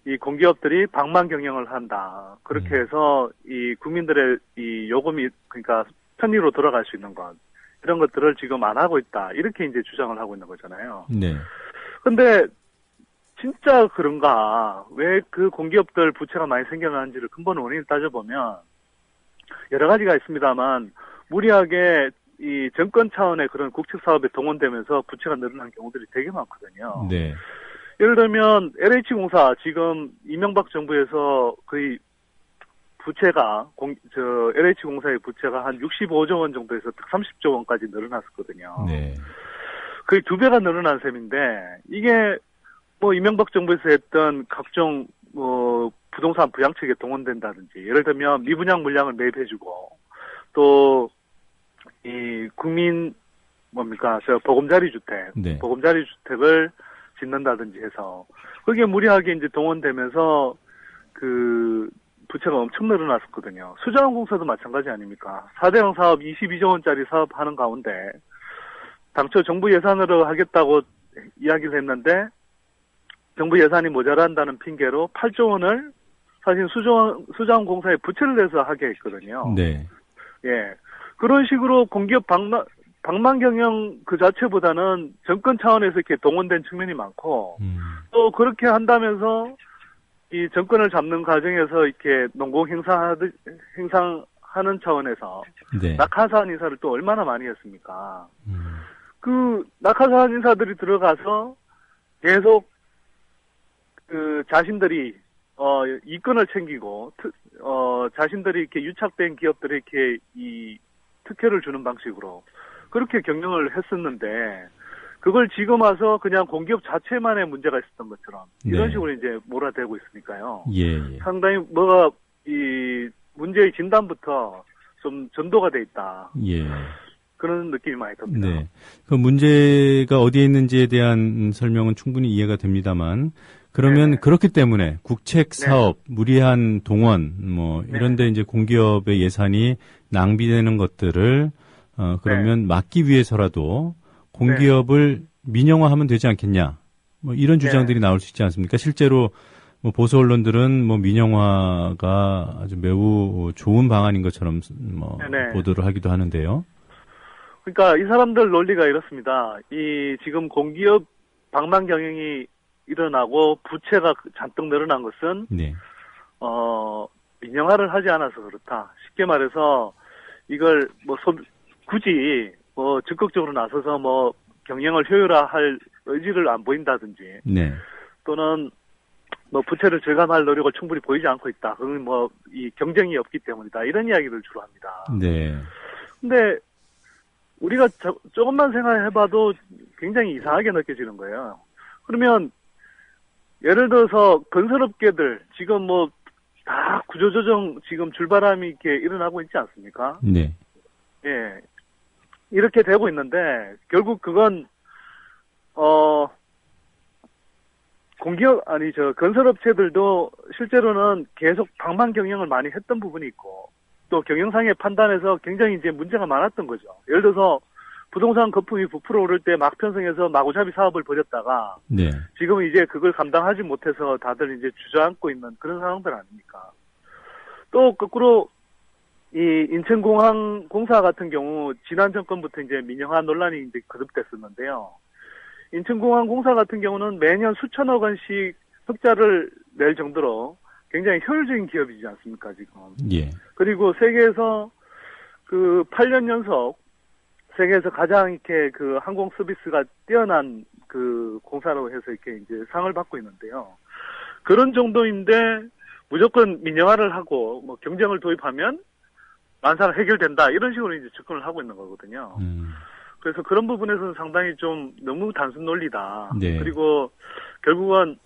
이 공기업들이 방만 경영을 한다. 그렇게 해서 이 국민들의 이 요금이, 그러니까 편의로 돌아갈 수 있는 것. 이런 것들을 지금 안 하고 있다. 이렇게 이제 주장을 하고 있는 거잖아요. 네. 근데, 진짜 그런가? 왜 그 공기업들 부채가 많이 생겨나는지를 근본 원인을 따져보면, 여러 가지가 있습니다만 무리하게 이 정권 차원의 그런 국책 사업에 동원되면서 부채가 늘어난 경우들이 되게 많거든요. 네. 예를 들면 LH공사 지금 이명박 정부에서 거의 부채가 LH공사의 부채가 한 65조 원 정도에서 30조 원까지 늘어났었거든요. 네. 거의 2배가 늘어난 셈인데 이게 이명박 정부에서 했던 각종 부동산 부양책에 동원된다든지, 예를 들면 미분양 물량을 매입해주고, 또, 보금자리 주택, 네. 보금자리 주택을 짓는다든지 해서, 그게 무리하게 이제 동원되면서, 부채가 엄청 늘어났었거든요. 수자원공사도 마찬가지 아닙니까? 4대형 사업 22조 원짜리 사업 하는 가운데, 당초 정부 예산으로 하겠다고 이야기를 했는데, 정부 예산이 모자란다는 핑계로 8조 원을 사실 수자원공사에 부채를 내서 하게 했거든요. 네. 예. 그런 식으로 공기업 방만 경영 그 자체보다는 정권 차원에서 이렇게 동원된 측면이 많고, 또 그렇게 한다면서 이 정권을 잡는 과정에서 이렇게 농공 행사하는 차원에서 네. 낙하산 인사를 또 얼마나 많이 했습니까? 그 낙하산 인사들이 들어가서 계속 자신들이, 이권을 챙기고, 자신들이 이렇게 유착된 기업들에게 이 특혜를 주는 방식으로 그렇게 경영을 했었는데, 그걸 지금 와서 그냥 공기업 자체만의 문제가 있었던 것처럼, 이런 네. 식으로 이제 몰아대고 있으니까요. 예. 상당히 문제의 진단부터 좀 전도가 돼 있다. 예. 그런 느낌이 많이 듭니다. 네. 그 문제가 어디에 있는지에 대한 설명은 충분히 이해가 됩니다만, 그러면 네네. 그렇기 때문에 국책 사업, 무리한 동원, 이런데 이제 공기업의 예산이 낭비되는 것들을, 그러면 막기 위해서라도 공기업을 민영화하면 되지 않겠냐. 이런 주장들이 나올 수 있지 않습니까? 실제로, 뭐 보수 언론들은 뭐 민영화가 아주 매우 좋은 방안인 것처럼 뭐 네네. 보도를 하기도 하는데요. 그러니까 이 사람들 논리가 이렇습니다. 이 지금 공기업 방만 경영이 일어나고 부채가 잔뜩 늘어난 것은 네. 민영화를 하지 않아서 그렇다. 쉽게 말해서 이걸 뭐 굳이 뭐 적극적으로 나서서 뭐 경영을 효율화할 의지를 안 보인다든지, 네. 또는 뭐 부채를 절감할 노력을 충분히 보이지 않고 있다. 그건 뭐 이 경쟁이 없기 때문이다. 이런 이야기를 주로 합니다. 네. 근데 우리가 조금만 생각해봐도 굉장히 이상하게 느껴지는 거예요. 그러면 예를 들어서 건설업계들 지금 뭐 다 구조조정 지금 줄바람이 이렇게 일어나고 있지 않습니까? 네. 예. 이렇게 되고 있는데 결국 그건 건설업체들도 실제로는 계속 방만 경영을 많이 했던 부분이 있고, 또 경영상의 판단에서 굉장히 이제 문제가 많았던 거죠. 예를 들어서 부동산 거품이 부풀어 오를 때 막 편성해서 마구잡이 사업을 벌였다가, 네. 지금은 이제 그걸 감당하지 못해서 다들 이제 주저앉고 있는 그런 상황들 아닙니까? 또 거꾸로 이 인천공항공사 같은 경우 지난 정권부터 이제 민영화 논란이 이제 거듭됐었는데요. 인천공항공사 같은 경우는 매년 수천억 원씩 흑자를 낼 정도로 굉장히 효율적인 기업이지 않습니까, 지금. 예. 그리고 세계에서 그 8년 연속 세계에서 가장 이렇게 그 항공 서비스가 뛰어난 그 공사로 해서 이렇게 이제 상을 받고 있는데요. 그런 정도인데 무조건 민영화를 하고 뭐 경쟁을 도입하면 만사가 해결된다, 이런 식으로 이제 접근을 하고 있는 거거든요. 그래서 그런 부분에서는 상당히 좀 너무 단순 논리다. 네. 그리고 결국은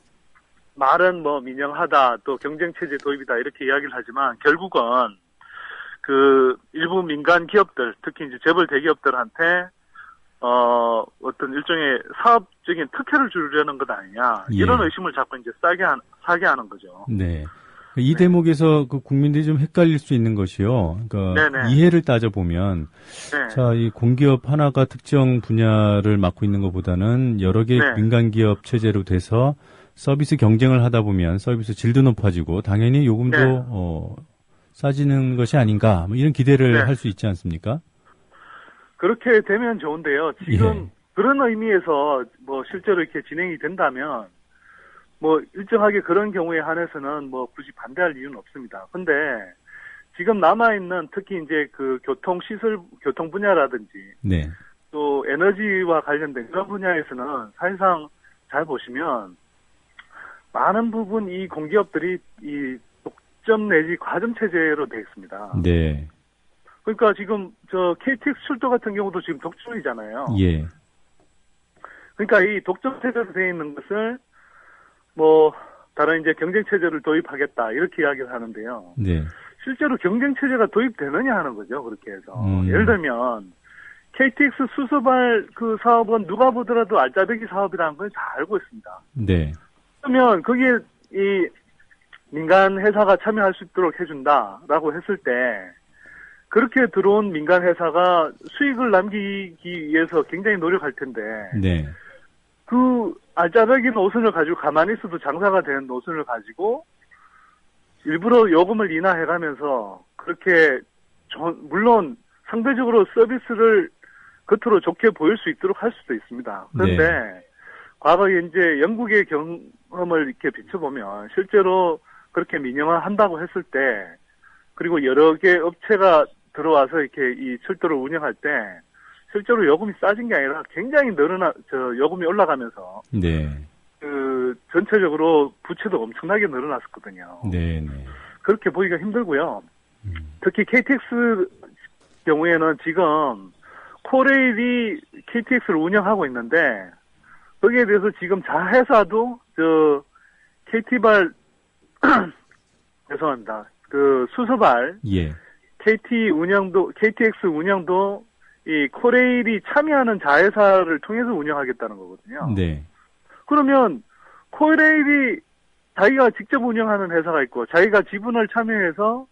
말은 뭐 민영하다, 또 경쟁체제 도입이다, 이렇게 이야기를 하지만 결국은 그 일부 민간 기업들, 특히 이제 재벌 대기업들한테 어떤 일종의 사업적인 특혜를 주려는 것 아니냐, 예. 이런 의심을 자꾸 이제 사게 하는 거죠. 네. 이 대목에서 그 국민들이 좀 헷갈릴 수 있는 것이요. 그러니까 네네. 이해를 따져보면, 네. 자, 이 공기업 하나가 특정 분야를 맡고 있는 것보다는 여러 개의 네. 민간기업 체제로 돼서 서비스 경쟁을 하다 보면 서비스 질도 높아지고 당연히 요금도 네. 싸지는 것이 아닌가, 뭐 이런 기대를 네. 할 수 있지 않습니까? 그렇게 되면 좋은데요. 지금 예. 그런 의미에서 뭐 실제로 이렇게 진행이 된다면 뭐 일정하게 그런 경우에 한해서는 뭐 굳이 반대할 이유는 없습니다. 근데 지금 남아있는 특히 이제 그 교통 분야라든지 네. 또 에너지와 관련된 그런 분야에서는 사실상 잘 보시면 많은 부분 이 공기업들이 이 독점 내지 과점 체제로 되어 있습니다. 네. 그러니까 지금 저 KTX 출도 같은 경우도 지금 독점이잖아요. 예. 그러니까 이 독점 체제로 되어 있는 것을 뭐 다른 이제 경쟁 체제를 도입하겠다, 이렇게 이야기를 하는데요. 네. 실제로 경쟁 체제가 도입되느냐 하는 거죠. 그렇게 해서 예를 들면 KTX 수소발 그 사업은 누가 보더라도 알짜배기 사업이라는 걸 다 알고 있습니다. 네. 그러면 거기에 이 민간 회사가 참여할 수 있도록 해준다라고 했을 때 그렇게 들어온 민간 회사가 수익을 남기기 위해서 굉장히 노력할 텐데 네. 그 알짜배기 노선을 가지고 가만히 있어도 장사가 되는 노선을 가지고 일부러 요금을 인하해가면서 그렇게 물론 상대적으로 서비스를 겉으로 좋게 보일 수 있도록 할 수도 있습니다. 그런데 네. 과거에 이제 영국의 경험을 이렇게 비춰보면 실제로 그렇게 민영화한다고 했을 때 그리고 여러 개 업체가 들어와서 이렇게 이 철도를 운영할 때 실제로 요금이 싸진 게 아니라 굉장히 요금이 올라가면서 네. 그 전체적으로 부채도 엄청나게 늘어났었거든요. 네, 네. 그렇게 보기가 힘들고요. 특히 KTX 경우에는 지금 코레일이 KTX를 운영하고 있는데 거기에 대해서 지금 자회사도 KT발 죄송합니다. 그 수소발 예. KTX 운영도 이 코레일이 참여하는 자회사를 통해서 운영하겠다는 거거든요. 네. 그러면 코레일이 자기가 직접 운영하는 회사가 있고 자기가 지분을 참여해서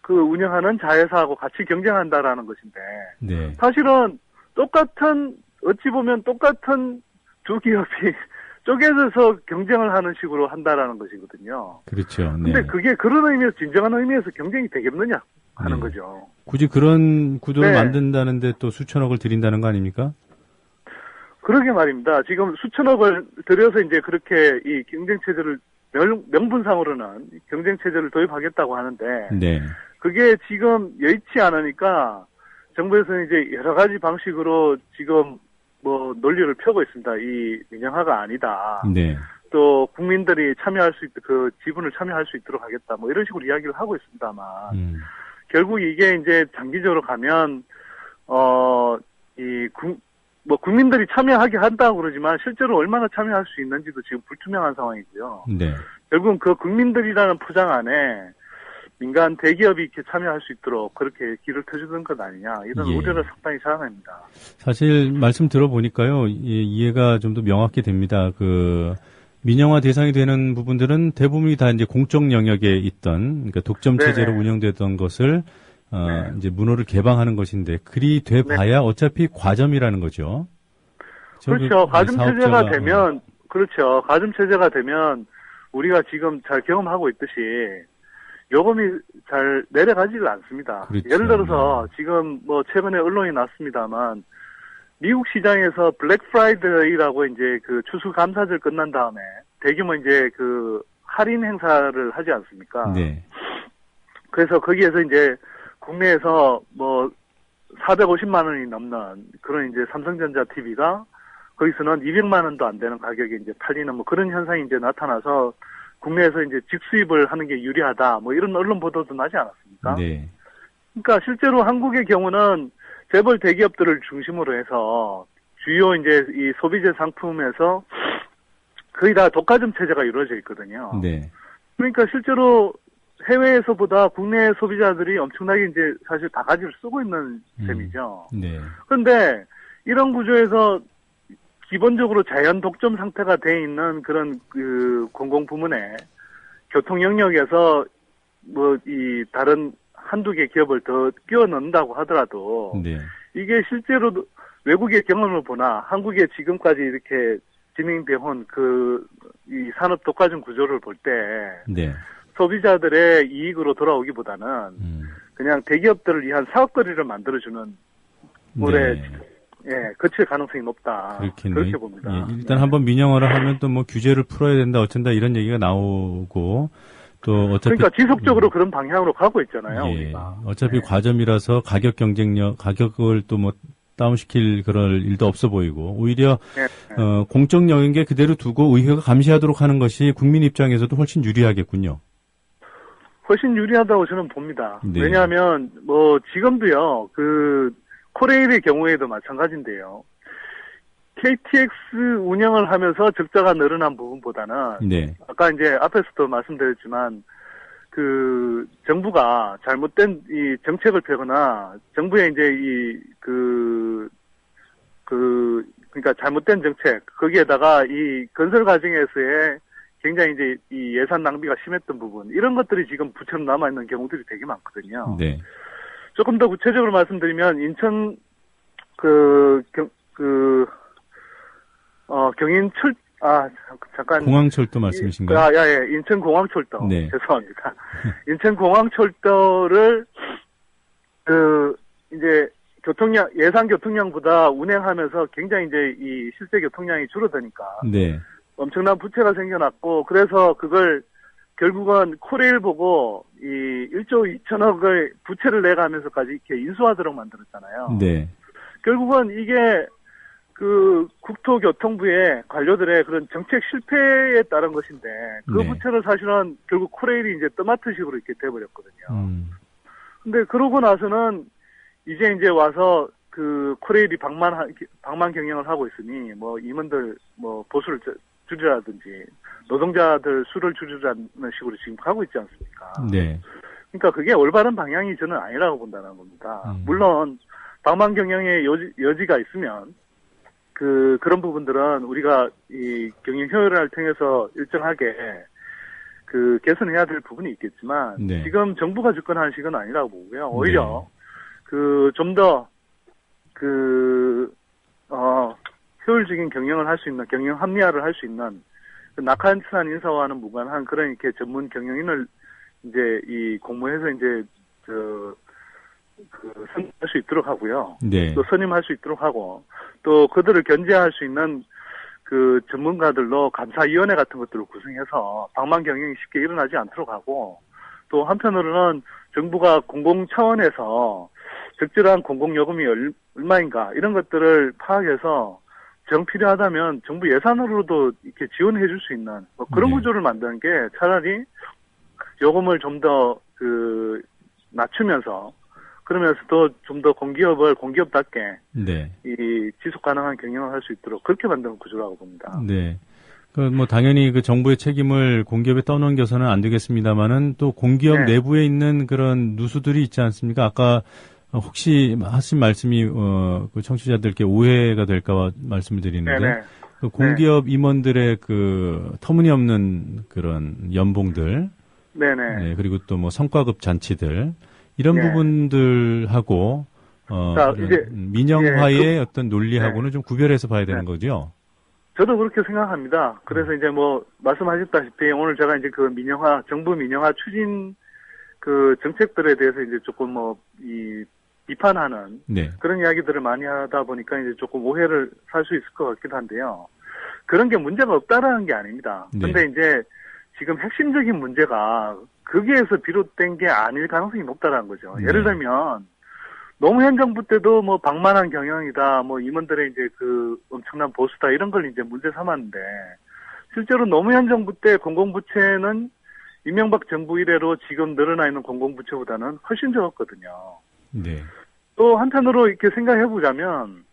그 운영하는 자회사하고 같이 경쟁한다라는 것인데 네. 사실은 어찌 보면 똑같은 두 기업이 쪼개져서 경쟁을 하는 식으로 한다라는 것이거든요. 그렇죠. 네. 근데 그게 그런 의미에서 진정한 의미에서 경쟁이 되겠느냐 하는 네. 거죠. 굳이 그런 구도를 네. 만든다는데 또 수천억을 들인다는 거 아닙니까? 그러게 말입니다. 지금 수천억을 들여서 이제 그렇게 이 경쟁체제를 명분상으로는 경쟁체제를 도입하겠다고 하는데 네. 그게 지금 여의치 않으니까 정부에서는 이제 여러 가지 방식으로 지금 뭐 논리를 펴고 있습니다. 이 민영화가 아니다. 네. 또 국민들이 참여할 수 그 지분을 참여할 수 있도록 하겠다. 뭐 이런 식으로 이야기를 하고 있습니다만 결국 이게 이제 장기적으로 가면 뭐 국민들이 참여하게 한다고 그러지만 실제로 얼마나 참여할 수 있는지도 지금 불투명한 상황이고요. 네. 결국은 그 국민들이라는 포장 안에 민간 대기업이 이렇게 참여할 수 있도록 그렇게 길을 펴주는 것 아니냐 이런 예. 우려를 상당히 자아냅니다. 사실 말씀 들어보니까요, 이해가 좀 더 명확히 됩니다. 그 민영화 대상이 되는 부분들은 대부분이 다 이제 공적 영역에 있던, 그러니까 독점 체제로 운영되던 것을 이제 문호를 개방하는 것인데 그리 돼봐야 어차피 과점이라는 거죠. 그렇죠. 과점 체제가 되면 그렇죠. 과점 체제가 되면 우리가 지금 잘 경험하고 있듯이 요금이 잘 내려가지를 않습니다. 그렇죠. 예를 들어서 지금 뭐 최근에 언론이 났습니다만 미국 시장에서 블랙 프라이데이라고 이제 그 추수감사절 끝난 다음에 대규모 이제 그 할인 행사를 하지 않습니까? 네. 그래서 거기에서 이제 국내에서 뭐 450만 원이 넘는 그런 이제 삼성전자 TV가 거기서는 200만 원도 안 되는 가격에 이제 팔리는 뭐 그런 현상이 이제 나타나서 국내에서 이제 직수입을 하는 게 유리하다 뭐 이런 언론 보도도 나지 않았습니까? 네. 그러니까 실제로 한국의 경우는 재벌 대기업들을 중심으로 해서 주요 이제 이 소비재 상품에서 거의 다 독과점 체제가 이루어져 있거든요. 네. 그러니까 실제로 해외에서보다 국내 소비자들이 엄청나게 이제 사실 바가지를 쓰고 있는 셈이죠. 네. 그런데 이런 구조에서 기본적으로 자연 독점 상태가 돼 있는 그런 그 공공부문의 교통 영역에서 뭐 이 다른 한두 개 기업을 더 끼워 넣는다고 하더라도 네. 이게 실제로 외국의 경험을 보나 한국의 지금까지 이렇게 진행되어 온 그 이 산업 독과점 구조를 볼 때 네. 소비자들의 이익으로 돌아오기보다는 그냥 대기업들을 위한 사업거리를 만들어주는 물에 네. 예, 거칠 가능성이 높다. 그렇겠네. 그렇게 봅니다. 예, 일단 한번 민영화를 하면 또 뭐 규제를 풀어야 된다, 어쩐다 이런 얘기가 나오고 또 어차피 그러니까 지속적으로 그런 방향으로 가고 있잖아요. 예, 우리가. 어차피 과점이라서 가격 경쟁력, 가격을 또 뭐 다운시킬 그럴 일도 없어 보이고 오히려 공적 영역에 그대로 두고 의회가 감시하도록 하는 것이 국민 입장에서도 훨씬 유리하겠군요. 훨씬 유리하다고 저는 봅니다. 네. 왜냐하면 뭐 지금도요. 그 코레일의 경우에도 마찬가지인데요. KTX 운영을 하면서 적자가 늘어난 부분보다는 네. 아까 이제 앞에서도 말씀드렸지만 그 정부가 잘못된 이 정책을 펴거나 정부의 이제 그러니까 잘못된 정책 거기에다가 이 건설 과정에서의 굉장히 이제 이 예산 낭비가 심했던 부분 이런 것들이 지금 부채로 남아 있는 경우들이 되게 많거든요. 네. 조금 더 구체적으로 말씀드리면 인천 경인철 잠깐 공항철도 말씀이신가요? 예, 인천 공항철도. 네. 죄송합니다. 인천 공항철도를 이제 예상 교통량보다 운행하면서 굉장히 이제 이 실제 교통량이 줄어드니까 네. 엄청난 부채가 생겨났고 그래서 그걸 결국은 코레일 보고 이 1조 2천억을 부채를 내가면서까지 이렇게 인수하도록 만들었잖아요. 네. 결국은 이게 그 국토교통부의 관료들의 그런 정책 실패에 따른 것인데 그 네. 부채를 사실은 결국 코레일이 이제 떠맡으식으로 이렇게 돼버렸거든요. 근데 그러고 나서는 이제 와서 그 코레일이 방만 경영을 하고 있으니 뭐 임원들 뭐 보수를 줄이라든지 노동자들 수를 줄이라는 식으로 지금 가고 있지 않습니까? 네. 그러니까 그게 올바른 방향이 저는 아니라고 본다는 겁니다. 물론 방만 경영의 여지가 있으면 그런 부분들은 우리가 이 경영 효율화를 통해서 일정하게 개선해야 될 부분이 있겠지만 네. 지금 정부가 집권하는 식은 아니라고 보고요. 오히려 좀 더 효율적인 경영 합리화를 할 수 있는 그 낙하산 인사와는 무관한 그런 이렇게 전문 경영인을 이제 이 공모해서 이제 선임할 수 있도록 하고요. 네. 또 선임할 수 있도록 하고 또 그들을 견제할 수 있는 그 전문가들로 감사위원회 같은 것들을 구성해서 방만 경영이 쉽게 일어나지 않도록 하고 또 한편으로는 정부가 공공 차원에서 적절한 공공요금이 얼마인가 이런 것들을 파악해서 정 필요하다면 정부 예산으로도 이렇게 지원해 줄 수 있는 뭐 그런 구조를 만드는 게 차라리 요금을 좀 더 낮추면서 그러면서도 좀 더 공기업답게 이 지속 가능한 경영을 할 수 있도록 그렇게 만드는 구조라고 봅니다. 네. 뭐 당연히 그 정부의 책임을 공기업에 떠넘겨서는 안 되겠습니다만은 또 공기업 내부에 있는 그런 누수들이 있지 않습니까? 아까 혹시 하신 말씀이 그 청취자들께 오해가 될까봐 말씀을 드리는데 그 공기업 임원들의 그 터무니없는 그런 연봉들, 네, 그리고 또 뭐 성과급 잔치들 이런 부분들하고 이제 민영화의 어떤 논리하고는 좀 구별해서 봐야 되는 거죠. 저도 그렇게 생각합니다. 그래서 이제 뭐 말씀하셨다시피 오늘 제가 이제 그 정부 민영화 추진 그 정책들에 대해서 이제 조금 비판하는 그런 이야기들을 많이 하다 보니까 이제 조금 오해를 살 수 있을 것 같기도 한데요. 그런 게 문제가 없다라는 게 아닙니다. 근데 이제 지금 핵심적인 문제가 거기에서 비롯된 게 아닐 가능성이 높다라는 거죠. 예를 들면 노무현 정부 때도 뭐 방만한 경영이다, 뭐 임원들의 이제 그 엄청난 보수다 이런 걸 이제 문제 삼았는데 실제로 노무현 정부 때 공공부채는 이명박 정부 이래로 지금 늘어나 있는 공공부채보다는 훨씬 적었거든요. 네. 또 한편으로 이렇게 생각해 보자면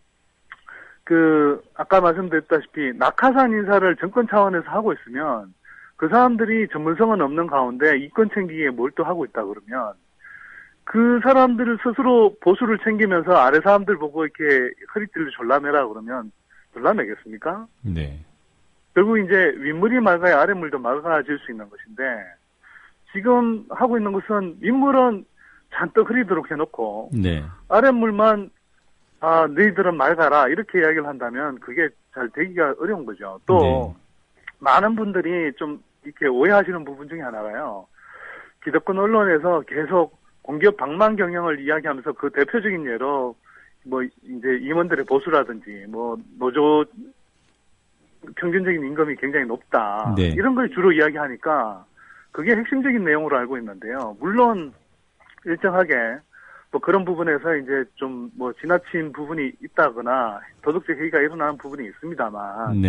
아까 말씀드렸다시피 낙하산 인사를 정권 차원에서 하고 있으면 그 사람들이 전문성은 없는 가운데 이권 챙기기에 몰두하고 있다 그러면 그 사람들을 스스로 보수를 챙기면서 아래 사람들 보고 이렇게 허리띠를 졸라매라 그러면 졸라매겠습니까? 네. 결국 이제 윗물이 맑아야 아랫물도 맑아질 수 있는 것인데 지금 하고 있는 것은 윗물은 잔뜩 흐리도록 해놓고 아랫물만 너희들은 맑아라 이렇게 이야기를 한다면 그게 잘 되기가 어려운 거죠. 또 많은 분들이 좀 이렇게 오해하시는 부분 중에 하나가요. 기득권 언론에서 계속 공기업 방만 경영을 이야기하면서 그 대표적인 예로 뭐 이제 임원들의 보수라든지 뭐 노조 평균적인 임금이 굉장히 높다 이런 걸 주로 이야기하니까 그게 핵심적인 내용으로 알고 있는데요. 물론 일정하게 뭐 그런 부분에서 이제 좀 뭐 지나친 부분이 있다거나 도덕적 해이가 일어나는 부분이 있습니다만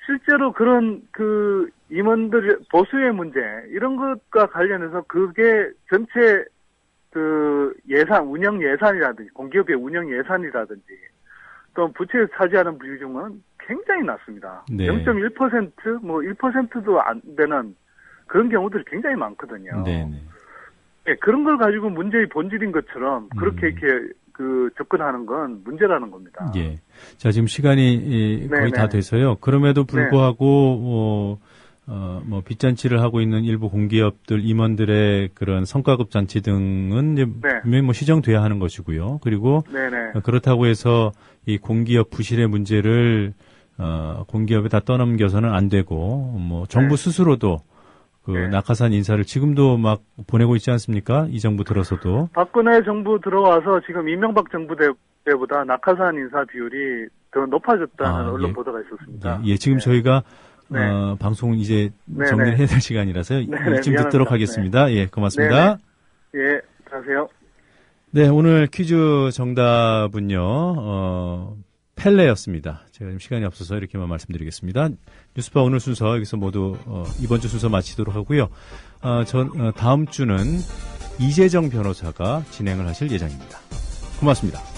실제로 그런 그 임원들 보수의 문제 이런 것과 관련해서 그게 전체 그 운영 예산이라든지 공기업의 운영 예산이라든지 또 부채에 차지하는 비중은 굉장히 낮습니다. 0.1% 뭐 1%도 안 되는 그런 경우들이 굉장히 많거든요. 그런 걸 가지고 문제의 본질인 것처럼 그렇게 이렇게 접근하는 건 문제라는 겁니다. 예. 자, 지금 시간이 거의 다 돼서요. 그럼에도 불구하고 뭐 빚잔치를 하고 있는 일부 공기업들 임원들의 그런 성과급 잔치 등은 이제 분명히 뭐 시정돼야 하는 것이고요. 그리고 그렇다고 해서 이 공기업 부실의 문제를 공기업에 다 떠넘겨서는 안 되고 뭐 정부 스스로도 낙하산 인사를 지금도 막 보내고 있지 않습니까? 이 정부 들어서도. 박근혜 정부 들어와서 지금 이명박 정부 때보다 낙하산 인사 비율이 더 높아졌다는 언론 보도가 있었습니다. 예, 지금 저희가 방송 이제 정리를 해야 될 시간이라서 이쯤 듣도록 하겠습니다. 예, 고맙습니다. 예, 안녕하세요. 네, 오늘 퀴즈 정답은요, 펠레였습니다. 제가 지금 시간이 없어서 이렇게만 말씀드리겠습니다. 뉴스바 오늘 순서 여기서 모두 이번 주 순서 마치도록 하고요. 다음 주는 이재정 변호사가 진행을 하실 예정입니다. 고맙습니다.